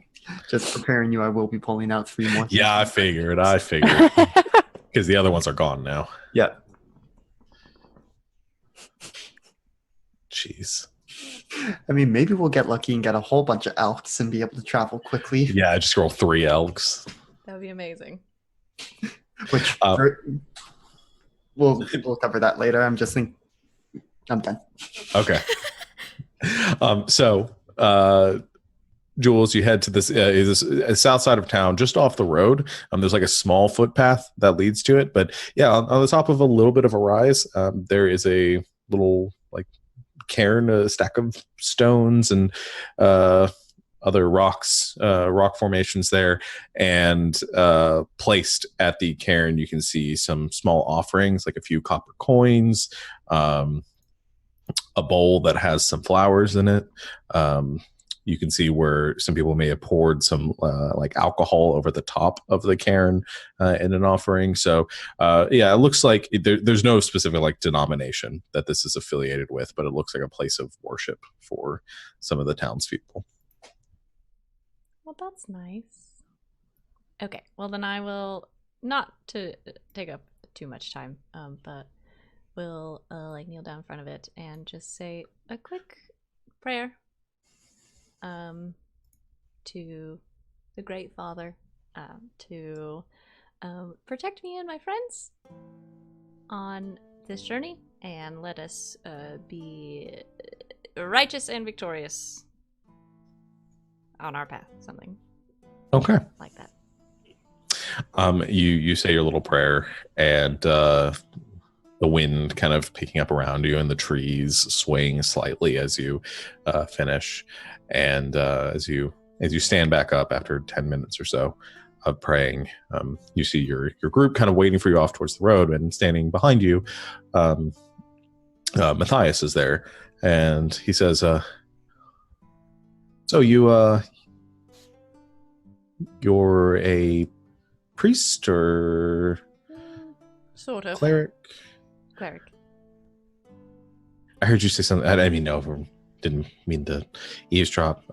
S3: Just preparing you, I will be pulling out 3 more.
S1: Yeah, I figured. Because the other ones are gone now.
S3: Yeah.
S1: Jeez.
S3: I mean, maybe we'll get lucky and get a whole bunch of elks and be able to travel quickly.
S1: Yeah, I just roll 3 elks.
S4: That would be amazing.
S3: Which we'll cover that later. I'm just thinking. I'm done.
S1: Okay. Jules, you head to this south side of town, just off the road. There's like a small footpath that leads to it, but yeah, on the top of a little bit of a rise, there is a little cairn, a stack of stones and other rocks, rock formations there, and placed at the cairn, you can see some small offerings, like a few copper coins, a bowl that has some flowers in it. You can see where some people may have poured some alcohol over the top of the cairn in an offering. So it looks like there's no specific denomination that this is affiliated with, but it looks like a place of worship for some of the townspeople.
S4: Well, that's nice. Okay, well then I will, not to take up too much time, but will like kneel down in front of it and just say a quick prayer to the Great Father to protect me and my friends on this journey, and let us be righteous and victorious on our path. Something
S1: Okay.
S4: like that.
S1: You say your little prayer, and the wind kind of picking up around you, and the trees swaying slightly as you finish, and as you stand back up after 10 minutes or so of praying, you see your group kind of waiting for you off towards the road, and standing behind you, Matthias is there, and he says, "So you're a priest or
S4: Sort of.
S1: cleric?"
S4: Cleric.
S1: I heard you say something. I didn't mean to eavesdrop.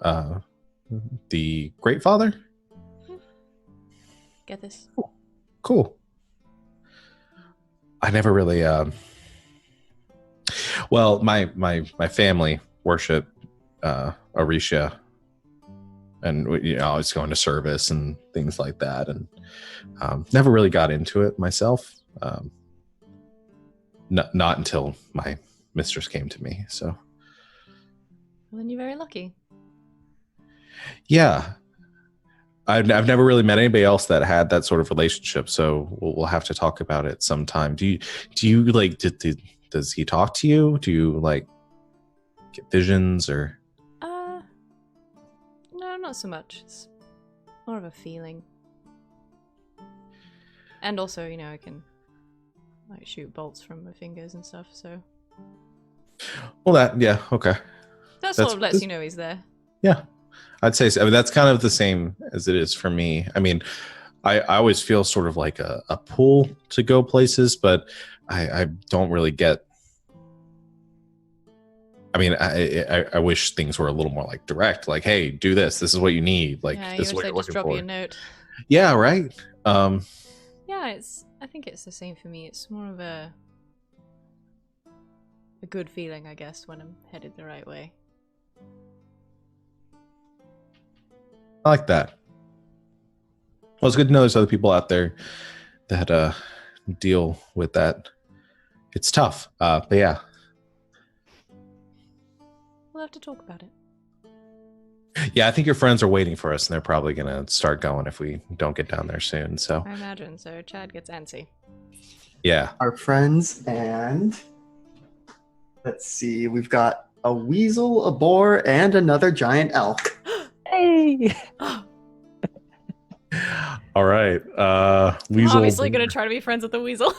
S1: The Great Father?
S4: Get this?
S1: Cool. I never really. Well, my family worship Orisha, and I was going to service and things like that, and never really got into it myself. Not until my mistress came to me. So,
S4: Well, then you're very lucky.
S1: yeah, I've never really met anybody else that had that sort of relationship. So we'll have to talk about it sometime. Do you like? Does he talk to you? Do you like get visions or?
S4: No, not so much. It's more of a feeling. And also, I can like shoot bolts from my fingers and stuff, so
S1: Well, okay.
S4: that sort of lets you know he's there.
S1: Yeah, I'd say so. I mean, that's kind of the same as it is for me. I mean, I always feel sort of like a pull to go places, but I don't really get. I mean, I wish things were a little more like direct, like, hey, do this. This is what you need. Like,
S4: Yeah,
S1: this is
S4: you
S1: what
S4: wish
S1: you're
S4: they'd just
S1: looking
S4: drop
S1: for.
S4: you a note.
S1: Yeah, right.
S4: Yeah, I think it's the same for me. It's more of a good feeling, I guess, when I'm headed the right way.
S1: I like that. Well, it's good to know there's other people out there that deal with that. It's tough, but yeah.
S4: We'll have to talk about it.
S1: Yeah, I think your friends are waiting for us, and they're probably going to start going if we don't get down there soon. So,
S4: I imagine. So Chad gets antsy.
S1: yeah.
S3: Our friends, and let's see, we've got a weasel, a boar, and another giant elk.
S2: Hey!
S1: All right.
S4: I'm
S1: Weasel.
S4: obviously going to try to be friends with the weasel.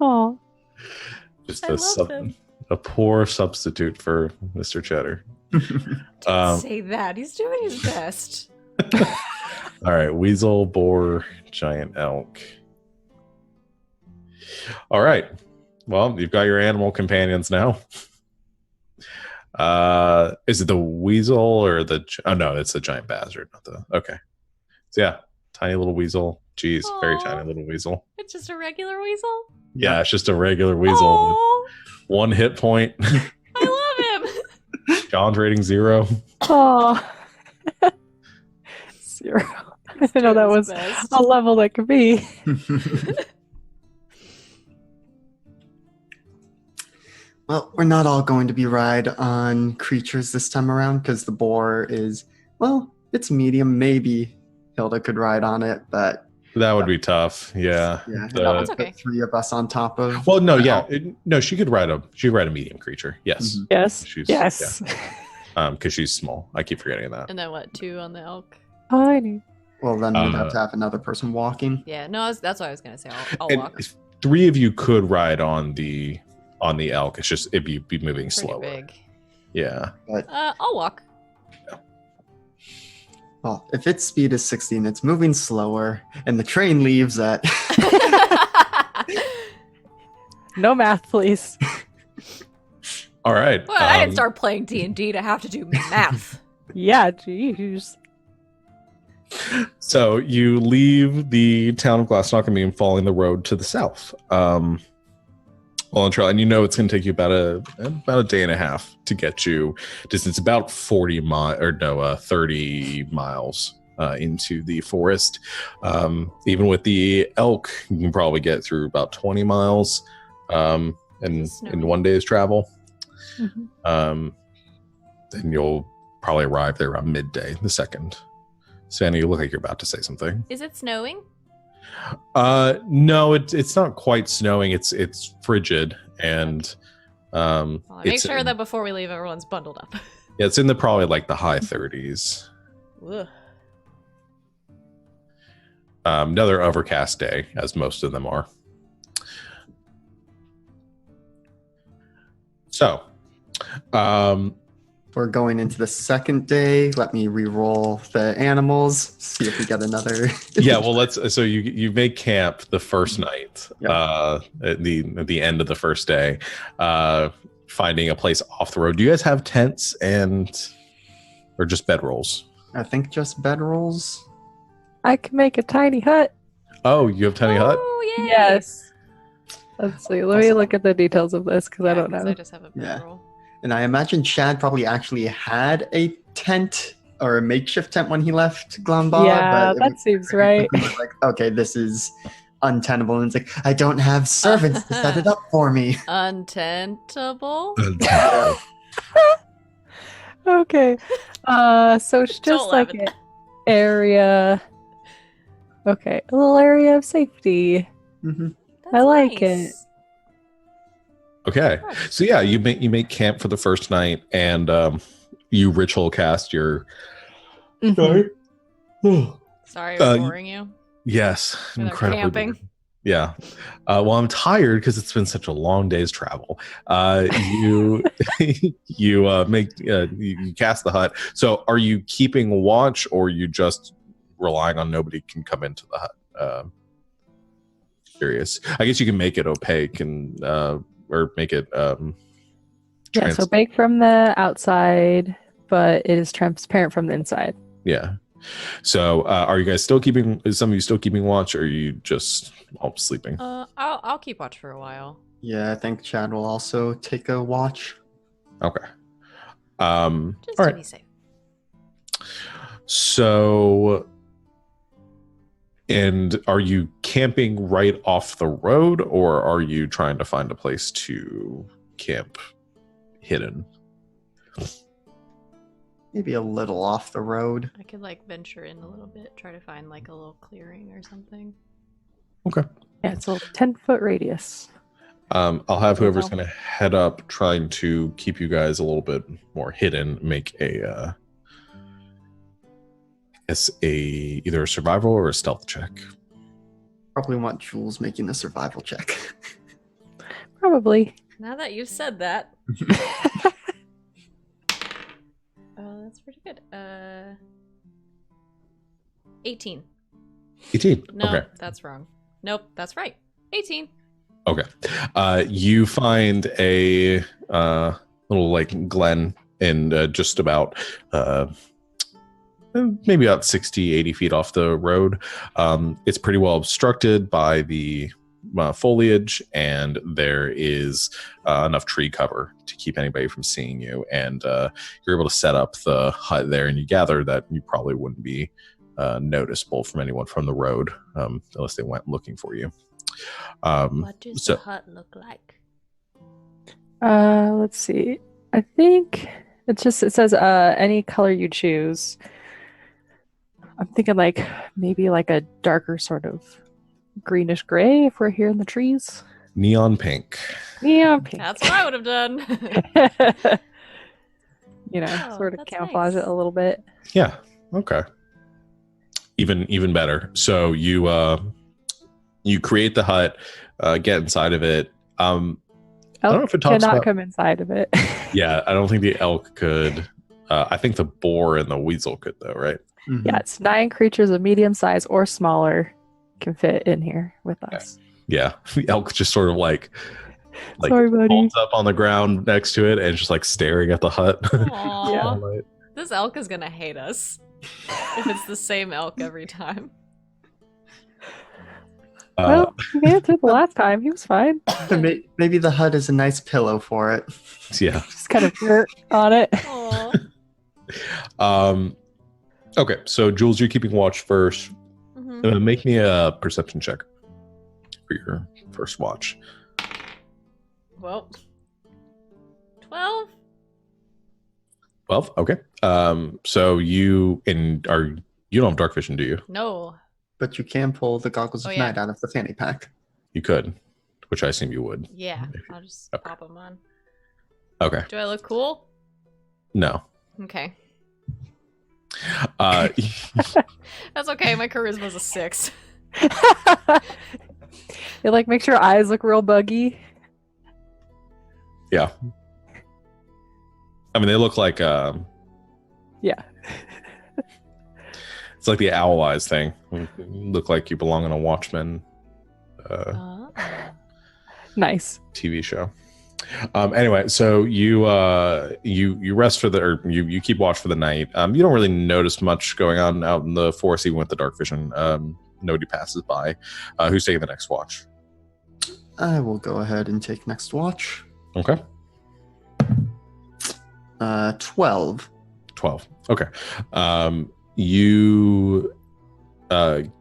S2: Oh,
S1: Just
S4: I love them.
S1: a poor substitute for Mr. Cheddar.
S4: Don't say that. He's doing his best.
S1: All right. Weasel, boar, giant elk. All right. Well, you've got your animal companions now. Is it the weasel or oh no, it's the giant bastard. Okay. So yeah, tiny little weasel. Jeez, very
S4: Aw.
S1: tiny little weasel.
S4: It's just a regular weasel.
S1: Yeah, it's just a regular weasel with
S4: Aw,
S1: 1 hit point.
S4: I love him.
S1: John's rating 0.
S2: oh. 0. I didn't know that
S4: Doing
S2: was
S4: his best.
S2: a level that could be.
S3: Well, we're not all going to be ride on creatures this time around because the boar is, well, it's medium. Maybe Hilda could ride on it, but
S1: That would be tough. Yeah.
S3: yeah,
S1: The-
S4: No, that's okay.
S3: the 3 of us on top of.
S1: Well, no, yeah, no. She could ride a medium creature. Yes,
S3: Mhm.
S2: Yes.
S1: She's-
S2: yes.
S1: because she's small. I keep forgetting that.
S4: And then what? 2 on the elk.
S2: Tiny.
S3: Well, then we'd have to have another person walking.
S4: Yeah, no, that's what I was gonna say. I'll
S1: And
S4: walk.
S1: 3 of you could ride on the elk. It's just it'd be moving
S4: Pretty
S1: slower.
S4: big.
S1: Yeah.
S3: But
S4: I'll walk.
S3: well, if its speed is 16, it's moving slower, and the train leaves at.
S2: No math, please.
S1: All right.
S4: Well, I didn't start playing D&D to have to do math.
S2: Yeah, geez.
S1: So you leave the town of Glassnock following the road to the south. On trail, and you know it's going to take you about a day and a half to get you distance about 30 miles into the forest. Even with the elk, you can probably get through about 20 miles in one day's travel.
S2: Mm-hmm.
S1: Then you'll probably arrive there around midday, the second. Savannah, you look like you're about to say something.
S4: Is it snowing?
S1: No, it's not quite snowing. It's frigid, and
S4: Make sure that before we leave, everyone's bundled up.
S1: Yeah, it's in the probably like the high 30s.
S4: Ugh.
S1: Another overcast day, as most of them are. So,
S3: we're going into the second day. Let me re-roll the animals. See if we get another.
S1: Yeah, well, so you make camp the first night.
S3: Yeah.
S1: At the end of the first day, finding a place off the road. Do you guys have tents or just bedrolls?
S3: I think just bedrolls.
S2: I can make a tiny hut.
S1: Oh, you have tiny hut?
S4: Oh, yay.
S2: Yes. Let's see. Let me look at the details of this because I don't know.
S4: I just have a bedroll.
S3: And I imagine Chad probably actually had a tent or a makeshift tent when he left Glambala.
S2: Yeah, that seems right.
S3: Like, okay, this is untenable. And it's like, I don't have servants to set it up for me.
S4: Untenable?
S2: Okay. So it's just like an area. Okay, a little area of safety.
S3: Mm-hmm.
S2: I like it.
S1: Okay, so yeah, you make camp for the first night, and you ritual cast your.
S2: Mm-hmm.
S4: Sorry for boring you.
S1: Yes, incredibly.
S4: Camping.
S1: Yeah. Well, I'm tired because it's been such a long day's travel. You you cast the hut. So, are you keeping watch, or are you just relying on nobody can come into the hut? Curious. I guess you can make it opaque and or make it.
S2: Yeah, so opaque from the outside, but it is transparent from the inside.
S1: Yeah. So, are you guys still keeping? Is some of you still keeping watch, or are you just all sleeping?
S4: I'll keep watch for a while.
S3: Yeah, I think Chad will also take a watch.
S1: Okay.
S4: Just
S1: all
S4: to
S1: right.
S4: be safe.
S1: So, and are you camping right off the road, or are you trying to find a place to camp hidden?
S3: Maybe a little off the road.
S4: I could venture in a little bit, try to find a little clearing or something.
S1: Okay.
S2: Yeah, it's a 10-foot radius.
S1: I'll have whoever's going to head up trying to keep you guys a little bit more hidden make either a survival or a stealth check.
S3: Probably want Jules making a survival check.
S2: Probably.
S4: Now that you've said that. That's pretty good. 18.
S1: 18.
S4: No,
S1: okay.
S4: That's wrong. Nope, that's right. 18.
S1: Okay. You find a little glen in just about maybe about 60, 80 feet off the road. It's pretty well obstructed by the foliage, and there is enough tree cover to keep anybody from seeing you. And you're able to set up the hut there, and you gather that you probably wouldn't be noticeable from anyone from the road unless they went looking for you.
S4: What does the hut look like?
S2: Let's see. I think it says any color you choose. I'm thinking maybe a darker sort of greenish gray if we're here in the trees.
S1: Neon pink.
S2: Neon pink.
S4: That's what I would have done.
S2: Sort of camouflage it a little bit.
S1: Yeah. Okay. Even better. So you create the hut, get inside of it. I don't know if it talks
S2: cannot
S1: about...
S2: come inside of it.
S1: Yeah, I don't think the elk could. I think the boar and the weasel could, though, right?
S3: Mm-hmm.
S2: Yeah, it's 9 creatures of medium size or smaller can fit in here with us.
S1: Yeah, the elk just sort of like
S2: Sorry, buddy.
S1: holds up on the ground next to it and just like staring at the hut.
S4: Aww.
S1: All right.
S4: This elk is gonna hate us if it's the same elk every time.
S2: Well, he made it through the last time. He was fine.
S3: Maybe the hut is a nice pillow for it.
S1: Yeah.
S2: Just kind of dirt on it.
S4: Aww.
S1: Okay, so Jules, you're keeping watch first.
S4: Mhm.
S1: Make me a perception check for your first watch.
S4: Well, 12.
S1: 12. Okay. So you don't have dark vision, do you?
S4: No.
S3: But you can pull the goggles of
S4: Oh, yeah.
S3: night out of the fanny pack.
S1: You could, which I assume you would.
S4: Yeah, I'll just
S1: Okay.
S4: pop them on.
S1: Okay.
S4: Do I look cool?
S1: No.
S4: Okay.
S1: Uh,
S4: That's okay. My charisma's a 6.
S2: It like makes your eyes look real buggy.
S1: yeah. I mean, they look like
S2: Yeah.
S1: it's like the owl eyes thing. You look like you belong on a Watchmen
S2: Nice.
S1: TV show. Anyway, so you rest for you keep watch for the night. You don't really notice much going on out in the forest, even with the dark vision. Nobody passes by. Who's taking the next watch?
S3: I will go ahead and take next watch.
S1: Okay.
S3: 12.
S1: 12. Okay. You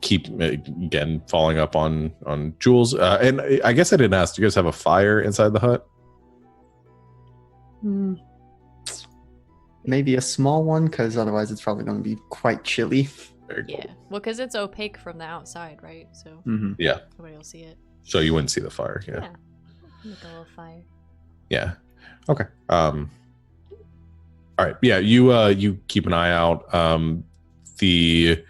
S1: keep again following up on Jules. And I guess I didn't ask, do you guys have a fire inside the hut?
S2: Mm.
S3: Maybe a small one, because otherwise it's probably going to be quite chilly.
S1: Very cool.
S4: Yeah. Well, because it's opaque from the outside, right? So
S3: Mm-hmm.
S1: Yeah.
S4: nobody will see it.
S1: So you wouldn't see the fire. Yeah.
S4: Yeah. Make a little fire.
S1: Yeah. Okay. All right. Yeah. You keep an eye out. The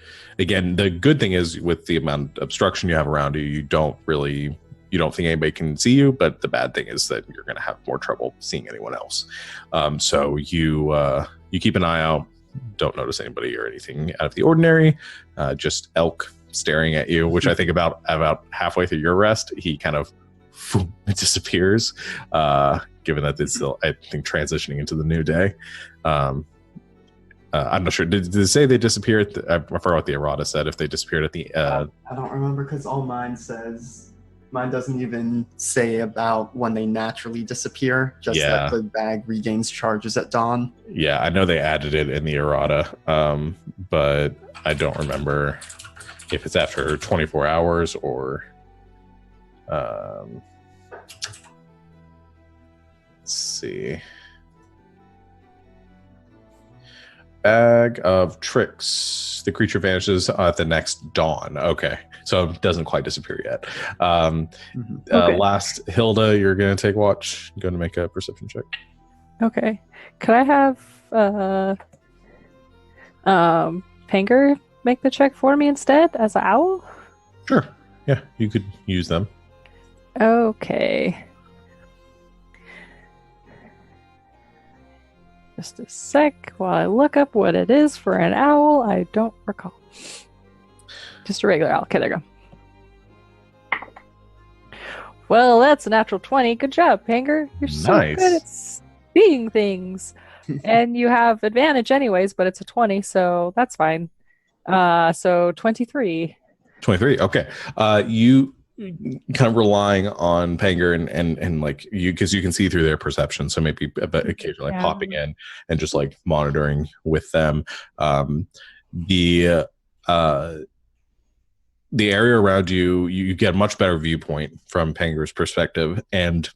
S1: good thing is with the amount of obstruction you have around you, you don't think anybody can see you, but the bad thing is that you're going to have more trouble seeing anyone else. So you keep an eye out, don't notice anybody or anything out of the ordinary, just elk staring at you, which I think about halfway through your rest, he kind of disappears, given that it's still, I think, transitioning into the new day. I'm not sure. Did it say they disappeared? I forgot what the errata said. If they disappeared at the
S3: I don't remember, because all mine doesn't even say about when they naturally disappear, just
S1: Yeah.
S3: that the bag regains charges at dawn.
S1: yeah, I know they added it in the errata, but I don't remember if it's after 24 hours or. Let's see. Bag of tricks. The creature vanishes at the next dawn. Okay, so it doesn't quite disappear yet.
S2: Okay.
S1: Last, Hilda, you're going to take watch. You're going to make a perception check.
S2: Okay. Could I have Panger make the check for me instead as an owl?
S1: Sure. Yeah, you could use them.
S2: Okay. Just a sec while I look up what it is for an owl. I don't recall. Just a regular owl. Okay, there you go. Well, that's a natural 20. Good job, Panger. You're so
S1: Nice.
S2: good at seeing things. And you have advantage anyways, but it's a 20, so that's fine. So 23.
S1: 23. Okay. You kind of relying on Panger and like you, because you can see through their perception, so maybe occasionally
S2: Yeah.
S1: popping in and just like monitoring with them. The area around you, you get a much better viewpoint from Panger's perspective, and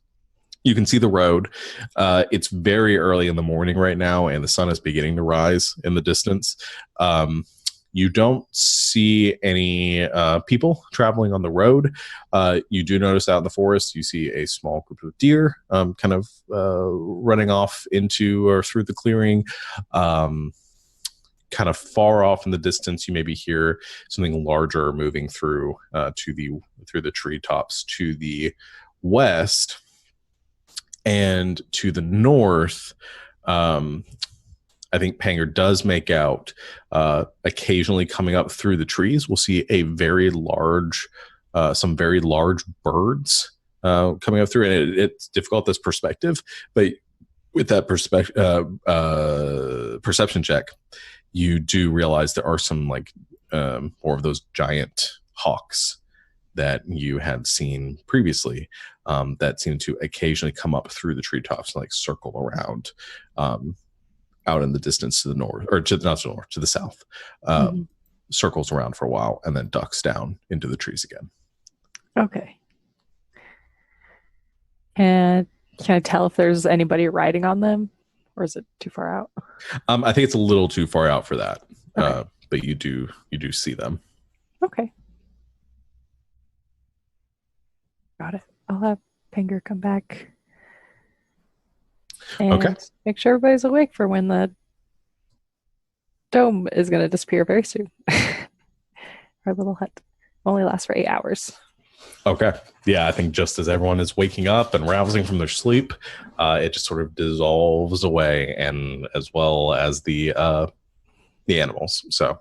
S1: you can see the road. It's very early in the morning right now, and the sun is beginning to rise in the distance. You don't see any people traveling on the road. You do notice out in the forest, you see a small group of deer kind of running off into or through the clearing. Kind of far off in the distance, you maybe hear something larger moving through through the treetops to the west, and to the north. I think Panger does make out occasionally coming up through the trees. We'll see a very large, some very large birds coming up through, and it's difficult, this perspective, but with that perception check, you do realize there are some like more of those giant hawks that you had seen previously, that seem to occasionally come up through the treetops and like circle around out in the distance to the north, or to not to the north, to the south, circles around for a while and then ducks down into the trees again.
S2: Okay. And can I tell if there's anybody riding on them, or is it too far out?
S1: I think it's a little too far out for that,
S2: Okay.
S1: but you do see them.
S2: Okay. Got it. I'll have Pinger come back and
S1: Okay.
S2: make sure everybody's awake for when the dome is going to disappear very soon. Our little hut only lasts for 8 hours.
S1: Okay. Yeah, I think just as everyone is waking up and rousing from their sleep, it just sort of dissolves away, and as well as the animals. So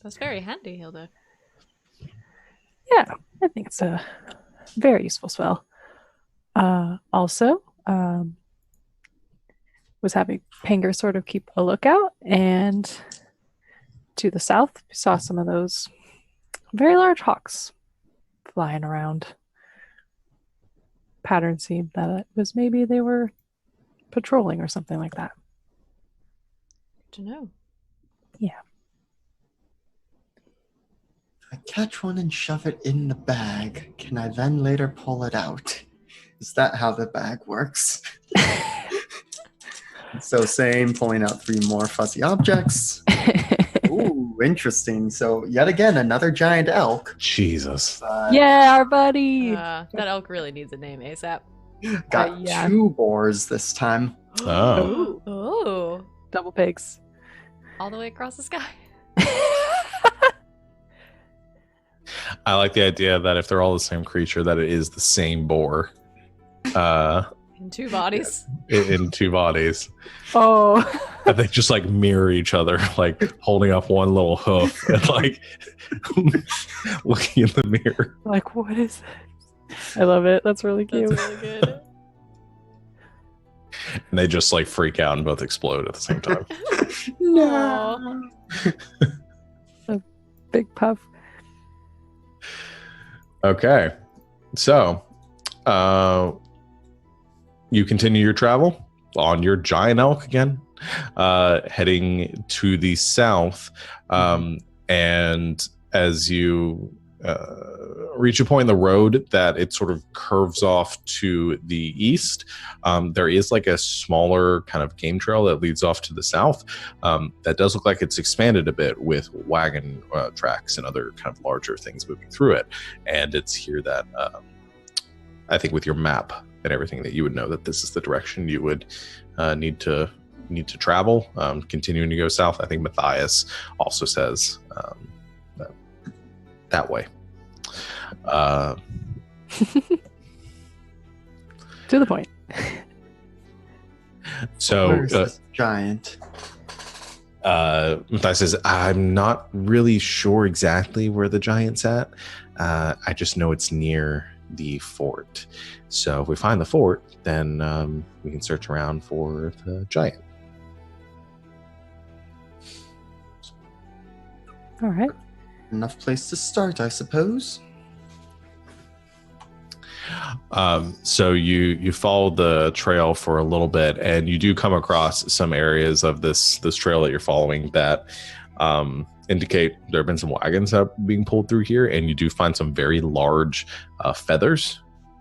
S4: That's very handy, Hilda.
S2: Yeah, I think it's a very useful spell. Also, was having Pinger sort of keep a lookout, and to the south, we saw some of those very large hawks flying around. Pattern seemed that it was maybe they were patrolling or something like that.
S4: Good to know.
S2: Yeah.
S3: I catch one and shove it in the bag. Can I then later pull it out? Is that how the bag works? So same, pulling out 3 more fuzzy objects. Ooh, interesting. So yet again, another giant elk.
S1: Jesus.
S2: Yeah, our buddy.
S4: That elk really needs a name ASAP.
S3: Got
S2: yeah.
S3: 2 boars this time.
S1: Oh.
S4: Oh.
S2: Double pigs.
S4: All the way across the sky.
S1: I like the idea that if they're all the same creature, that it is the same boar.
S4: In 2 bodies.
S1: In 2 bodies.
S2: Oh.
S1: And they just like mirror each other, like holding up one little hoof and like looking in the mirror.
S2: Like, what is this? I love it. That's really cute.
S4: That's really good.
S1: And they just like freak out and both explode at the same time.
S4: No.
S2: Big puff.
S1: Okay. So, you continue your travel on your giant elk again, heading to the south. And as you reach a point in the road that it sort of curves off to the east, there is like a smaller kind of game trail that leads off to the south. That does look like it's expanded a bit with wagon tracks and other kind of larger things moving through it. And it's here that I think with your map and everything that you would know that this is the direction you would need to travel, continuing to go south. I think Matthias also says that way.
S2: To the point.
S1: So
S3: Where's this giant?
S1: Matthias says, I'm not really sure exactly where the giant's at. I just know it's near the fort. So if we find the fort, then we can search around for the giant.
S2: All right.
S3: Enough place to start, I suppose.
S1: So you follow the trail for a little bit, and you do come across some areas of this trail that you're following that indicate there have been some wagons that are being pulled through here, and you do find some very large feathers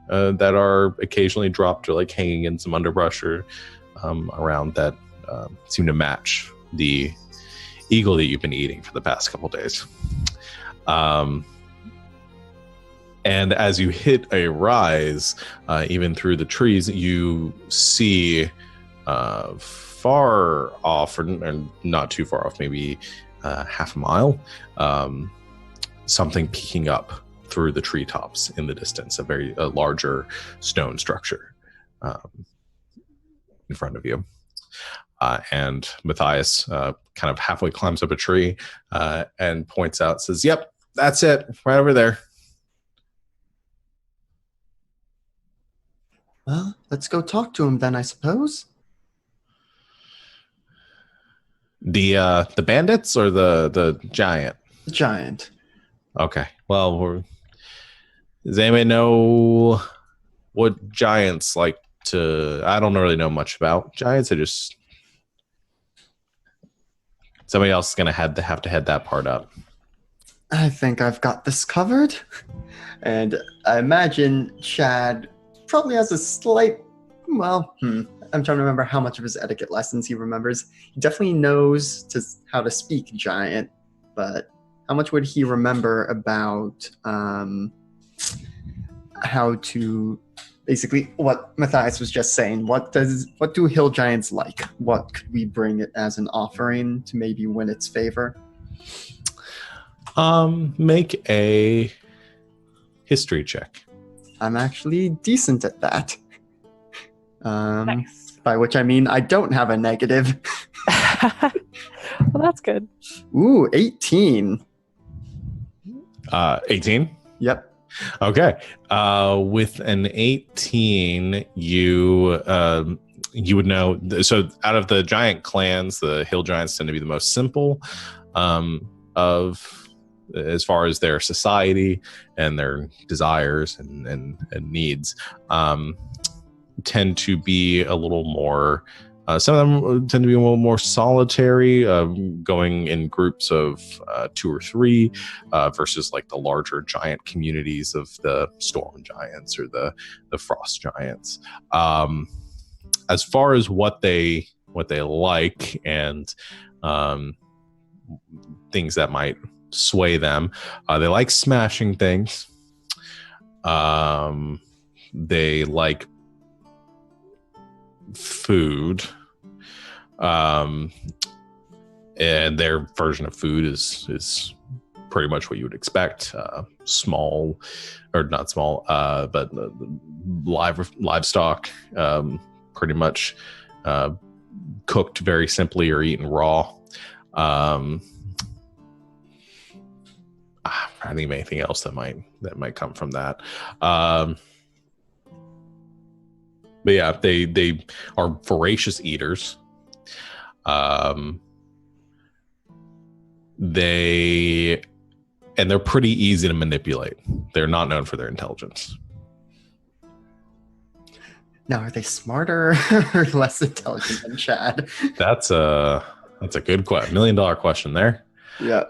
S1: that are occasionally dropped or like hanging in some underbrush or around that seem to match the eagle that you've been eating for the past couple days. And as you hit a rise, even through the trees, you see far off, or not too far off, maybe half a mile, something peeking up through the treetops in the distance, a larger stone structure in front of you. And Matthias kind of halfway climbs up a tree and points out, says, "Yep, that's it, right over there."
S3: Well, let's go talk to him then, I suppose.
S1: The bandits or the giant?
S3: The giant.
S1: Okay. Well, does anybody know what giants like to? I don't really know much about giants. I just somebody else is gonna have to head that part up.
S3: I think I've got this covered. And I imagine Chad probably has a slight, well, I'm trying to remember how much of his etiquette lessons he remembers. He definitely knows how to speak giant, but how much would he remember about how to basically what Matthias was just saying? What do hill giants like? What could we bring it as an offering to maybe win its favor?
S1: Make a history check.
S3: I'm actually decent at that.
S2: Nice.
S3: By which I mean I don't have a negative.
S2: Well, that's good.
S3: Ooh, 18.
S1: 18.
S3: Yep.
S1: Okay. With an 18, you would know. So, out of the giant clans, the hill giants tend to be the most simple of as far as their society and their desires and needs. Tend to be a little more. Some of them tend to be a little more solitary, going in groups of 2 or 3, versus like the larger giant communities of the storm giants or the frost giants. As far as what they like and things that might sway them, they like smashing things. They like food, and their version of food is pretty much what you would expect. Small, or not small, but livestock, pretty much cooked very simply or eaten raw. I think anything else that might come from that. But yeah, they are voracious eaters. They're pretty easy to manipulate. They're not known for their intelligence.
S3: Now, are they smarter or less intelligent than Chad?
S1: That's a good question. $1 million question there.
S3: Yeah.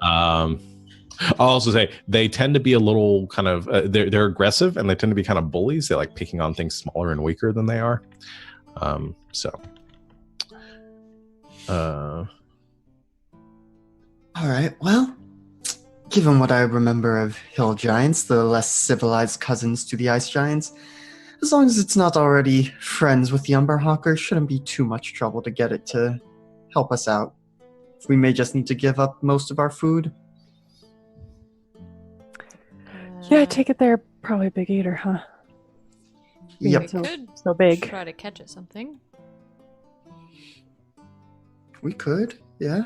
S1: I'll also say they tend to be a little kind of they're aggressive, and they tend to be kind of bullies. They like picking on things smaller and weaker than they are. All
S3: right. Well, given what I remember of hill giants, the less civilized cousins to the ice giants, as long as it's not already friends with the Umberhawker, shouldn't be too much trouble to get it to help us out. We may just need to give up most of our food.
S2: Yeah, I take it they're probably a big eater, huh?
S3: Yep.
S4: We
S2: So-
S4: could
S2: So big.
S4: try to catch at something.
S3: We could, yeah.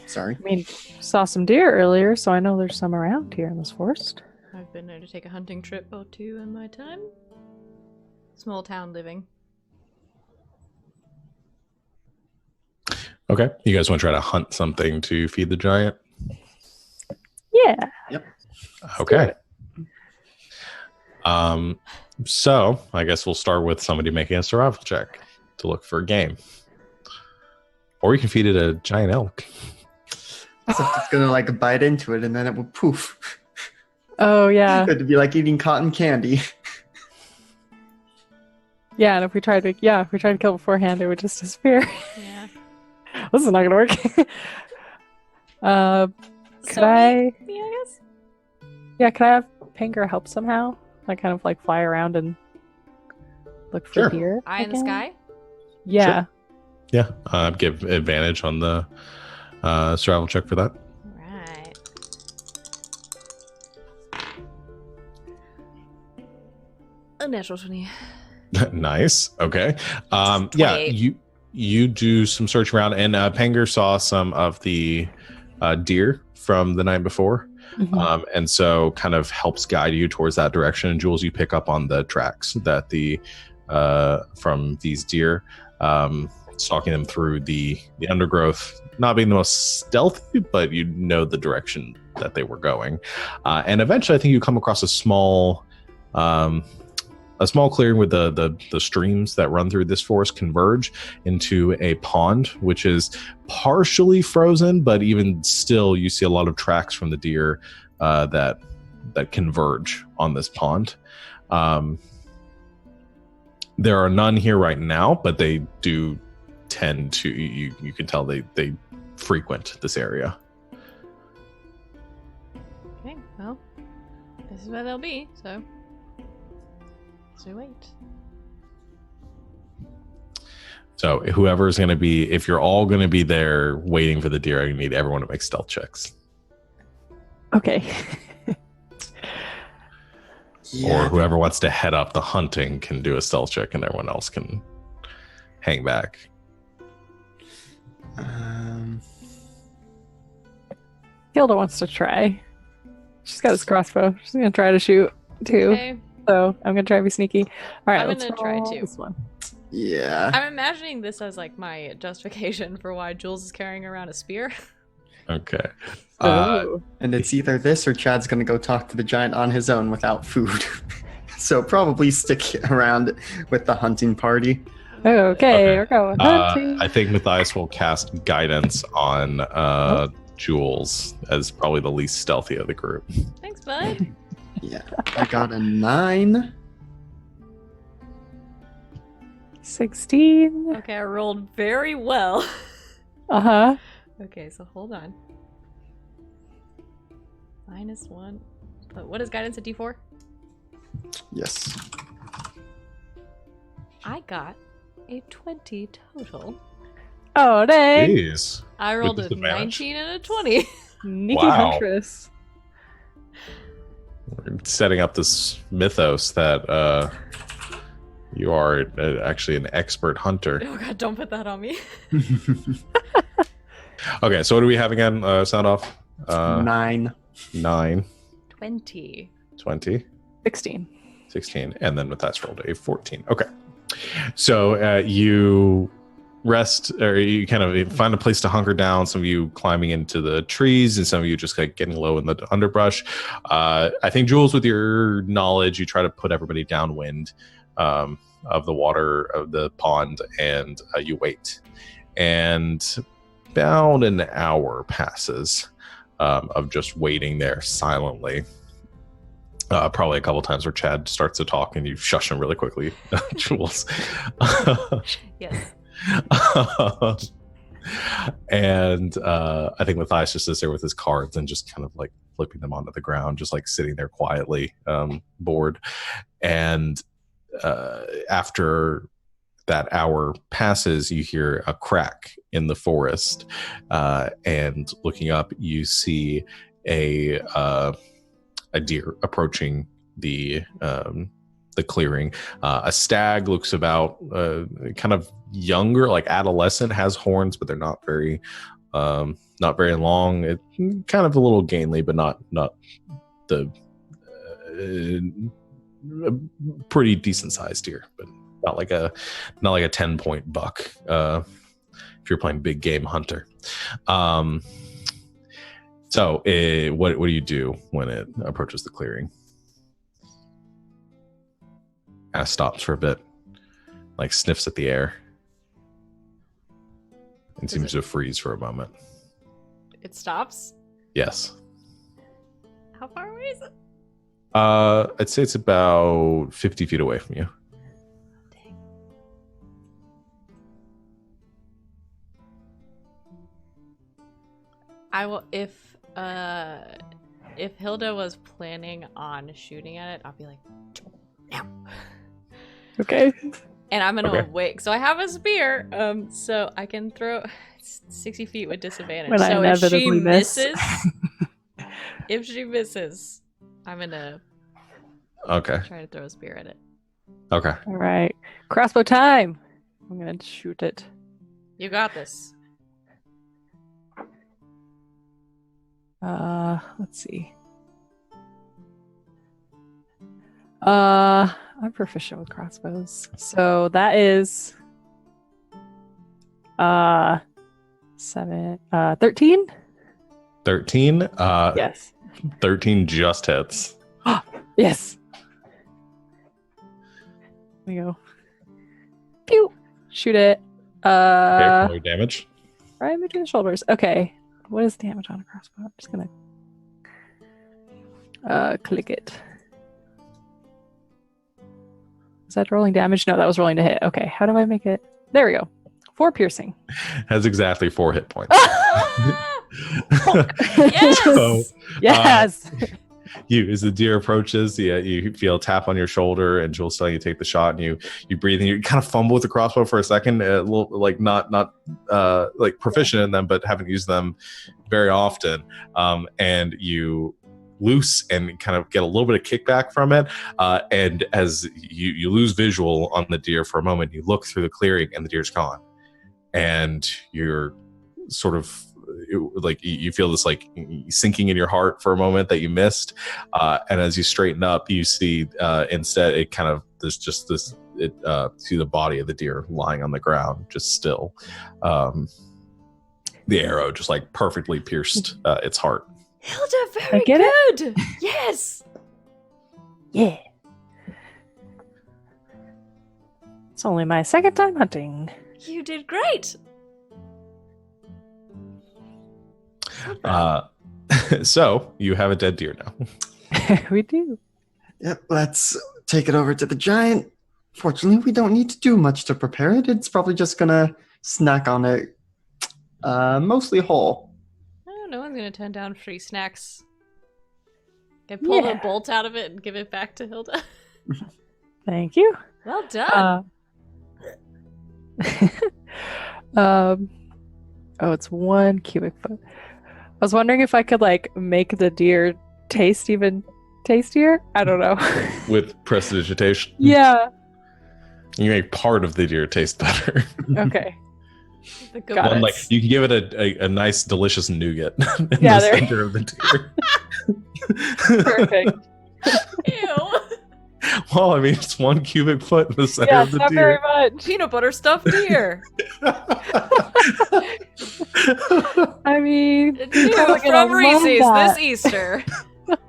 S3: Sorry.
S2: I mean, saw some deer earlier, so I know there's some around here in this forest.
S4: I've been known to take a hunting trip or 2 in my time. Small town living.
S1: Okay, you guys want to try to hunt something to feed the giant?
S2: Yeah.
S1: Okay. So I guess we'll start with somebody making a survival check to look for game, or you can feed it a giant elk.
S3: Except it's gonna like bite into it and then it will poof.
S2: Oh, yeah.
S3: It'd be like eating cotton candy.
S2: Yeah, and if we tried to kill beforehand, it would just disappear.
S4: Yeah.
S2: This is not gonna work. Could
S4: So
S2: I?
S4: me, I guess?
S2: Yeah, could I have Pinger help somehow? Like, kind of like fly around and look for
S1: Sure.
S2: deer.
S4: Eye in the
S2: again?
S4: sky?
S2: Yeah.
S1: Yeah, give advantage on the survival check for that.
S4: Right. A natural 20.
S1: Nice. Okay. Yeah,
S4: 28.
S1: you do some search around, and Penger saw some of the deer from the night before. And so kind of helps guide you towards that direction. And Jules, you pick up on the tracks that from these deer, stalking them through the undergrowth, not being the most stealthy, but you know the direction that they were going. And eventually I think you come across a small clearing with the streams that run through this forest converge into a pond, which is partially frozen, but even still you see a lot of tracks from the deer that converge on this pond. There are none here right now, but they do tend to, you can tell they frequent this area.
S4: Okay, well, this is where they'll be, so wait.
S1: So whoever's going to be, if you're all going to be there waiting for the deer, I need everyone to make stealth checks.
S2: Okay.
S1: Or whoever wants to head up the hunting can do a stealth check and everyone else can hang back.
S2: Hilda wants to try. She's got his crossbow. She's going to try to shoot too.
S4: Okay.
S2: So I'm going to try to be sneaky. All right,
S4: I'm
S2: let's
S4: gonna try
S2: roll
S4: too.
S2: this one.
S3: Yeah.
S4: I'm imagining this as like my justification for why Jules is carrying around a spear.
S1: Okay.
S2: Ooh.
S3: And it's either this or Chad's going to go talk to the giant on his own without food. So probably stick around with the hunting party.
S2: Okay, we're going hunting.
S1: I think Matthias will cast guidance on Jules as probably the least stealthy of the group.
S4: Thanks, bud.
S3: Yeah. I got a 9.
S2: 16.
S4: Okay, I rolled very well.
S2: Uh-huh.
S4: Okay, so hold on. -1. What is guidance at D4?
S3: Yes.
S4: I got a 20 total.
S2: Oh, dang.
S1: Jeez.
S4: I rolled
S1: With
S4: a
S1: disadvantage?
S4: 19 and a 20.
S2: Sneaky
S1: Wow.
S2: huntress.
S1: We're setting up this mythos that you are actually an expert hunter.
S4: Oh god, don't put that on me.
S1: Okay, so what do we have again? Sound off?
S3: 9.
S1: 9,
S4: 20.
S1: 20,
S2: 16.
S1: 16, and then Matthias rolled a 14. Okay. So you rest, or you kind of find a place to hunker down. Some of you climbing into the trees, and some of you just like getting low in the underbrush. I think, Jules, with your knowledge, you try to put everybody downwind of the water of the pond, and you wait. And about an hour passes of just waiting there silently. Probably a couple times where Chad starts to talk and you shush him really quickly, Jules.
S4: Yes.
S1: And I think Matthias just sits there with his cards and just kind of like flipping them onto the ground, just like sitting there quietly, bored. And after that hour passes, you hear a crack in the forest, and looking up, you see a deer approaching the clearing. A stag looks about kind of younger, like adolescent, has horns, but they're not very long. It kind of a little gainly, but not the pretty decent sized deer, but not like a 10-point buck. If you're playing big game hunter. So what do you do when it approaches the clearing? Kind of stops for a bit, like sniffs at the air, and seems to freeze for a moment.
S4: It stops?
S1: Yes.
S4: How far away is it?
S1: I'd say it's about 50 feet away from you.
S4: Dang. I will, if Hilda was planning on shooting at it, I'll be like, now.
S2: Okay.
S4: And I'm gonna
S1: Okay.
S4: wait. So I have a spear, so I can throw 60 feet with disadvantage.
S2: When I
S4: so if she
S2: inevitably miss.
S4: misses, I'm gonna
S1: Okay.
S4: try to throw a spear at it.
S1: Okay.
S2: All right. Crossbow time. I'm going to shoot it.
S4: You got this.
S2: Let's see. I'm proficient with crossbows. So that is 13?
S1: 13.
S2: Yes.
S1: 13 just hits.
S2: Yes. There we go. Pew! Shoot it.
S1: Okay, roll your damage.
S2: Right between the shoulders. Okay. What is damage on a crossbow? I'm just gonna click it. Is that rolling damage? No, that was rolling to hit. Okay, how do I make it? There we go. 4 piercing.
S1: Has exactly 4 hit points.
S4: Yes!
S1: So,
S2: Yes.
S1: you, as the deer approaches, you feel a tap on your shoulder, and Jules telling you to take the shot, and you breathe, and you kind of fumble with the crossbow for a second, a little, like not like proficient in them, but haven't used them very often, and you loose and kind of get a little bit of kickback from it, and as you lose visual on the deer for a moment, you look through the clearing, and the deer's gone, and you're sort of like you feel this like sinking in your heart for a moment that you missed, and as you straighten up, you see instead it kind of there's just this see the body of the deer lying on the ground, just still, the arrow just like perfectly pierced its heart.
S4: Hilda, very
S2: get it?
S4: good. Yes.
S2: Yeah. It's only my second time hunting.
S4: You did great.
S1: So you have a dead deer now.
S2: We do.
S3: Yep, let's take it over to the giant. Fortunately, we don't need to do much to prepare it. It's probably just gonna snack on it, mostly whole.
S4: Oh, no one's gonna turn down free snacks. Can I pull the
S2: Yeah.
S4: bolt out of it and give it back to Hilda?
S2: Thank you.
S4: Well done.
S2: Oh, it's 1 cubic foot. I was wondering if I could like make the deer taste even tastier. I don't know.
S1: With prestidigitation.
S2: Yeah.
S1: You make part of the deer taste better.
S2: Okay.
S4: The good
S2: Got
S1: One,
S2: it.
S1: like you can give it a nice delicious nougat in
S2: Yeah,
S1: the
S2: there-
S1: center of the deer.
S2: Perfect.
S4: Ew.
S1: Well, I mean, it's 1 cubic foot in the center
S2: Yeah,
S1: of the
S2: not
S1: deer.
S2: very much.
S4: Peanut butter stuffed deer.
S2: I mean,
S4: New
S2: probably gonna
S4: from
S2: love
S4: Reese's
S2: that.
S4: this Easter.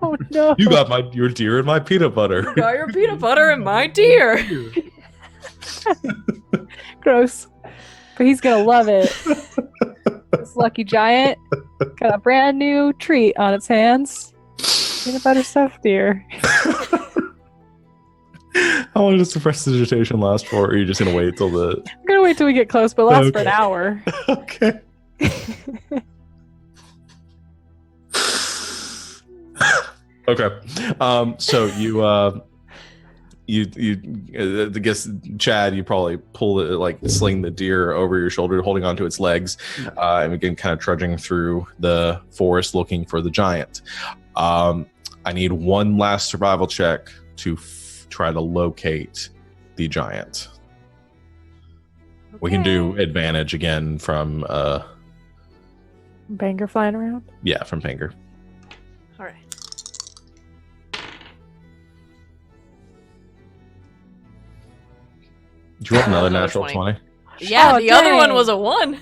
S2: Oh no.
S1: You got your deer and my peanut butter.
S4: Got your peanut butter and my deer.
S2: Gross. But he's gonna love it. This lucky giant got a brand new treat on its hands. Peanut butter stuffed deer.
S1: How long does the prestidigitation last for? Or are you just gonna wait till the?
S2: I'm gonna wait till we get close, but it lasts for an
S1: Okay.
S2: hour.
S1: Okay. Okay. So I guess Chad, you probably pull it, like sling the deer over your shoulder, holding onto its legs, and again, kind of trudging through the forest looking for the giant. I need one last survival check to try to locate the giant. We can do advantage again from
S2: Banger flying around.
S1: from Finger.
S4: All right.
S1: Did you roll another
S4: Another
S1: natural
S4: 20.
S1: 20?
S4: Yeah,
S2: Oh,
S4: the other one
S2: dang.
S4: was a 1.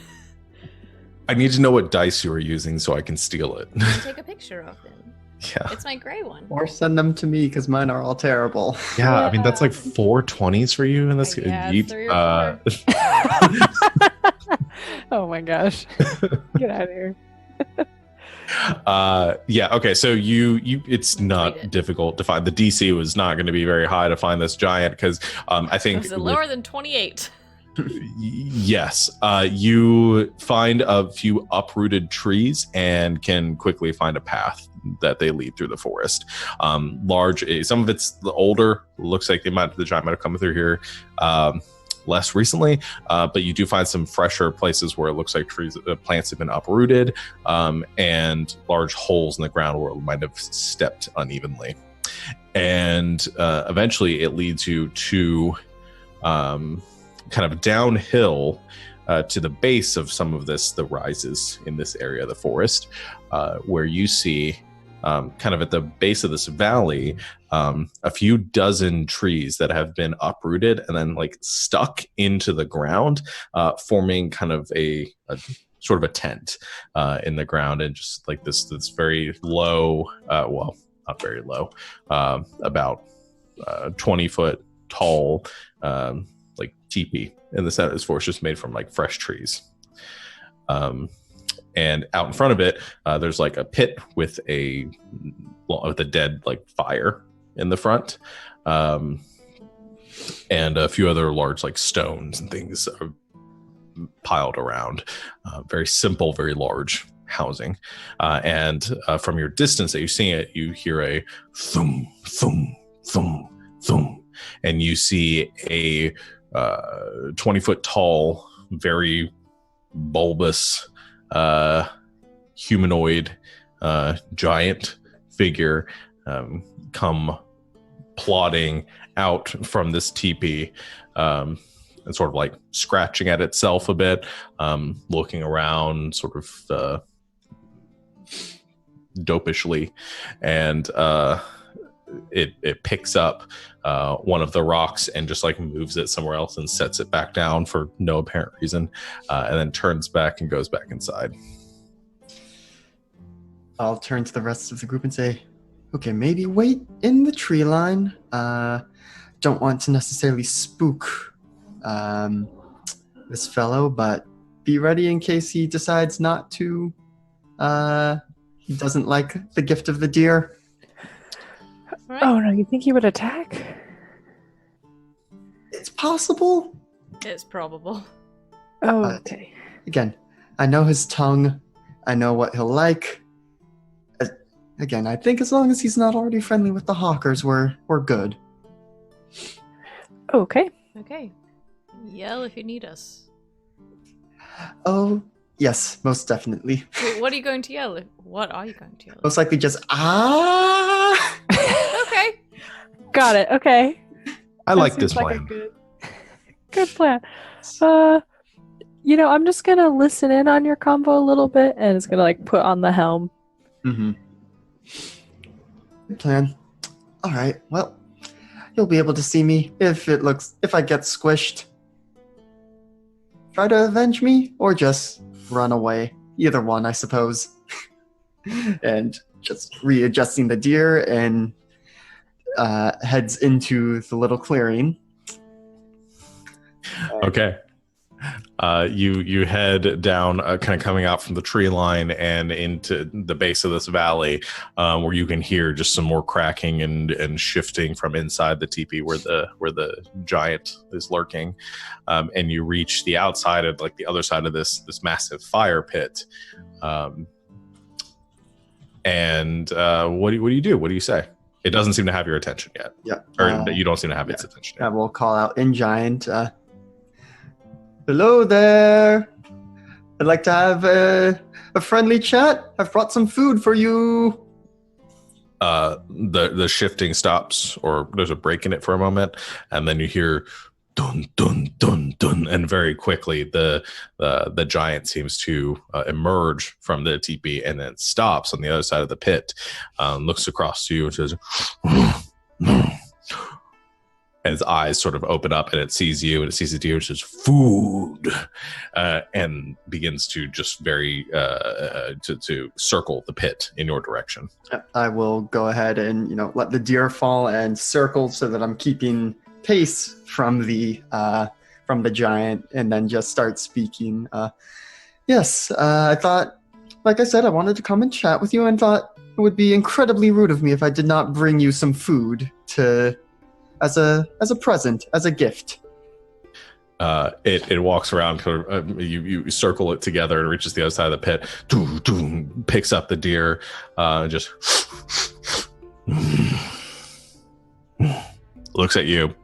S1: I need to know what dice you are using so I can steal it.
S4: Take a picture of them.
S1: Yeah.
S4: It's my gray one.
S3: Or send them to me because mine are all terrible.
S1: Yeah, I mean that's like 4 20s for you in this.
S4: Yeah,
S1: Yeet.
S4: 3 or 4.
S2: Oh my gosh. Get out of here.
S1: Yeah, okay, so you it's not
S4: Tweet it.
S1: difficult to find. The DC was not going to be very high to find this giant because I think
S4: Was it lower than 28?
S1: yes, you find a few uprooted trees and can quickly find a path that they lead through the forest. Large, some of it's the older. Looks like the giant might have come through here less recently, but you do find some fresher places where it looks like plants have been uprooted, and large holes in the ground where it might have stepped unevenly. And eventually, it leads you to kind of downhill to the base of some of the rises in this area of the forest, where you see kind of at the base of this valley, a few dozen trees that have been uprooted and then like stuck into the ground, forming kind of a sort of a tent in the ground, and just like this very low, well, not very low, about 20-foot tall, like teepee in the center of this forest, just made from like fresh trees. And out in front of it, there's like a pit with a dead like fire in the front, and a few other large like stones and things piled around. Very simple, very large housing. And from your distance that you're seeing it, you hear a thum, thum, thum, thum. And you see a 20-foot tall, very bulbous, humanoid giant figure come plodding out from this teepee, and sort of like scratching at itself a bit, looking around sort of dopishly, and it picks up one of the rocks and just like moves it somewhere else and sets it back down for no apparent reason, and then turns back and goes back inside.
S3: I'll turn to the rest of the group and say, okay, maybe wait in the tree line. Don't want to necessarily spook this fellow, but be ready in case he decides not to. He doesn't like the gift of the deer.
S4: Right.
S2: Oh no, you think he would attack?
S3: It's possible.
S4: It's probable.
S2: Oh,
S3: But-
S2: okay.
S3: Again, I know his tongue. I know what he'll like. Again, I think as long as he's not already friendly with the hawkers, we're good.
S2: Okay.
S4: Okay. Yell if you need us.
S3: Oh, yes, most definitely.
S4: Wait, what are you going to yell? What are you going to yell?
S3: Most likely just, ah!
S4: Okay.
S2: Got it. Okay.
S1: I
S2: That
S1: like this
S2: seems like
S1: plan.
S2: a good plan. I'm just gonna listen in on your combo a little bit, and it's gonna like put on the helm.
S3: Mm-hmm. Good plan. All right. Well, you'll be able to see me if I get squished. Try to avenge me or just run away. Either one, I suppose. And just readjusting the deer and heads into the little clearing.
S1: Okay. You head down, kind of coming out from the tree line and into the base of this valley, where you can hear just some more cracking and shifting from inside the teepee where the giant is lurking, and you reach the outside of like the other side of this massive fire pit. And what do you do? What do you say? It doesn't seem to have your attention yet,
S3: Yeah.
S1: or you don't seem to have its attention
S3: I
S1: yet.
S3: will call out in giant. Hello there. I'd like to have a friendly chat. I've brought some food for you.
S1: The shifting stops, or there's a break in it for a moment, and then you hear dun dun dun dun, and very quickly the giant seems to emerge from the teepee and then stops on the other side of the pit, looks across to you and says, and its eyes sort of open up and it sees you and it sees the deer and says, food, and begins to just very to circle the pit in your direction.
S3: I will go ahead and let the deer fall and circle so that I'm keeping pace from the giant, and then just start speaking. Yes, I thought, like I said, I wanted to come and chat with you, and thought it would be incredibly rude of me if I did not bring you some food as a present, as a gift.
S1: It walks around, you circle it together and reaches the other side of the pit, picks up the deer, just looks at you.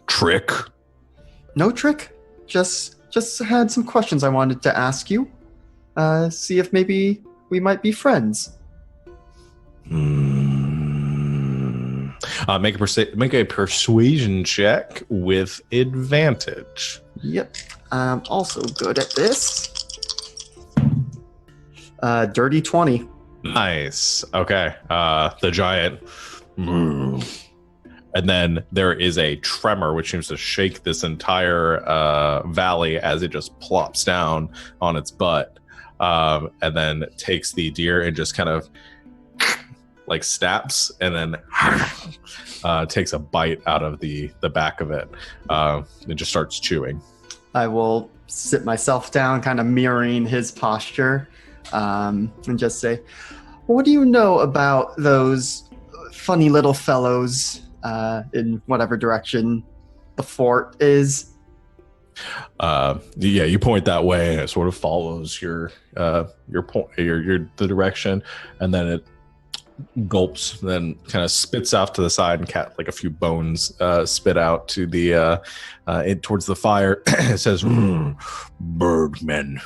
S1: Trick?
S3: No trick. Just had some questions I wanted to ask you. See if maybe we might be friends.
S1: Make a persuasion check with advantage.
S3: Yep. I'm also good at this. Dirty 20.
S1: Nice. Okay. The giant. And then there is a tremor which seems to shake this entire valley as it just plops down on its butt, and then takes the deer and just kind of like snaps, and then takes a bite out of the back of it, and just starts chewing.
S3: I will sit myself down, kind of mirroring his posture, and just say, "What do you know about those funny little fellows in whatever direction the fort is?"
S1: Yeah, you point that way, and it sort of follows your point, your the direction, and then it gulps, then kind of spits off to the side, and like a few bones spit out to the towards the fire. It says, "Birdmen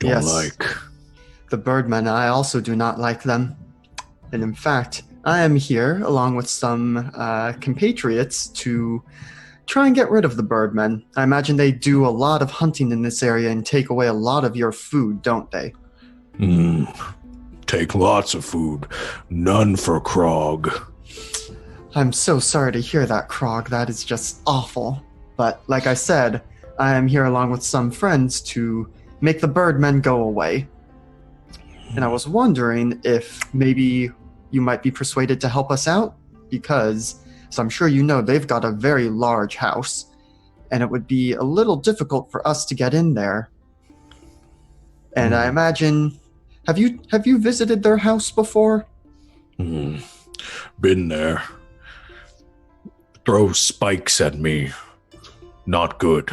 S1: don't
S3: Yes.
S1: like."
S3: The birdmen, I also do not like them. And in fact, I am here along with some compatriots to try and get rid of the birdmen. I imagine they do a lot of hunting in this area and take away a lot of your food, don't they?
S1: Take lots of food, none for Krog.
S3: I'm so sorry to hear that, Krog. That is just awful. But like I said, I am here along with some friends to make the birdmen go away. And I was wondering if maybe you might be persuaded to help us out, because, as I'm sure you know, they've got a very large house, and it would be a little difficult for us to get in there. And I imagine, have you visited their house before?
S1: Been there. Throw spikes at me. Not good.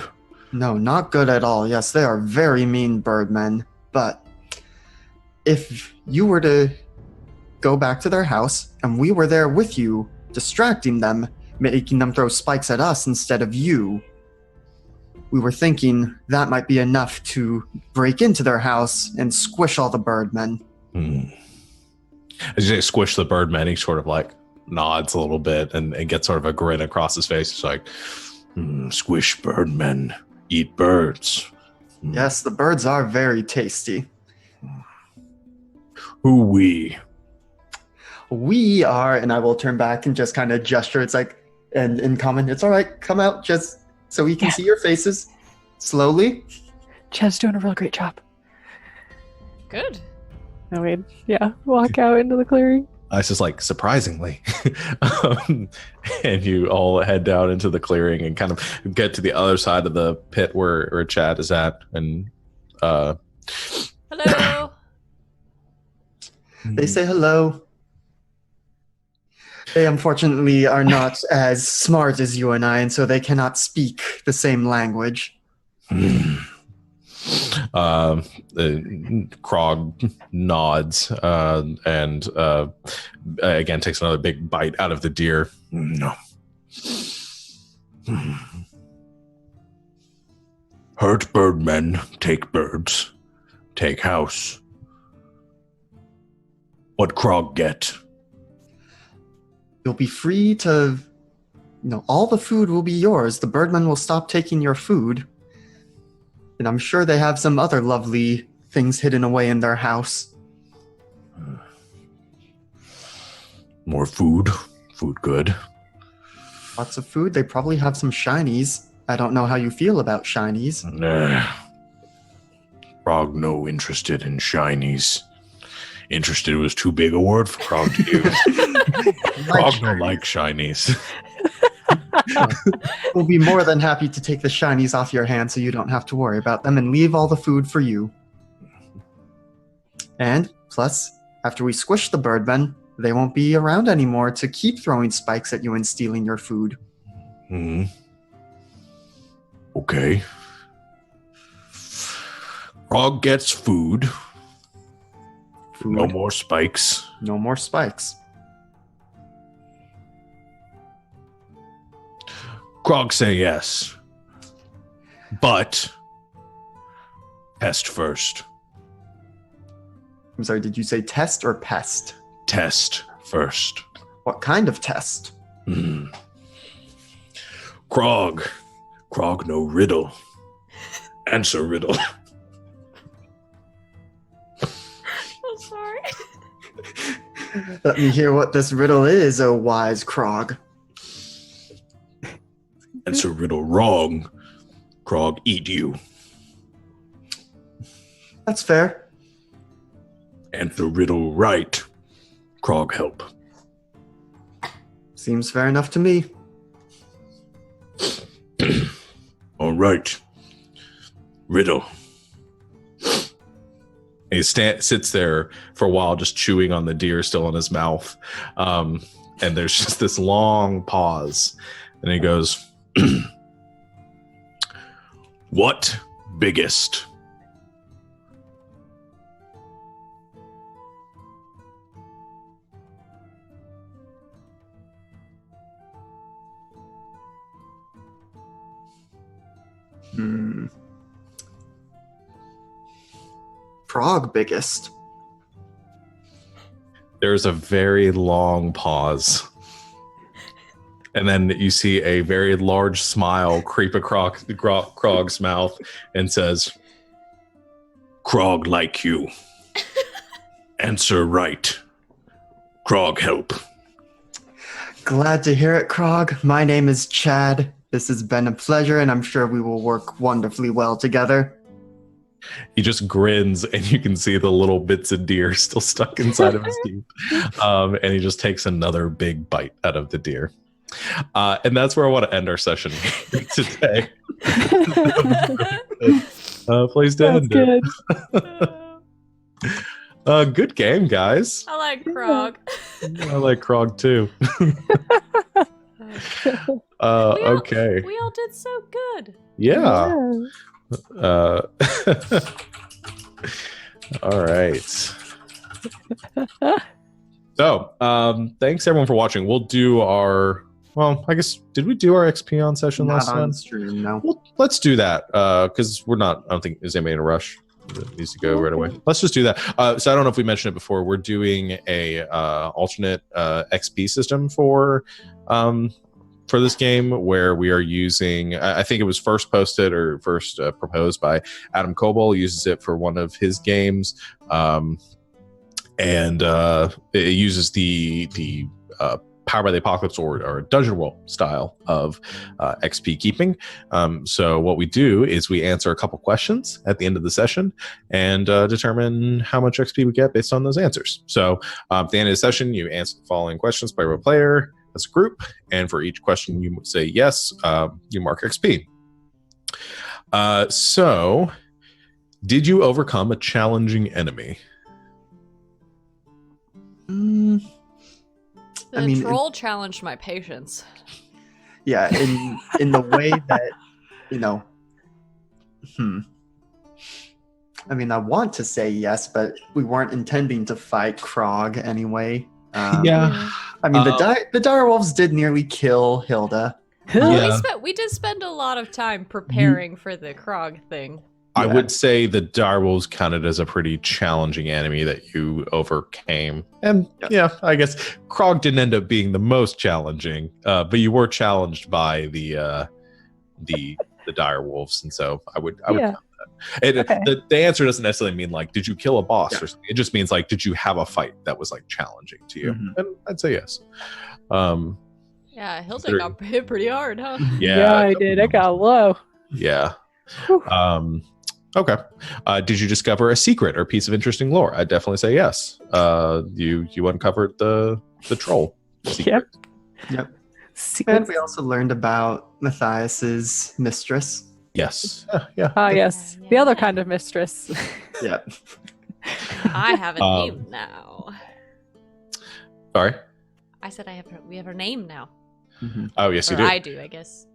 S3: No, not good at all. Yes, they are very mean birdmen. But if you were to go back to their house and we were there with you, distracting them, making them throw spikes at us instead of you, we were thinking that might be enough to break into their house and squish all the birdmen.
S1: As you say, squish the birdmen, he sort of like nods a little bit and gets sort of a grin across his face. It's like, squish birdmen, eat birds.
S3: Yes, the birds are very tasty.
S1: Who we?
S3: We are, and I will turn back and just kind of gesture. It's like, and in common, it's all right, come out just so we can see your faces. Slowly.
S2: Chad's doing a real great job.
S4: Good.
S2: I mean, walk out into the clearing.
S1: I was just like, surprisingly. And you all head down into the clearing and kind of get to the other side of the pit where Chad is at. And
S4: Hello.
S3: They say hello. They unfortunately are not as smart as you and I, and so they cannot speak the same language.
S1: Krog nods and again takes another big bite out of the deer. No. Hurt birdmen, take birds, take house. What Krog get?
S3: You'll be free to, all the food will be yours. The birdmen will stop taking your food. And I'm sure they have some other lovely things hidden away in their house.
S1: More food. Food good.
S3: Lots of food. They probably have some shinies. I don't know how you feel about shinies.
S1: Nah. Krog no interested in shinies. Interested was too big a word for Krog to use. Krog no like shinies.
S3: We'll be more than happy to take the shinies off your hands so you don't have to worry about them and leave all the food for you. And, plus, after we squish the birdmen, they won't be around anymore to keep throwing spikes at you and stealing your food.
S1: Okay. Krog gets food. No more spikes.
S3: No more spikes.
S1: Krog say yes. But test first.
S3: I'm sorry, did you say test or pest?
S1: Test first.
S3: What kind of test?
S1: Krog no riddle. Answer riddle.
S4: I'm sorry.
S3: Let me hear what this riddle is, oh wise Krog.
S1: Answer riddle wrong. Krog eat you.
S3: That's fair.
S1: Answer riddle right. Krog help.
S3: Seems fair enough to me.
S1: All right. Riddle. And he sits there for a while, just chewing on the deer still in his mouth. And there's just this long pause. And he goes, what biggest?
S3: Frog biggest.
S1: There's a very long pause. And then you see a very large smile creep across Krog's mouth and says, Krog like you. Answer right. Krog help.
S3: Glad to hear it, Krog. My name is Chad. This has been a pleasure, and I'm sure we will work wonderfully well together.
S1: He just grins, and you can see the little bits of deer still stuck inside of his teeth. And he just takes another big bite out of the deer. And that's where I want to end our session today. Place to end
S2: good.
S1: it. Good game, guys.
S4: I like Krog.
S1: I like Krog too. Okay.
S4: We all did so good.
S1: Yeah. All right. So, thanks everyone for watching. We'll do our, well, I guess, did we do our XP on session
S3: Not
S1: last
S3: on
S1: time?
S3: stream, no.
S1: Well, let's do that because we're not, I don't think, is anybody in a rush? It needs to go right away. Let's just do that. So I don't know if we mentioned it before. We're doing a alternate XP system for this game where we are using, I think it was first posted or first proposed by Adam Coble. He uses it for one of his games. And it uses the Power by the Apocalypse or Dungeon World style of XP keeping. So what we do is we answer a couple questions at the end of the session and determine how much XP we get based on those answers. So at the end of the session, you answer the following questions player by player as a group, and for each question you say yes, you mark XP. So did you overcome a challenging enemy?
S4: The troll challenged my patience.
S3: Yeah, in the way that, you know, I mean, I want to say yes, but we weren't intending to fight Krog anyway.
S1: Yeah.
S3: I mean, the direwolves did nearly kill Hilda.
S1: Yeah.
S4: We did spend a lot of time preparing for the Krog thing.
S1: I would say the direwolves counted as a pretty challenging enemy that you overcame. And yeah, I guess Krog didn't end up being the most challenging, but you were challenged by the direwolves, and so I would count that. And the answer doesn't necessarily mean like, did you kill a boss or something? It just means like, did you have a fight that was like challenging to you? And I'd say yes.
S4: Yeah, Hilda got hit pretty hard, huh?
S2: Yeah, I did. I got low.
S1: Yeah. Okay. Did you discover a secret or piece of interesting lore? I'd definitely say yes. You uncovered the troll secret.
S3: Yep. And we also learned about Matthias's mistress.
S1: Yes.
S2: Yes. The other kind of mistress.
S3: Yep.
S4: I have a name now.
S1: Sorry?
S4: I said we have her name now.
S1: Oh, yes, you do.
S4: I do, I guess.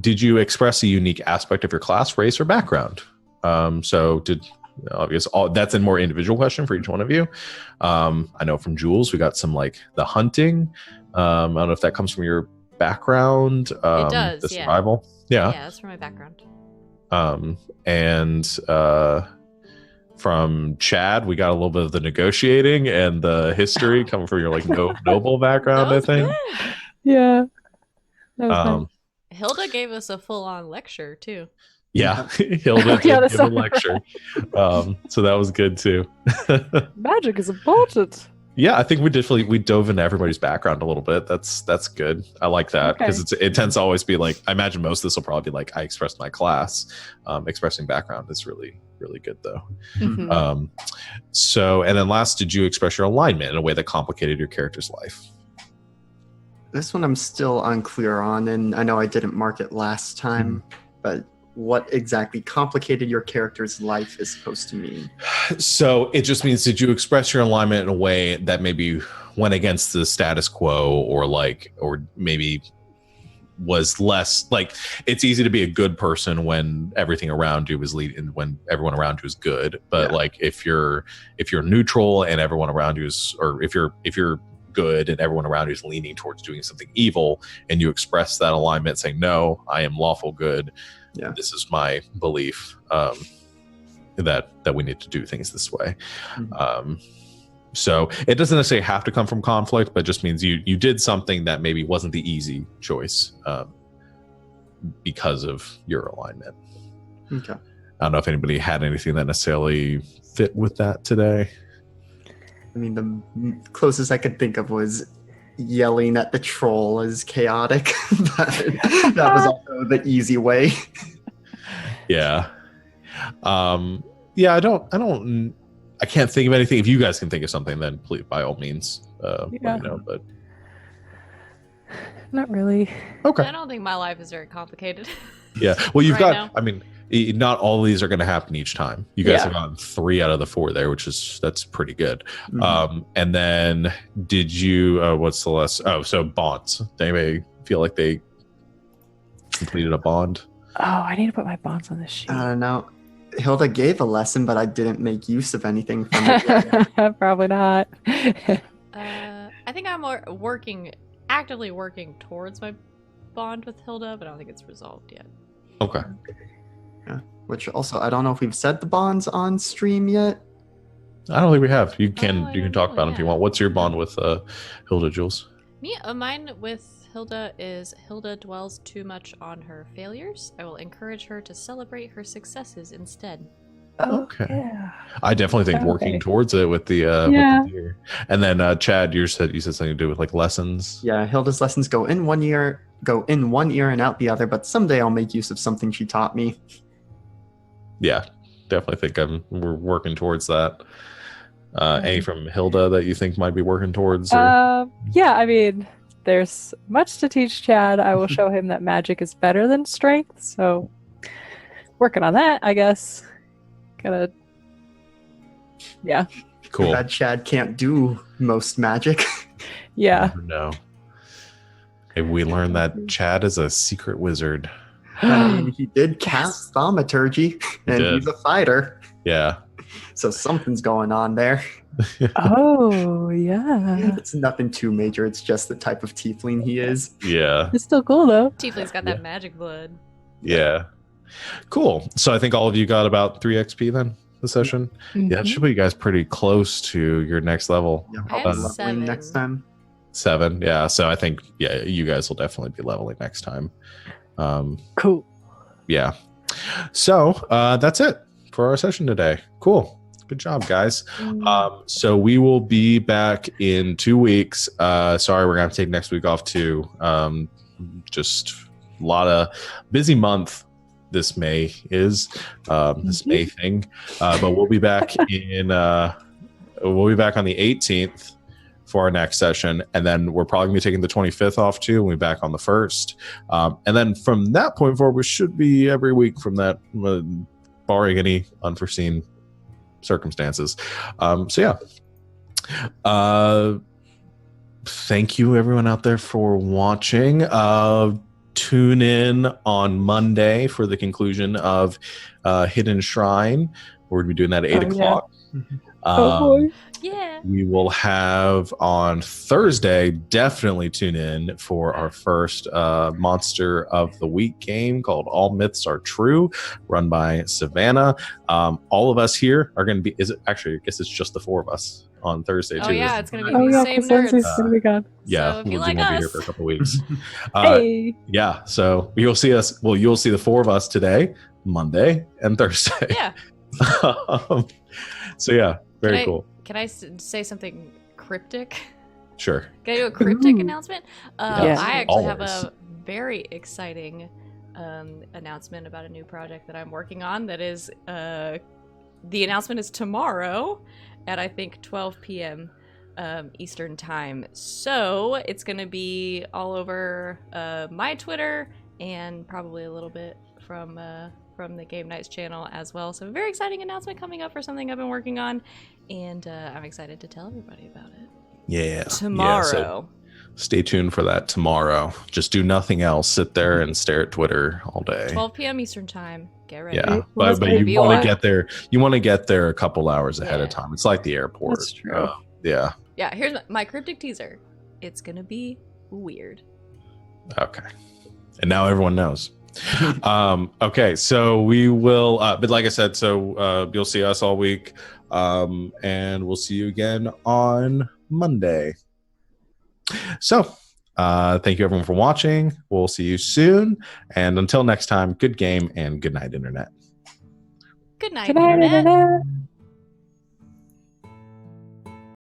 S1: Did you express a unique aspect of your class, race, or background? So that's a more individual question for each one of you. I know from Jules, we got some like the hunting. I don't know if that comes from your background. It
S4: does,
S1: the survival. Yeah,
S4: that's from my background.
S1: And from Chad, we got a little bit of the negotiating and the history coming from your like noble background, I think.
S4: Good.
S2: Yeah. That was nice.
S4: Hilda gave us a full-on lecture too.
S1: Yeah, Hilda did give a lecture. So that was good too.
S2: Magic is important.
S1: Yeah, I think we dove into everybody's background a little bit. That's good. I like that because it tends to always be like, I imagine most of this will probably be like, I expressed my class. Expressing background is really good though.
S2: Mhm.
S1: So, and then last, did you express your alignment in a way that complicated your character's life?
S3: This one I'm still unclear on, and I know I didn't mark it last time, but what exactly complicated your character's life is supposed to mean?
S1: So it just means, did you express your alignment in a way that maybe went against the status quo, or maybe was less like, it's easy to be a good person when everything around you is leading, when everyone around you is good, but like if you're neutral and everyone around you is, or if you're good and everyone around you is leaning towards doing something evil, and you express that alignment saying, no, I am lawful good, this is my belief, that we need to do things this way. So it doesn't necessarily have to come from conflict, but just means you did something that maybe wasn't the easy choice, because of your alignment.
S3: Okay.
S1: I don't know if anybody had anything that necessarily fit with that today.
S3: I mean, the closest I could think of was yelling at the troll as chaotic. But that was also the easy way.
S1: Yeah. Yeah, I can't think of anything. If you guys can think of something, then please, by all means, let me know. But
S2: Not really.
S1: okay.
S4: I don't think my life is very complicated.
S1: Yeah. Well, you've
S4: Right
S1: got,
S4: now.
S1: I mean, not all of these are going to happen each time. You guys have gotten 3 out of the 4 there, that's pretty good. And then did you, what's the last? Oh, so bonds. Did anybody feel like they completed a bond?
S2: Oh, I need to put my bonds on this sheet.
S3: I don't know. Hilda gave a lesson, but I didn't make use of anything from it yet.
S2: Probably not.
S4: I think I'm actively working towards my bond with Hilda, but I don't think it's resolved yet.
S1: Okay.
S3: Yeah. Which also, I don't know if we've said the bonds on stream yet.
S1: I don't think we have. You can
S4: don't
S1: talk
S4: know,
S1: about it if you want. What's your bond with Hilda, Jules?
S4: Mine with Hilda is Hilda dwells too much on her failures. I will encourage her to celebrate her successes instead.
S1: Okay.
S2: Yeah.
S1: I definitely think working towards it with the with the deer. And then Chad, you said something to do with like lessons.
S3: Yeah, Hilda's lessons go in one ear and out the other, but someday I'll make use of something she taught me.
S1: Yeah, definitely think we're working towards that. Any from Hilda that you think might be working towards? Or?
S2: Yeah, I mean, there's much to teach Chad. I will show him that magic is better than strength, so working on that, I guess. Yeah.
S1: Cool.
S3: That Chad can't do most magic.
S2: Yeah.
S1: No. Maybe we learned that Chad is a secret wizard.
S3: I mean, he did cast thaumaturgy, and he's a fighter.
S1: Yeah.
S3: So something's going on there.
S2: Oh, yeah.
S3: It's nothing too major. It's just the type of tiefling he is.
S1: Yeah.
S2: It's still cool, though.
S4: Tiefling's got that magic blood.
S1: Yeah. Cool. So I think all of you got about 3 XP then this session. Yeah, that should put you guys pretty close to your next level.
S3: Yeah,
S4: I
S3: probably
S4: have
S3: leveling
S4: 7.
S3: next time.
S1: 7. Yeah. So I think you guys will definitely be leveling next time.
S2: Cool.
S1: Yeah. So that's it for our session today. Cool. Good job, guys. So we will be back in 2 weeks. Sorry, we're gonna take next week off too. Just a lot of busy month. This May is this May thing, but we'll be back on the 18th for our next session, and then we're probably gonna be taking the 25th off too, and we'll be back on the 1st, and then from that point forward, we should be every week from that, barring any unforeseen circumstances. So yeah, thank you everyone out there for watching. Tune in on Monday for the conclusion of Hidden Shrine. We're gonna be doing that at 8 o'clock.
S2: Boy.
S4: Yeah.
S1: We will have on Thursday, definitely tune in for our first Monster of the Week game called All Myths Are True, run by Savannah. All of us here are going to be, I guess it's just the 4 of us on Thursday too.
S4: Oh yeah, it's going to be
S2: Oh,
S4: the
S2: yeah,
S4: same
S2: because Lindsay's
S4: nerds.
S2: going to be gone.
S1: Yeah,
S4: So if you
S1: Lindsay
S4: like
S1: won't be here
S4: us.
S1: for a couple weeks.
S2: Hey.
S1: Yeah, so you'll see us, you'll see the 4 of us today, Monday, and Thursday.
S4: Yeah.
S1: So yeah, very cool.
S4: Can I say something cryptic?
S1: Sure.
S4: Can I do a cryptic
S2: Ooh.
S4: announcement?
S2: Yes.
S4: I actually have
S1: Always.
S4: a very exciting announcement about a new project that I'm working on. That is, the announcement is tomorrow at I think 12 p.m. Eastern time. So it's gonna be all over my Twitter and probably a little bit from the Game Nights channel as well. So a very exciting announcement coming up for something I've been working on, and I'm excited to tell everybody about it.
S1: Yeah.
S4: Tomorrow.
S1: Yeah, so stay tuned for that tomorrow. Just do nothing else. Sit there and stare at Twitter all day.
S4: 12 p.m. Eastern time. Get ready.
S1: Yeah,
S2: Well,
S1: but
S2: that's
S1: you
S4: be
S1: want
S4: on.
S1: to get there. You want to get there a couple hours ahead of
S4: Yeah.
S1: time. It's like the airport.
S2: That's true.
S1: Yeah.
S4: Yeah, here's my cryptic teaser. It's gonna be weird.
S1: Okay. And now everyone knows. Okay, so we will. But like I said, so you'll see us all week, and we'll see you again on Monday. So. Thank you everyone for watching. We'll see you soon. And until next time, good game and good night, Internet.
S4: Good night,
S2: Good night,
S4: Internet.
S2: Internet.